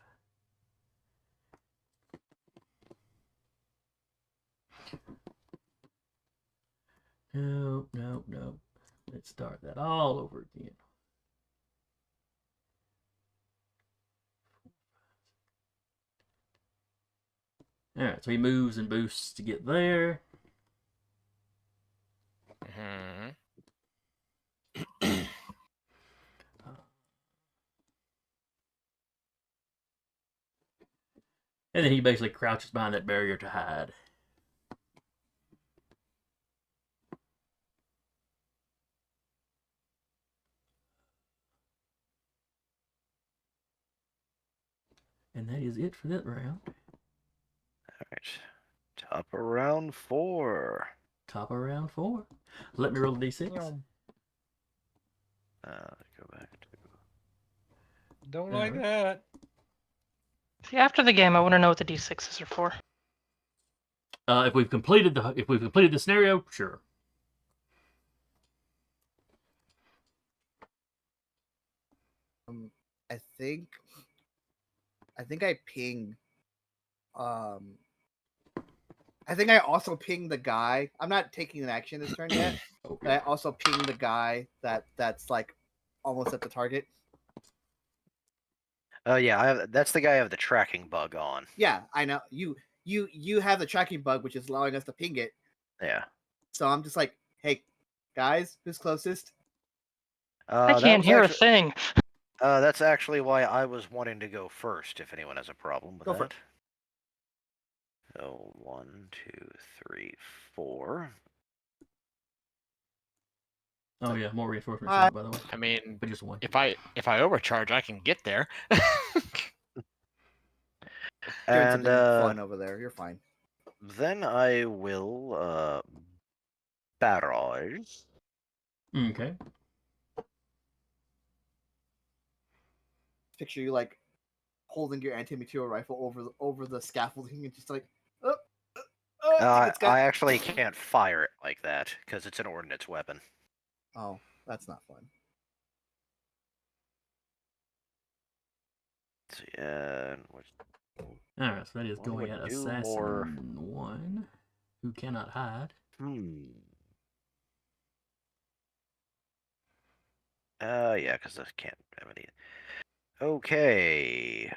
No, no, no. Let's start that all over again. All right, so he moves and boosts to get there. Mhm. And then he basically crouches behind that barrier to hide. And that is it for that round. Alright. Top of round 4. Top of round 4. Let me roll a d6. Go back to... Don't like Alright. that. See, after the game, I want to know what the d6s are for. If we've completed the scenario, sure. I think I ping. I think I also ping the guy. I'm not taking an action this turn yet, but I also ping the guy that's like almost at the target. Oh yeah, that's the guy I have the tracking bug on. Yeah, I know. You have the tracking bug, which is allowing us to ping it. Yeah. So I'm just like, hey, guys, who's closest? I That can't was hear actu- a thing. That's actually why I was wanting to go first, if anyone has a problem with Go for that. So 1, 2, 3, 4. Oh yeah, more reinforcements Hi. by the way. I mean, But just one. if I overcharge, I can get there. Doing And something fun over there. You're fine. then I will barrage. Okay. Picture you like holding your anti-material rifle over the scaffolding and just like, oh, it's got... I actually can't fire it like that because it's an ordnance weapon. Oh, that's not fun. Let's see, and what's... Alright, so that is What going would at do Assassin more- 1, who cannot hide. Yeah, because I can't have any. Okay.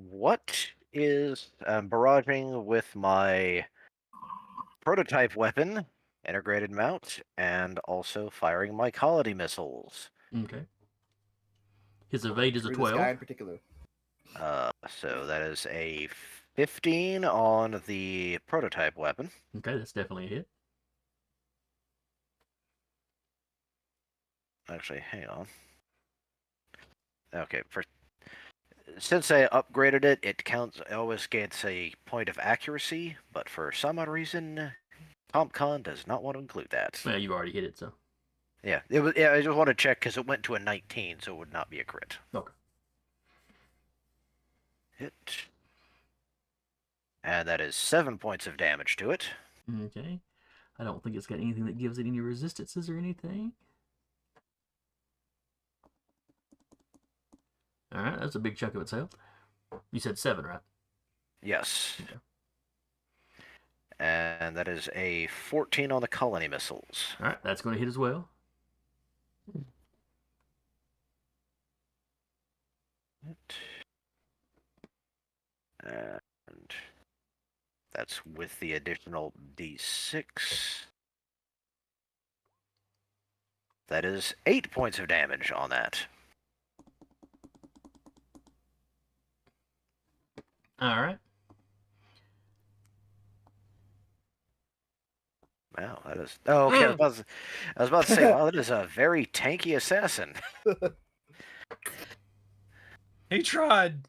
What is barraging with my prototype weapon, integrated mount, and also firing my colony missiles? Okay. His evade is a For this guy 12. in particular. So that is a 15 on the prototype weapon. Okay, that's definitely a hit. Actually, hang on. Okay, since I upgraded it, it always gets a point of accuracy, but for some odd reason, CompCon does not want to include that. Well, you've already hit it, so. Yeah, it was. Yeah, I just want to check because it went to a 19, so it would not be a crit. Okay. Hit. And that is 7 points of damage to it. Okay. I don't think it's got anything that gives it any resistances or anything. Alright, that's a big chunk of its health. You said 7, right? Yes. Okay. And that is a 14 on the colony missiles. Alright, that's going to hit as well. And that's with the additional d6. That is 8 points of damage on that. Alright. Wow, that is... Oh, okay, I was about to say, wow, that is a very tanky assassin. He tried.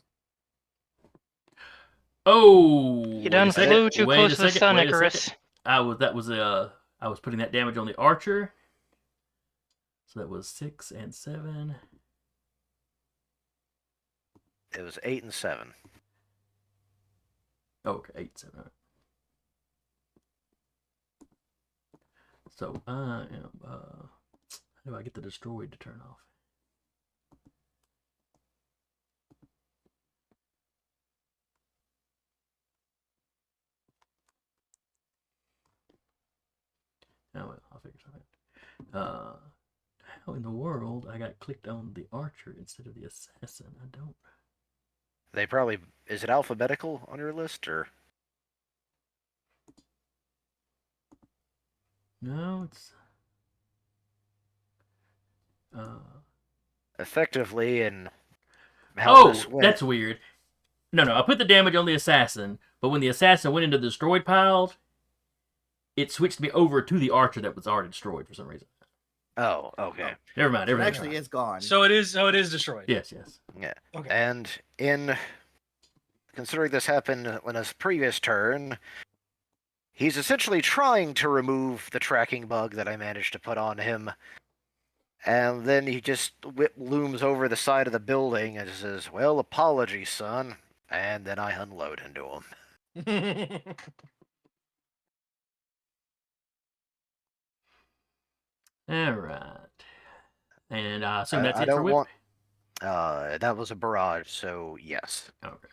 Oh, You wait done a second. flew too Wait close a to the second. sun, Wait a Icarus. second. I was putting that damage on the archer. So that was 6 and 7. It was 8 and 7. Oh, okay, 8, 7. All right. So I am. How do I get the destroyed to turn off? Oh well, I'll figure something out. How in the world I got clicked on the archer instead of the assassin? I don't. They probably. Is it alphabetical on your list, or? No, it's. Effectively, and how this went. That's weird. No, I put the damage on the assassin, but when the assassin went into the destroyed piles, it switched me over to the archer that was already destroyed for some reason. Oh, okay. Never mind. It Everything. actually is gone. So it is destroyed. Yes. Yeah. Okay. And considering this happened on his previous turn, he's essentially trying to remove the tracking bug that I managed to put on him. And then he just looms over the side of the building and says, "Well, apologies, son." And then I unload into him. All right. And I assume that's I it for don't whip. want. That was a barrage, so yes. Okay.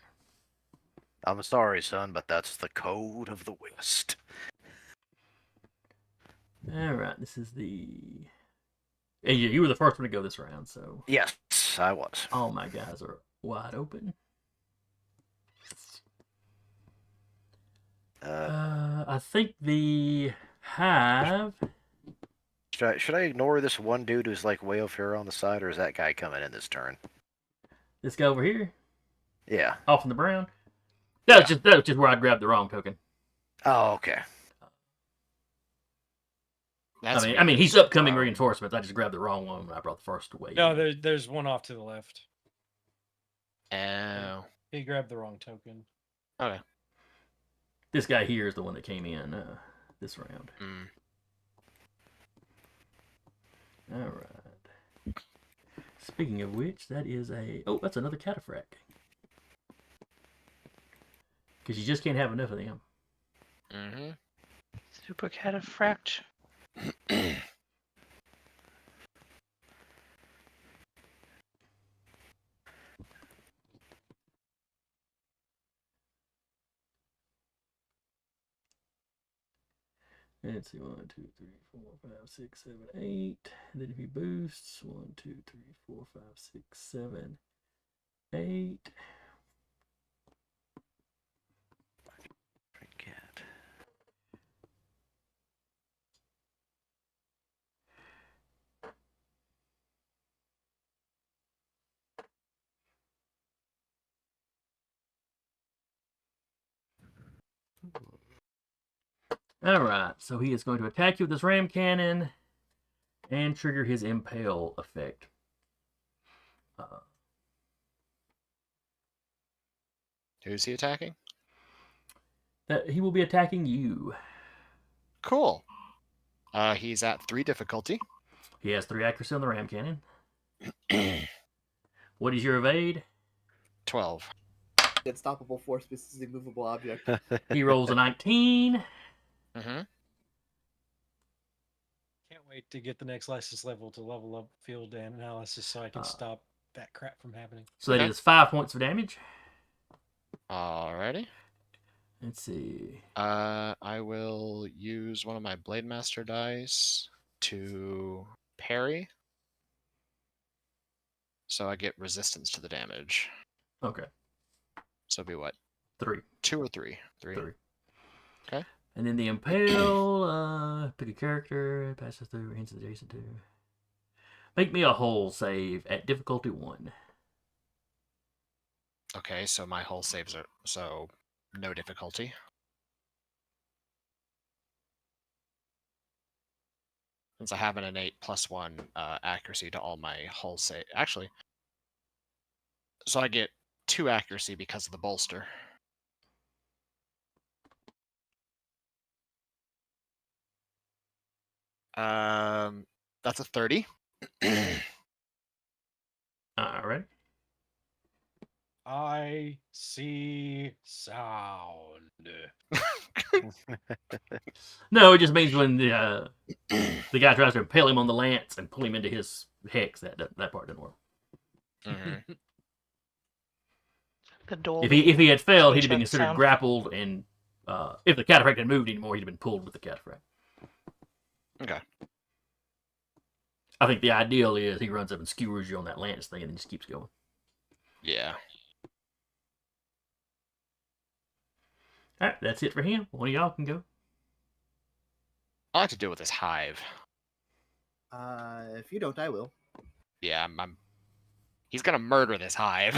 I'm sorry, son, but that's the code of the West. All right. This is the. And you were the first one to go this round, so Yes, I was. all my guys are wide open. I think the hive. Should I ignore this one dude who's like way over here on the side, or is that guy coming in this turn? This guy over here, Yeah. off in the brown. That was just where I grabbed the wrong token. Oh, okay. That's I mean, he's weird. upcoming reinforcements. I just grabbed the wrong one when I brought the first wave. No, there's one off to the left. Oh. He grabbed the wrong token. Okay. This guy here is the one that came in this round. Mm. All right. Speaking of which, that is that's another cataphract. Because you just can't have enough of them. Mm-hmm. Super cataphract. Let's see, 1, 2, 3, 4, 5, 6, 7, 8. And then if he boosts, 1, 2, 3, 4, 5, 6, 7, 8. Forget. Alright, so he is going to attack you with this ram cannon and trigger his impale effect. Who's he attacking? He will be attacking you. Cool. He's at 3 difficulty. He has 3 accuracy on the ram cannon. What is your evade? 12. Unstoppable force is a movable object. He rolls a 19. Mm-hmm. Can't wait to get the next license level to level up field analysis so I can stop that crap from happening. So that Okay. is 5 points of damage. Alrighty. Let's see. I will use one of my Blade Master dice to parry. So I get resistance to the damage. Okay. So it'll be what? 3. 2 or 3? 3. 3. Okay. And then the impale, pick a character, passes through, hints adjacent to. Make me a hull save at difficulty 1. Okay, so my hull saves are so no difficulty. Since I have an innate +1 accuracy to all my hull save. Actually, So I get 2 accuracy because of the bolster. That's a 30. All right. I see sound. No, it just means when the guy tries to impale him on the lance and pull him into his hex, that part doesn't work. Mm-hmm. The Dolby. If he had failed, he'd have been speech considered sound. grappled, and if the cataphract had moved anymore, he'd have been pulled with the cataphract. Okay. I think the ideal is he runs up and skewers you on that lance thing and then just keeps going. Yeah. All right, that's it for him. One of y'all can go. I like to deal with this hive. If you don't, I will. Yeah, he's gonna murder this hive.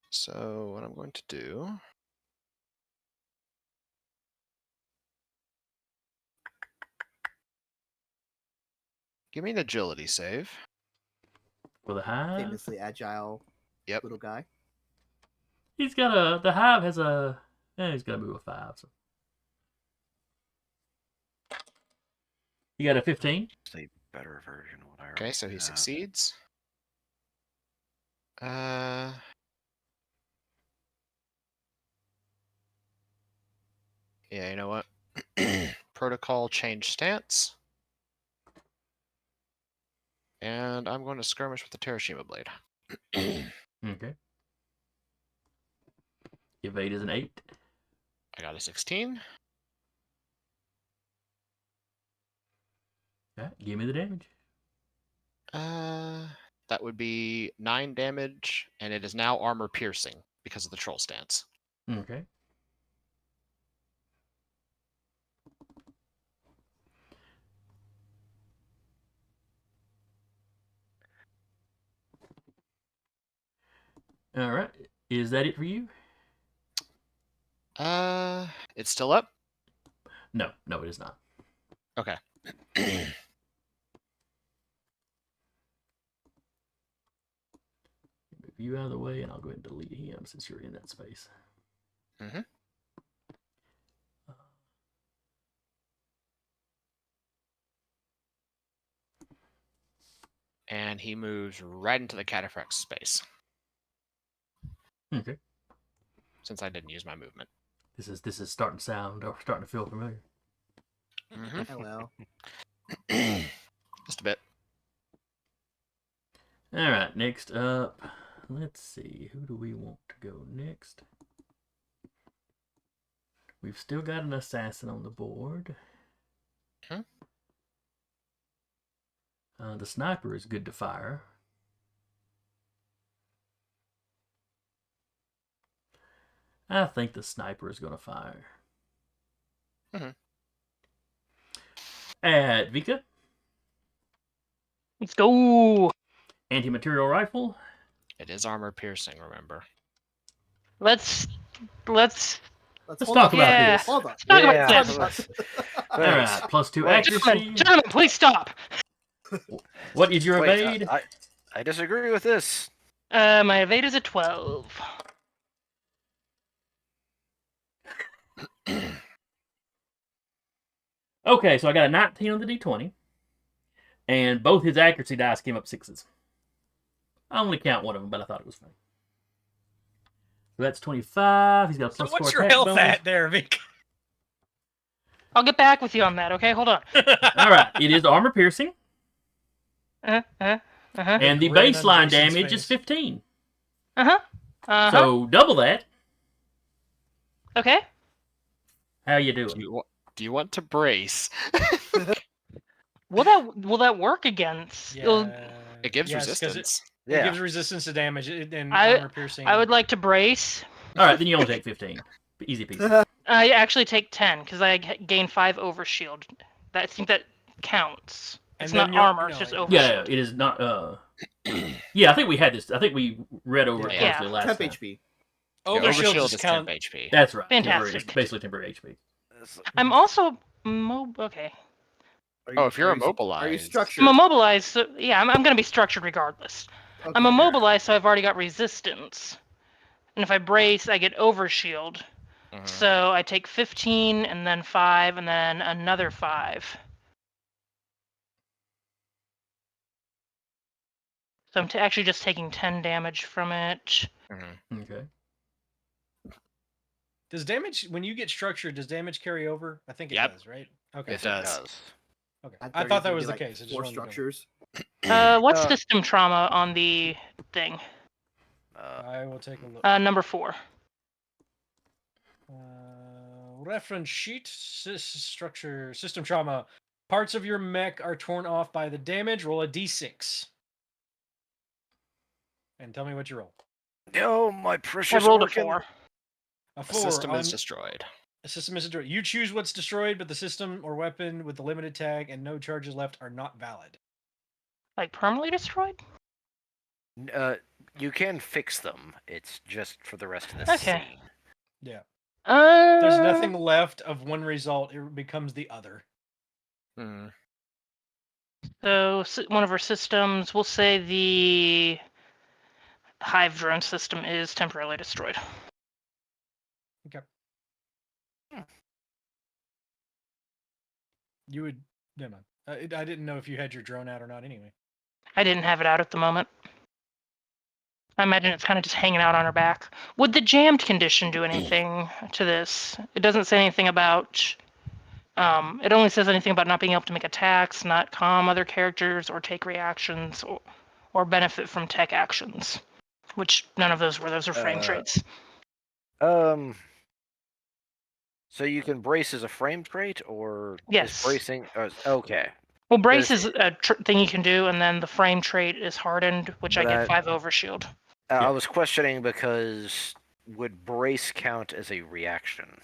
So what I'm going to do. Give me an agility save. For the hive, Famously agile Yep. little guy. he's got the hive has a, he's got to move a 5. So. You got a 15? It's a better version of what I Okay, so he have. succeeds. Yeah, you know what? Protocol change stance. And I'm going to skirmish with the Terashima blade. Okay. Evade is an 8. I got a 16. All right, give me the damage. That would be 9 damage, and it is now armor piercing because of the troll stance. Okay. All right. Is that it for you? It's still up? No, it is not. Okay. Move you out of the way, and I'll go ahead and delete him since you're in that space. Mm-hmm. And he moves right into the cataphract space, Okay. since I didn't use my movement. This is starting to sound or starting to feel familiar. Mm-hmm. Oh well. Just a bit. All right. Next up, let's see. Who do we want to go next? We've still got an assassin on the board. Hmm? The sniper is good to fire. I think the sniper is going to fire. Mm-hmm. At Vika, Let's go. anti-material rifle. It is armor piercing, remember. Let's Let's hold talk on. about Yeah. this. Hold on. talk about Yeah, this. let's- All right, +2 Wait. accuracy. Gentlemen, please stop. What is your Wait, evade? I disagree with this. My evade is a 12. Okay, so I got a 19 on the d20, and both his accuracy dice came up 6s. I only count one of them, but I thought it was funny. So that's 25. He's got a So +4 what's your attack health bonus. at there, Vic? I'll get back with you on that, okay? Hold on. All right, it is armor piercing, Uh-huh. and the Grin on baseline Jason's damage is face. 15. Uh-huh. Uh-huh. So double that. Okay. How you doing? Do you want to brace? Will that work against? It gives Yes, 'cause resistance. It Yeah. gives resistance to damage and I- armor piercing. I would like to brace. All right, then you only take 15. Easy peasy. I actually take 10 because I gain 5 overshield. I think that counts. And It's then not you're- armor, it's no, just yeah. overshield. Yeah, it is not. Yeah, I think we had this. I think we read over it Yeah. closely last Temp time. HP. Yeah, Overshield overshield just is count. 10 HP. That's right. Fantastic. Temporary, it's basically temporary HP. I'm also okay. Are Oh, if you're are you immobilized. structured? I'm immobilized, so yeah, I'm going to be structured regardless. I'm Okay. immobilized, so I've already got resistance. And if I brace, I get overshield. Mhm. So I take 15, and then 5, and then another 5. So I'm actually just taking 10 damage from it. Mhm. Okay. Does damage when you get structured? Does damage carry over? I think it Yep. does, right? Okay. It Yes, does. it does. Okay. I I thought it thought that gonna was be the like case. I just 4 wanted to know. structures. What's Uh, system trauma on the thing? I will take a look. Number 4. Reference sheet structure system trauma. Parts of your mech are torn off by the damage. Roll a d6. And tell me what you roll. oh, my I precious rolled a organ. 4. A A 4 system on is destroyed. a system is destroyed. You choose what's destroyed, but the system or weapon with the limited tag and no charges left are not valid. Like permanently destroyed? You can fix them. It's just for the rest of the Okay. scene. Yeah. Uh, There's nothing left of one result. It becomes the other. Hmm. So one of our systems, we'll say the hive drone system is temporarily destroyed. Okay. You would. Never mind. I didn't know if you had your drone out or not. Anyway. I didn't have it out at the moment. I imagine it's kind of just hanging out on her back. Would the jammed condition do anything to this? It doesn't say anything about. It only says anything about not being able to make attacks, not calm other characters, or take reactions, or benefit from tech actions. Which none of those were. Those are frame traits. So you can brace as a frame trait, or Yes. is bracing? Okay. Well, brace There's- is a thing you can do, and then the frame trait is hardened, which I But get 5 overshield. I was questioning because would brace count as a reaction?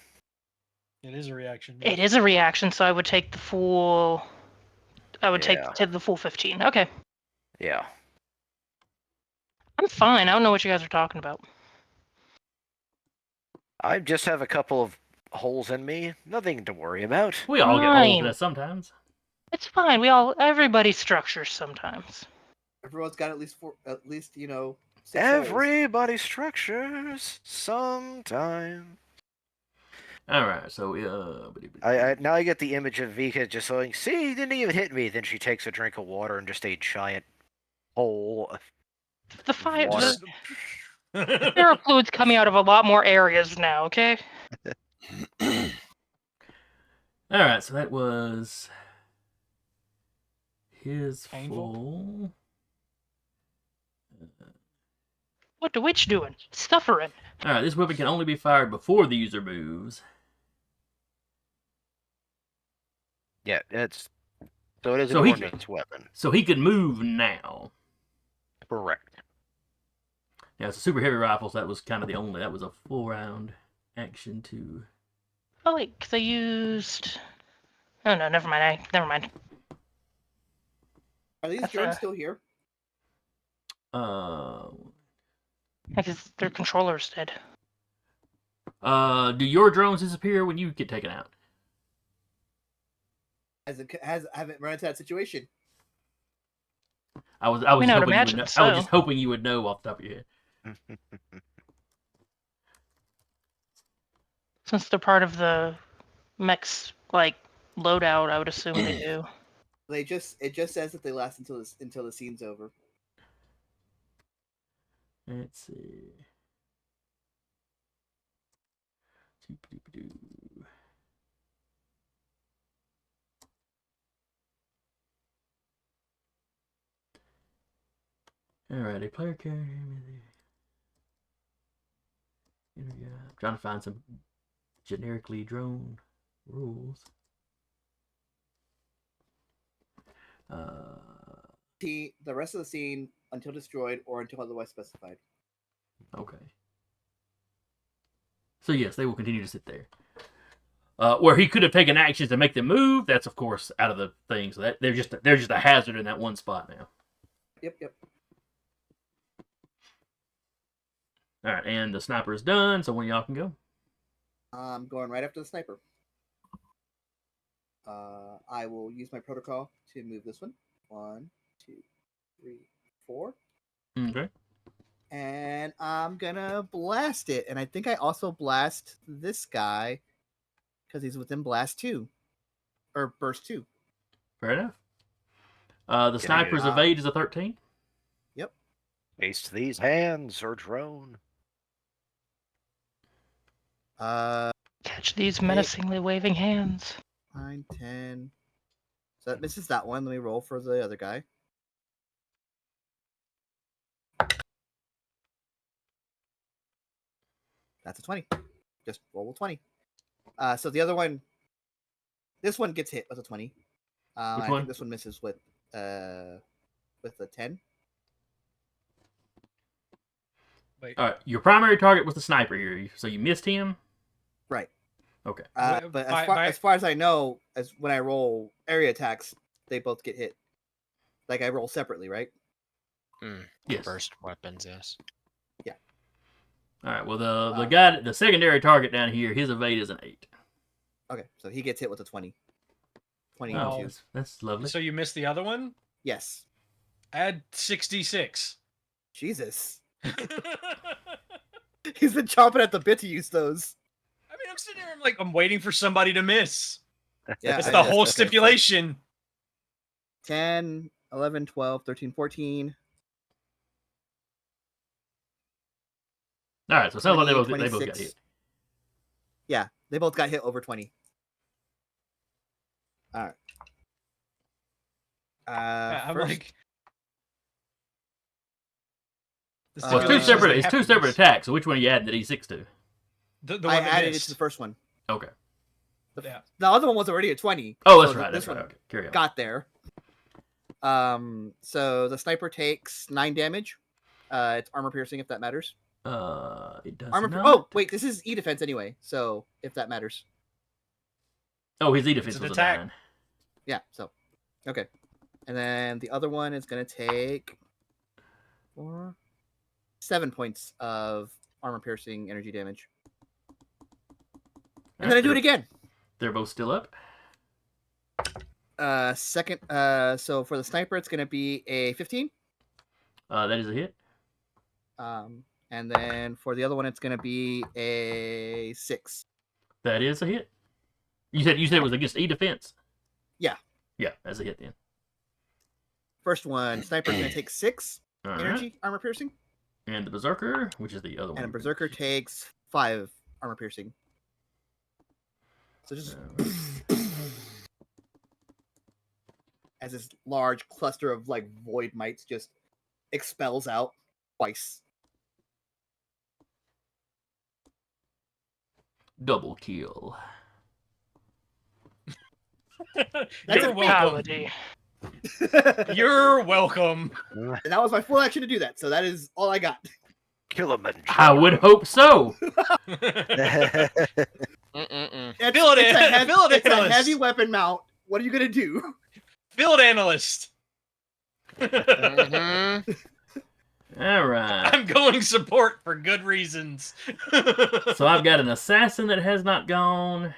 It is a reaction. It is a reaction, so I would take the full. I would Yeah. take the full 15. Okay, Yeah. I'm fine. I don't know what you guys are talking about. I just have a couple of holes in me. Nothing to worry about. We all get holes in Fine. us sometimes. It's fine. Everybody structures sometimes. Everyone's got at least 6 holes. Everybody structures sometime. All right, so Now I get the image of Vika just going, see, he didn't even hit me. Then she takes a drink of water and just a giant hole. The fire. Water. The ferrofluid's coming out of a lot more areas now. Okay. all right, so that was his Painful. full. What the witch doing? Suffering. All right, this weapon can only be fired before the user moves. Yeah, it is So an he- ordnance weapon. So he can move now. Correct. Yeah, it's a super heavy rifle, so that was kind of that was a full round action too. Oh wait, because I used. Oh no, never mind. Never mind. Are these That's drones a- still here? Because their controller's dead. Do your drones disappear when you get taken out? Haven't run into that situation. I was I would hoping you would imagine know. so. I was just hoping you would know off the top of your head. Since they're part of the mech's loadout, I would assume they do. It just says that they last until the scene's over. Let's see. Doop-a-doop-a-doo. Alright, a player carrier. Trying to find some generically drone rules. The rest of the scene until destroyed or until otherwise specified. Okay. So yes, they will continue to sit there. Where he could have taken actions to make them move, that's of course out of the thing. So that they're just a hazard in that one spot now. Yep. All right, and the sniper is done. So when y'all can go. I'm going right after the sniper. I will use my protocol to move this one. 1, 2, 3, 4. Okay. And I'm gonna blast it. And I think I also blast this guy because he's within blast 2. Or burst 2. Fair enough. The Can I get sniper's it? evade is a 13. Yep. Taste these hands or drone. Catch these Okay. menacingly waving hands. 9, 10. So that misses that one. Let me roll for the other guy. That's a 20. Just roll a 20. So the other one, this one gets hit with a 20. Which I one? think this one misses with a 10. Wait, All right. Your primary target was the sniper here, so you missed him. Right. Okay. But as far as I know, as when I roll area attacks, they both get hit. Like I roll separately, right? Yes. Burst weapons, yes. All right. Well, the guy, the secondary target down here, his evade is an 8. Okay, so he gets hit with a 20. 22. Oh, that's lovely. so you missed the other one? Yes. Add 66. Jesus. I He's been chomping at the bit to use those. mean, I'm sitting here, I'm waiting for somebody to miss. Yeah, That's I- the whole okay, so stipulation. 10, 11, 12, 13, 14. All right. So it sounds like 20, they both got 26. hit. Yeah, they both got hit over 20. All right. Yeah, I'm first- like. The Well, it's two Uh, stipulation is separate. they It's have two to separate miss. attacks. So which one are you adding the D6 to? The I one that added it missed. to the first one. Okay. Yeah. The other one was already a 20. Oh, that's so right. This That's right. one Okay. Carry on. got there. So the sniper takes 9 damage. It's armor piercing if that matters. It does Armor. not. Oh, wait, this is E defense anyway. So if that matters. Oh, his E defense an was a attack. 9. Yeah. So, okay. And then the other one is gonna take 7 points of armor piercing energy damage. And then I do it again. They're both still up. Second. So for the sniper, it's gonna be a 15. That is a hit. And then for the other one, it's gonna be a 6. That is a hit. You said it was against E defense. Yeah. Yeah, that's a hit then. First one, sniper's gonna take 6 All right. energy armor piercing, And the berserker, which is the other one. and a berserker takes 5 armor piercing. So just as this large cluster of like void mites just expels out twice. Double kill. That's You're a welcome. Fatality. You're welcome. And that was my full action to do that. So that is all I got. Kilimanjaro. I would hope so. Mm-mm-mm. It's, Field it's, a, an- heavy, field it's a analyst. heavy weapon mount. What are you gonna do? Field analyst. Mhm. All right. I'm going support for good reasons. So I've got an assassin that has not gone.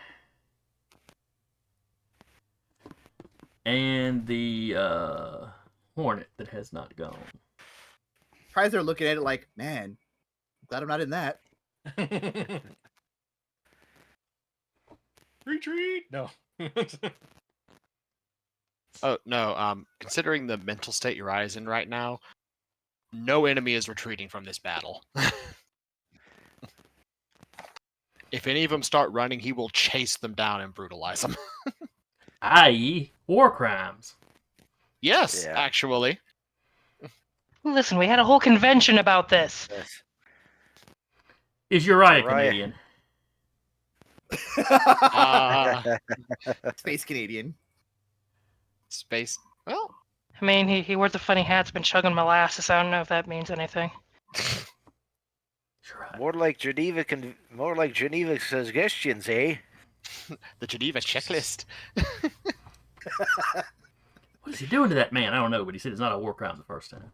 And the hornet that has not gone. Probably they're looking at it like, man, I'm glad I'm not in that. Retreat. No. Oh no. Considering the mental state Uriah is in right now, no enemy is retreating from this battle. If any of them start running, he will chase them down and brutalize them. I.e., war crimes. Yes, Yeah. actually. Listen, we had a whole convention about this. Yes. Is Uriah Uriah. Canadian? Space Canadian. Space. Well, I mean, he wears a funny hat, has been chugging molasses. I don't know if that means anything. Sure. More like Geneva suggestions, eh? the Geneva checklist. What is he doing to that man? I don't know, but he said it's not a war crime the first time.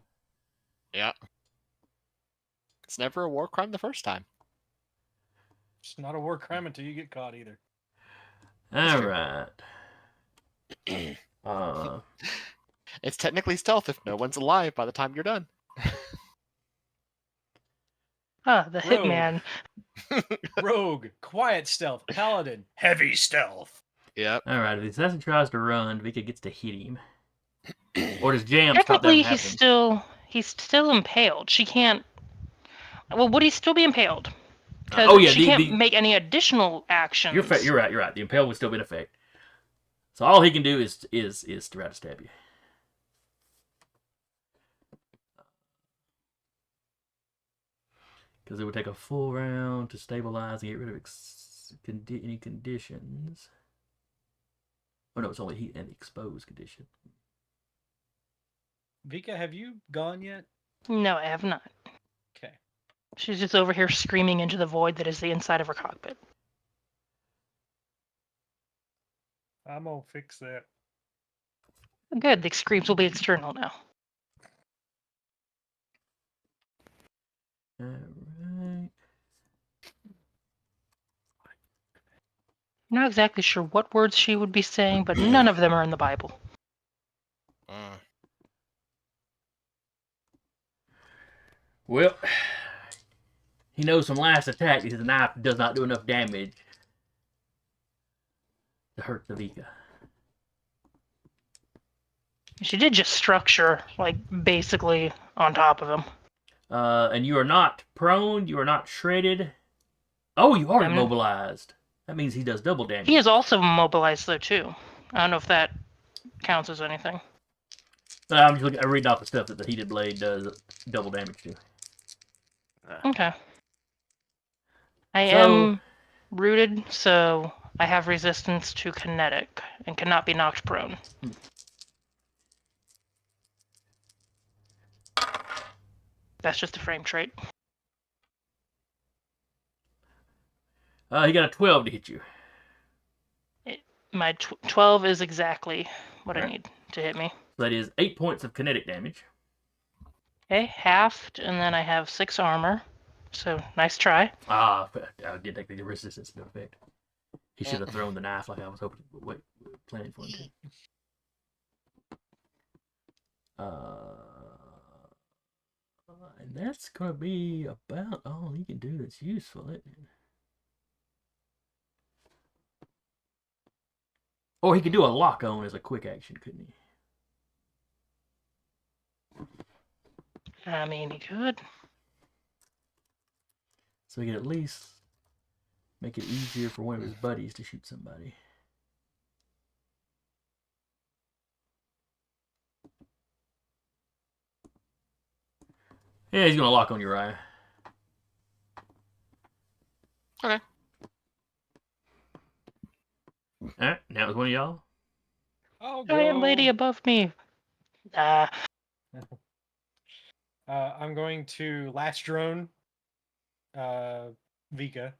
Yeah. It's never a war crime the first time. It's not a war crime until you get caught either. All true. right. It's technically stealth if no one's alive by the time you're done. The Rogue. hitman. Rogue, quiet stealth. Paladin, heavy stealth. Yep. All right, if the assassin tries to run, Vika gets to hit him. Or does Jam stop that Technically, from happening? he's still impaled. She can't. Well, would he still be impaled? Because oh yeah, she can't make any additional actions. You're right. You're right. The impale would still be in effect. So all he can do is try to stab you. Because it would take a full round to stabilize and get rid of any conditions. Oh no, it's only heat and exposed condition. Vika, have you gone yet? No, I have not. Okay. She's just over here screaming into the void that is the inside of her cockpit. I'm gonna fix that. Good, the screams will be external now. Alright. I'm not exactly sure what words she would be saying, but none of them are in the Bible. Well, he knows from last attack that his knife does not do enough damage to hurt the Vika. She did just structure, like, basically on top of him. And you are not prone, you are not shredded. Oh, you are I'm- immobilized. That means he does double damage. He is also immobilized, though, too. I don't know if that counts as anything. I'm just reading off the stuff that the heated blade does double damage to. Okay. I So- am rooted, so I have resistance to kinetic and cannot be knocked prone. That's just a frame trait. He got a 12 to hit you. My 12 is exactly what I Alright. need to hit me. So that is 8 points of kinetic damage. Okay, halved, and then I have 6 armor. So, nice try. I did take the resistance into effect. He should have thrown the knife like I was hoping. Planning for him to. And that's gonna be about all he can do that's useful, isn't it? Or he could do a lock on as a quick action, couldn't he? I mean, he could. So he could at least make it easier for one of his buddies to shoot somebody. Yeah, he's gonna lock on Uriah. Okay. Alright, now it's one of y'all. I'll Giant lady go. above me. I'm going to last drone. Vika.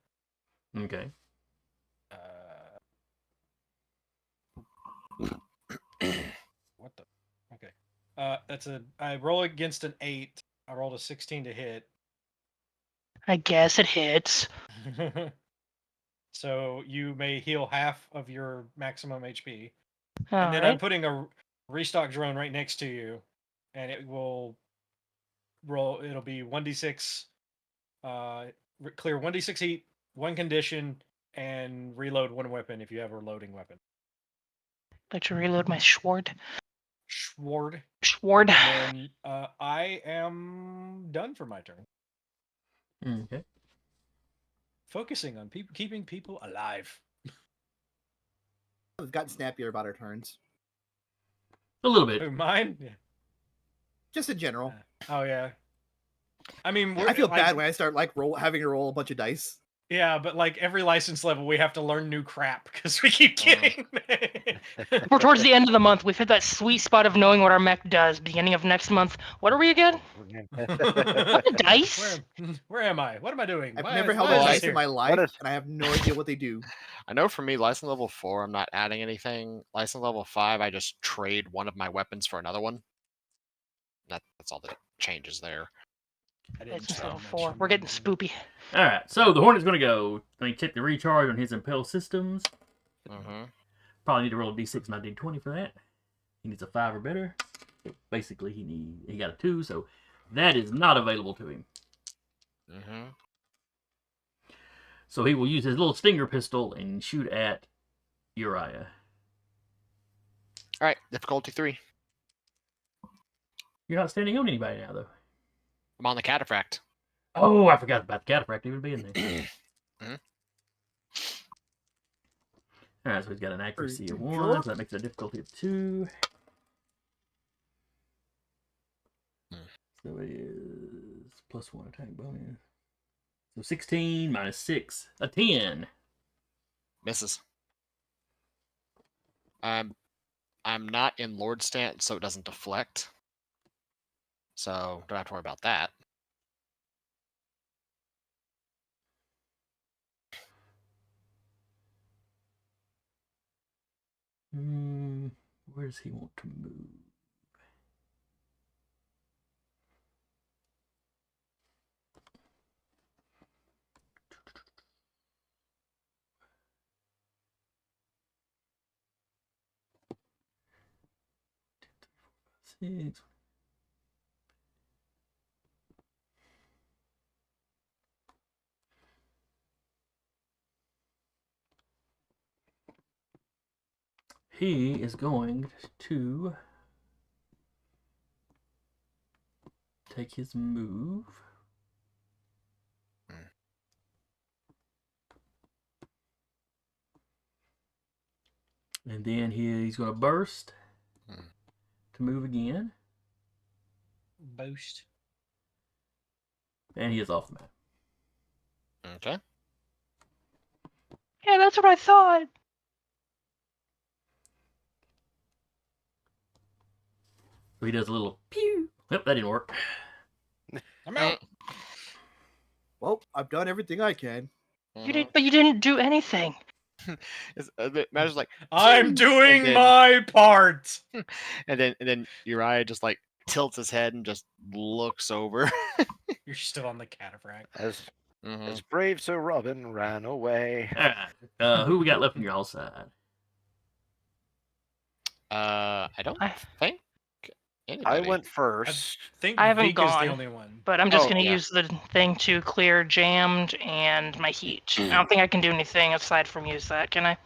Okay. What the? Okay. I roll against an 8. I rolled a 16 to hit. I guess it hits. So you may heal half of your maximum HP. All And then right. I'm putting a restock drone right next to you, and it will roll. It'll be 1d6, clear 1d6 heat, 1 condition, and reload 1 weapon if you have a loading weapon. I'd like to reload my sword. Sword. Sword. And then I am done for my turn. Okay. Focusing on keeping people alive. We've gotten snappier about our turns, A little bit. Who, mine? Yeah. just in general. Oh yeah. I mean, I feel like, bad when I start like having to roll a bunch of dice. Yeah, but like every license level, we have to learn new crap because we keep getting. We're towards the end of the month. We've hit that sweet spot of knowing what our mech does. Beginning of next month. What are we again? What the dice? Where am I? What am I doing? I've Why- never held why a is this dice in here? my life, is- and I have no idea what they do. I know for me, license level 4, I'm not adding anything. License level 5, I just trade one of my weapons for another one. That's all that changes there. I didn't License say level much 4. in We're getting mine. spoopy. Alright, so the Hornet's gonna go. Let me check the recharge on his impel systems. Mm-hmm. probably need to roll a d6 and a d20 for that. He needs a 5 or better. Basically, he got a 2, so that is not available to him. Mm-hmm. So he will use his little stinger pistol and shoot at Uriah. All right, difficulty 3. You're not standing on anybody now, though. I'm on the cataphract. Oh, I forgot about the cataphract even being there. Mhm. All right, so he's got an accuracy of Pretty 1, cool. so that makes it a difficulty of 2. So it is +1 attack bonus. So 16 minus 6, a 10. Misses. I'm not in Lord stance, so it doesn't deflect. So don't have to worry about that. Where does he want to move? Six. He is going to take his move. And then he's going to burst to move again. Boost. And he is off the map. Okay. Yeah, that's what I thought. So he does a little pew. Yep, that didn't work. I'm out. Well, I've done everything I can. You did, but you didn't do anything. Matters like, I'm doing then- my part. and then Uriah just like tilts his head and just looks over. You're still on the cataphract. As Mhm. as brave Sir Robin ran away. All right. Who we got left on your all side? I don't I- think anybody. I went first. Think I haven't Vika's gone. the only one. But I'm just Oh, going to yeah. use the thing to clear jammed and my heat. I don't think I can do anything aside from use that, can I?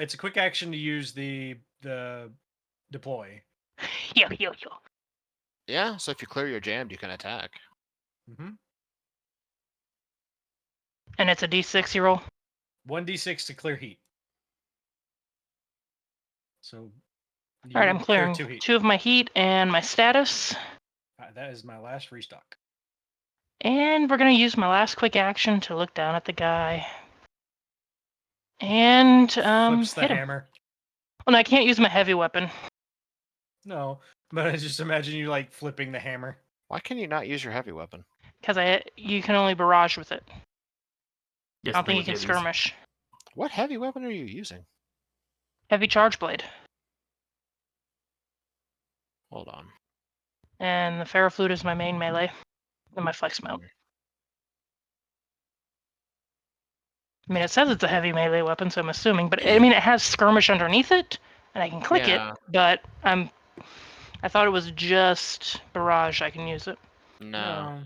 It's a quick action to use the deploy. Yo. Yeah, so if you clear your jammed, you can attack. Mm-hmm. And it's a d6 you roll. 1d6 to clear heat. So. All right, you I'm clear clearing 2 heat. 2 of my heat and my status. That is my last restock. And we're going to use my last quick action to look down at the guy. And Flips the hit him. hammer. Well, no, I can't use my heavy weapon. No, but I just imagine you like flipping the hammer. Why can you not use your heavy weapon? Because you can only barrage with it. Yes, I don't think you with can heavies. skirmish. What heavy weapon are you using? Heavy charge blade. Hold on. And the ferroflute is my main melee. And my flex mount. I mean, it says it's a heavy melee weapon, so I'm assuming. But I mean, it has skirmish underneath it, and I can click Yeah. it. But I thought it was just barrage. I can use it. No.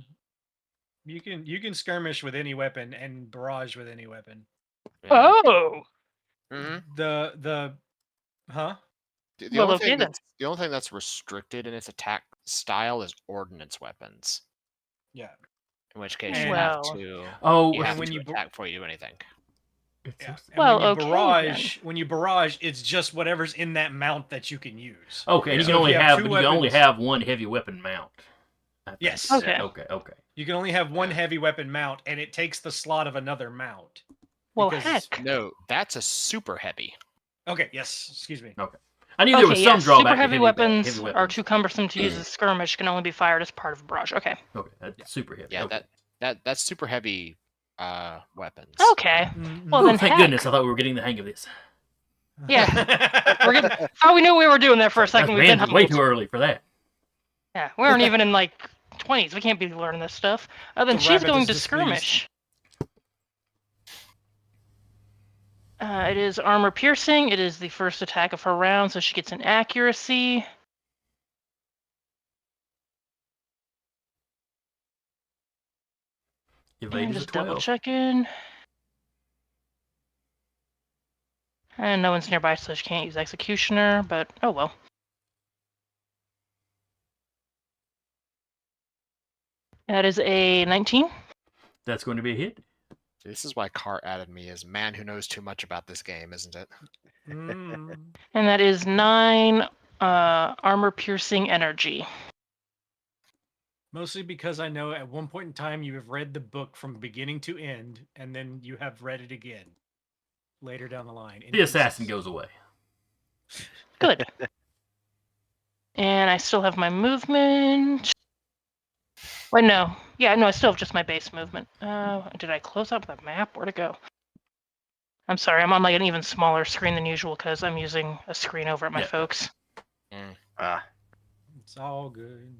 You can skirmish with any weapon and barrage with any weapon. Yeah. Oh. hmm The huh? The Well, only okay thing then. the only thing that's restricted in its attack style is ordnance weapons. Yeah. In which case And- you have Well. to Oh, you have when to you attack before you do anything. Yeah. And Well, when you okay, barrage, it's just whatever's in that mount that you can use. okay. Yeah. You So can if only you have have, two but you can only weapons- have one heavy weapon mount. I think. Yes. Okay. Okay. You can only have one Yeah. heavy weapon mount, and it takes the slot of another mount. Well, Because- heck. No, that's a super heavy. Okay. Yes. Excuse me. I knew there was Okay, some yes. drawback Super to heavy heavy weapons heavy are too cumbersome to use as skirmish. Can only be fired as part of a barrage. Okay. Okay, that's super heavy. Yeah, okay. that's super heavy weapons. Okay. Mm, Well, Ooh, then thank heck. goodness! I thought we were getting the hang of this. Yeah. We're getting. Thought we knew what we were doing there for a second. That's We've been man, way humbled. too early for that. Yeah, we aren't even in like 20s. We can't be learning this stuff. Then The she's rabbit going is to displeased. skirmish. It is armor piercing. It is the first attack of her round, so she gets an accuracy. Evade And is a just double 12. checking. And no one's nearby, so she can't use Executioner, but oh well. That is a 19. That's going to be a hit. This is why Car added me as man who knows too much about this game, isn't it? Mm. And that is 9 armor piercing energy. Mostly because I know at one point in time you have read the book from beginning to end, and then you have read it again later down the line. in The assassin pieces. goes away. Good. And I still have my movement. Wait, no. Yeah, no, I still have just my base movement. Did I close up the map? Where'd it go? I'm sorry, I'm on like an even smaller screen than usual because I'm using a screen over at my Yeah. folks. It's all good.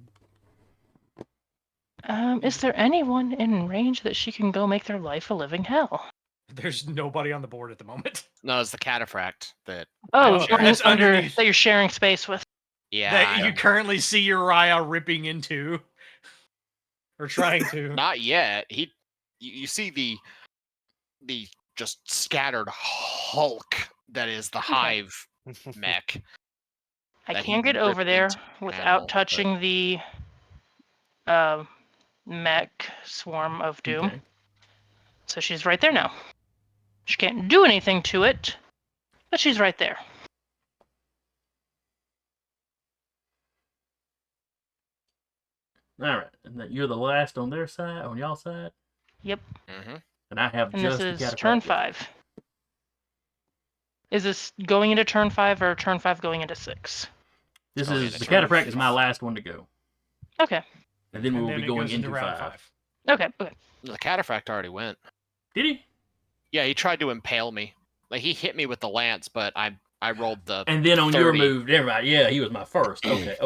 Is there anyone in range that she can go make their life a living hell? There's nobody on the board at the moment. No, it's the cataphract that. Oh, Oh, that's underneath. that you're sharing space with. Yeah. That I you don't- currently see Uriah ripping into. Or trying to. Not yet. You see the just scattered hulk that is the hive mech. I That can he get over ripped there into without animal, but- touching the mech swarm of doom. Okay. So she's right there now. She can't do anything to it, but she's right there. All right. And then you're the last on their side, on y'all side. Yep. Mm-hmm. And I have And just this the is cataphract turn left. 5. Is this going into turn 5 or turn 5 going into 6? This going is into the turn cataphract is my last one to go, Okay. and then we And will then be it going goes into round 5. Okay. Okay. The cataphract already went. Did he? Yeah, he tried to impale me. Like he hit me with the lance, but I rolled the. And then on your 30. move, never mind. Yeah, he was my first. Okay.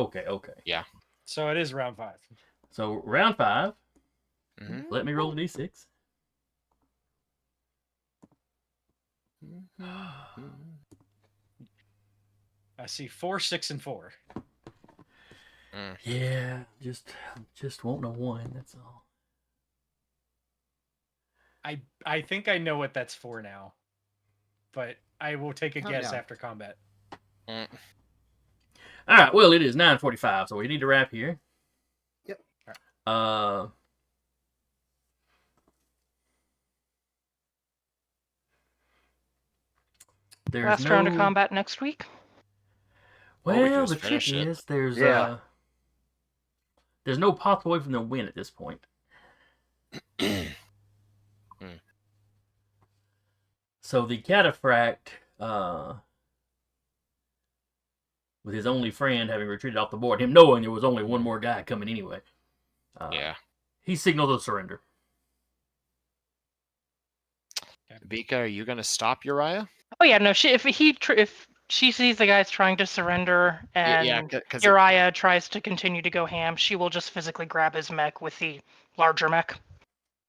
So it is round 5. So round 5. Mm-hmm. Let me roll a d6. I see 4, 6, and 4. Yeah, just wanting a 1. That's all. I think I know what that's for now. But I will take a Calm guess down. after combat. All right. Well, it is 9:45, so we need to wrap here. Yep. There's Last no round of combat next week. Or we can Well, just the trick finish it. is there's Yeah. there's no possible way for them to win at this point. So the cataphract, with his only friend having retreated off the board, him knowing there was only one more guy coming anyway, Yeah. he signaled a surrender. Vika, are you gonna stop Uriah? Oh yeah, no. If she sees the guys trying to surrender and Yeah, because Uriah tries to continue to go ham, she will just physically grab his mech with the larger mech.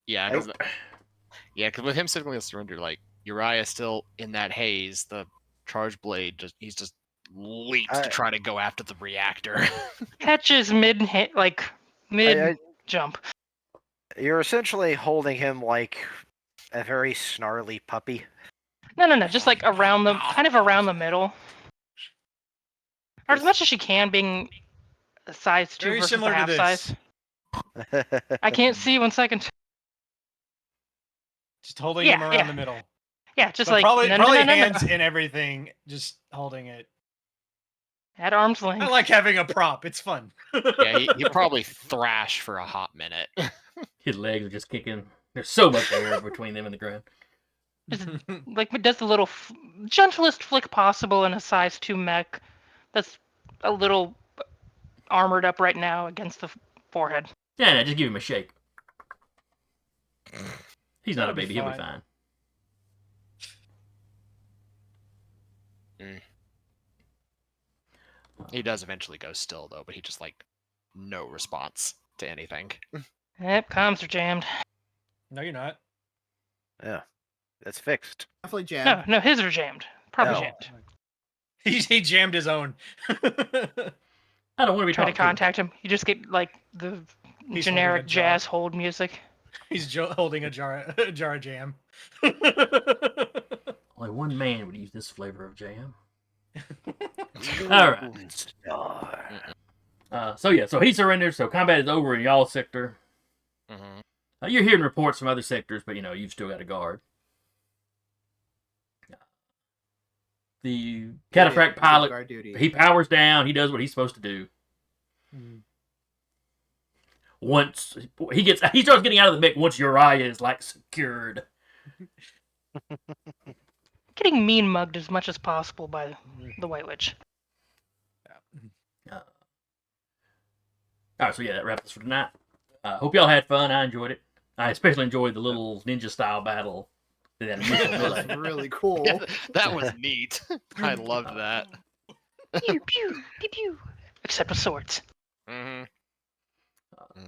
yeah, because with him signaling a surrender, like Uriah's still in that haze. The charge blade he's just leaps to try to go after the reactor. Catches mid I- jump. You're essentially holding him like a very snarly puppy. No. Just like around the middle, or as much as she can, being a size 2 Very versus similar the to half this. size. I can't see 1 second. Just holding him Yeah, around yeah. the middle. Yeah, just But like probably no. hands and everything, just holding it. At arm's length. I like having a prop. It's fun. Yeah, he'll probably thrash for a hot minute. His legs are just kicking. There's so much air between them and the ground. Just like does the little gentlest flick possible in a size 2 mech that's a little armored up right now against the forehead. Yeah, just give him a shake. He's not a That'll be baby. He'll be fine. fine. He does eventually go still though, but he just like no response to anything. Yep, comms are jammed. No, you're not. Yeah. That's fixed. Definitely No, jammed. no, his are jammed. Probably No. jammed. He jammed his own. I don't want to be Try to talking to him. contact him. You just get like the He's generic holding a jar. jazz hold music. He's holding a jar of jam. Only one man would use this flavor of jam. All right. Star. So he surrendered. So combat is over in y'all's sector. Mhm. You're hearing reports from other sectors, but you've still got a guard. The cataphract pilot, Guard duty. he powers down. He does what he's supposed to do. Once he starts getting out of the mech. Once Uriah is like secured. Getting mean mugged as much as possible by the White Witch. All right, so that wraps us for tonight. Hope y'all had fun. I enjoyed it. I especially enjoyed the little ninja style battle. That initial melee. That's really cool. Yeah, that was neat. I loved that. Pew pew pew pew. Except with swords. Hmm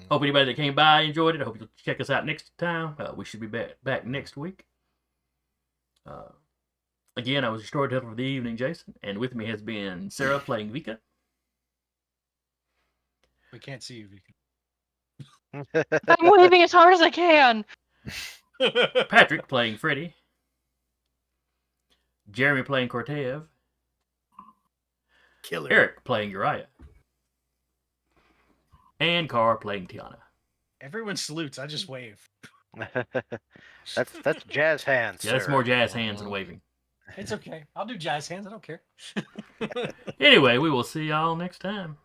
Hope anybody that came by enjoyed it. I hope you'll check us out next time. We should be back next week. Again, I was your storyteller for the evening, Jason, and with me has been Sarah playing Vika, We can't see you. I'm waving as hard as I can. Patrick playing Freddy, Jeremy playing Cortev, Killer. Eric playing Uriah, and Carr playing Tiana. Everyone salutes. I just wave. That's jazz hands. Yeah, that's sir. more jazz hands than waving. It's okay. I'll do jazz hands. I don't care. Anyway, we will see y'all next time.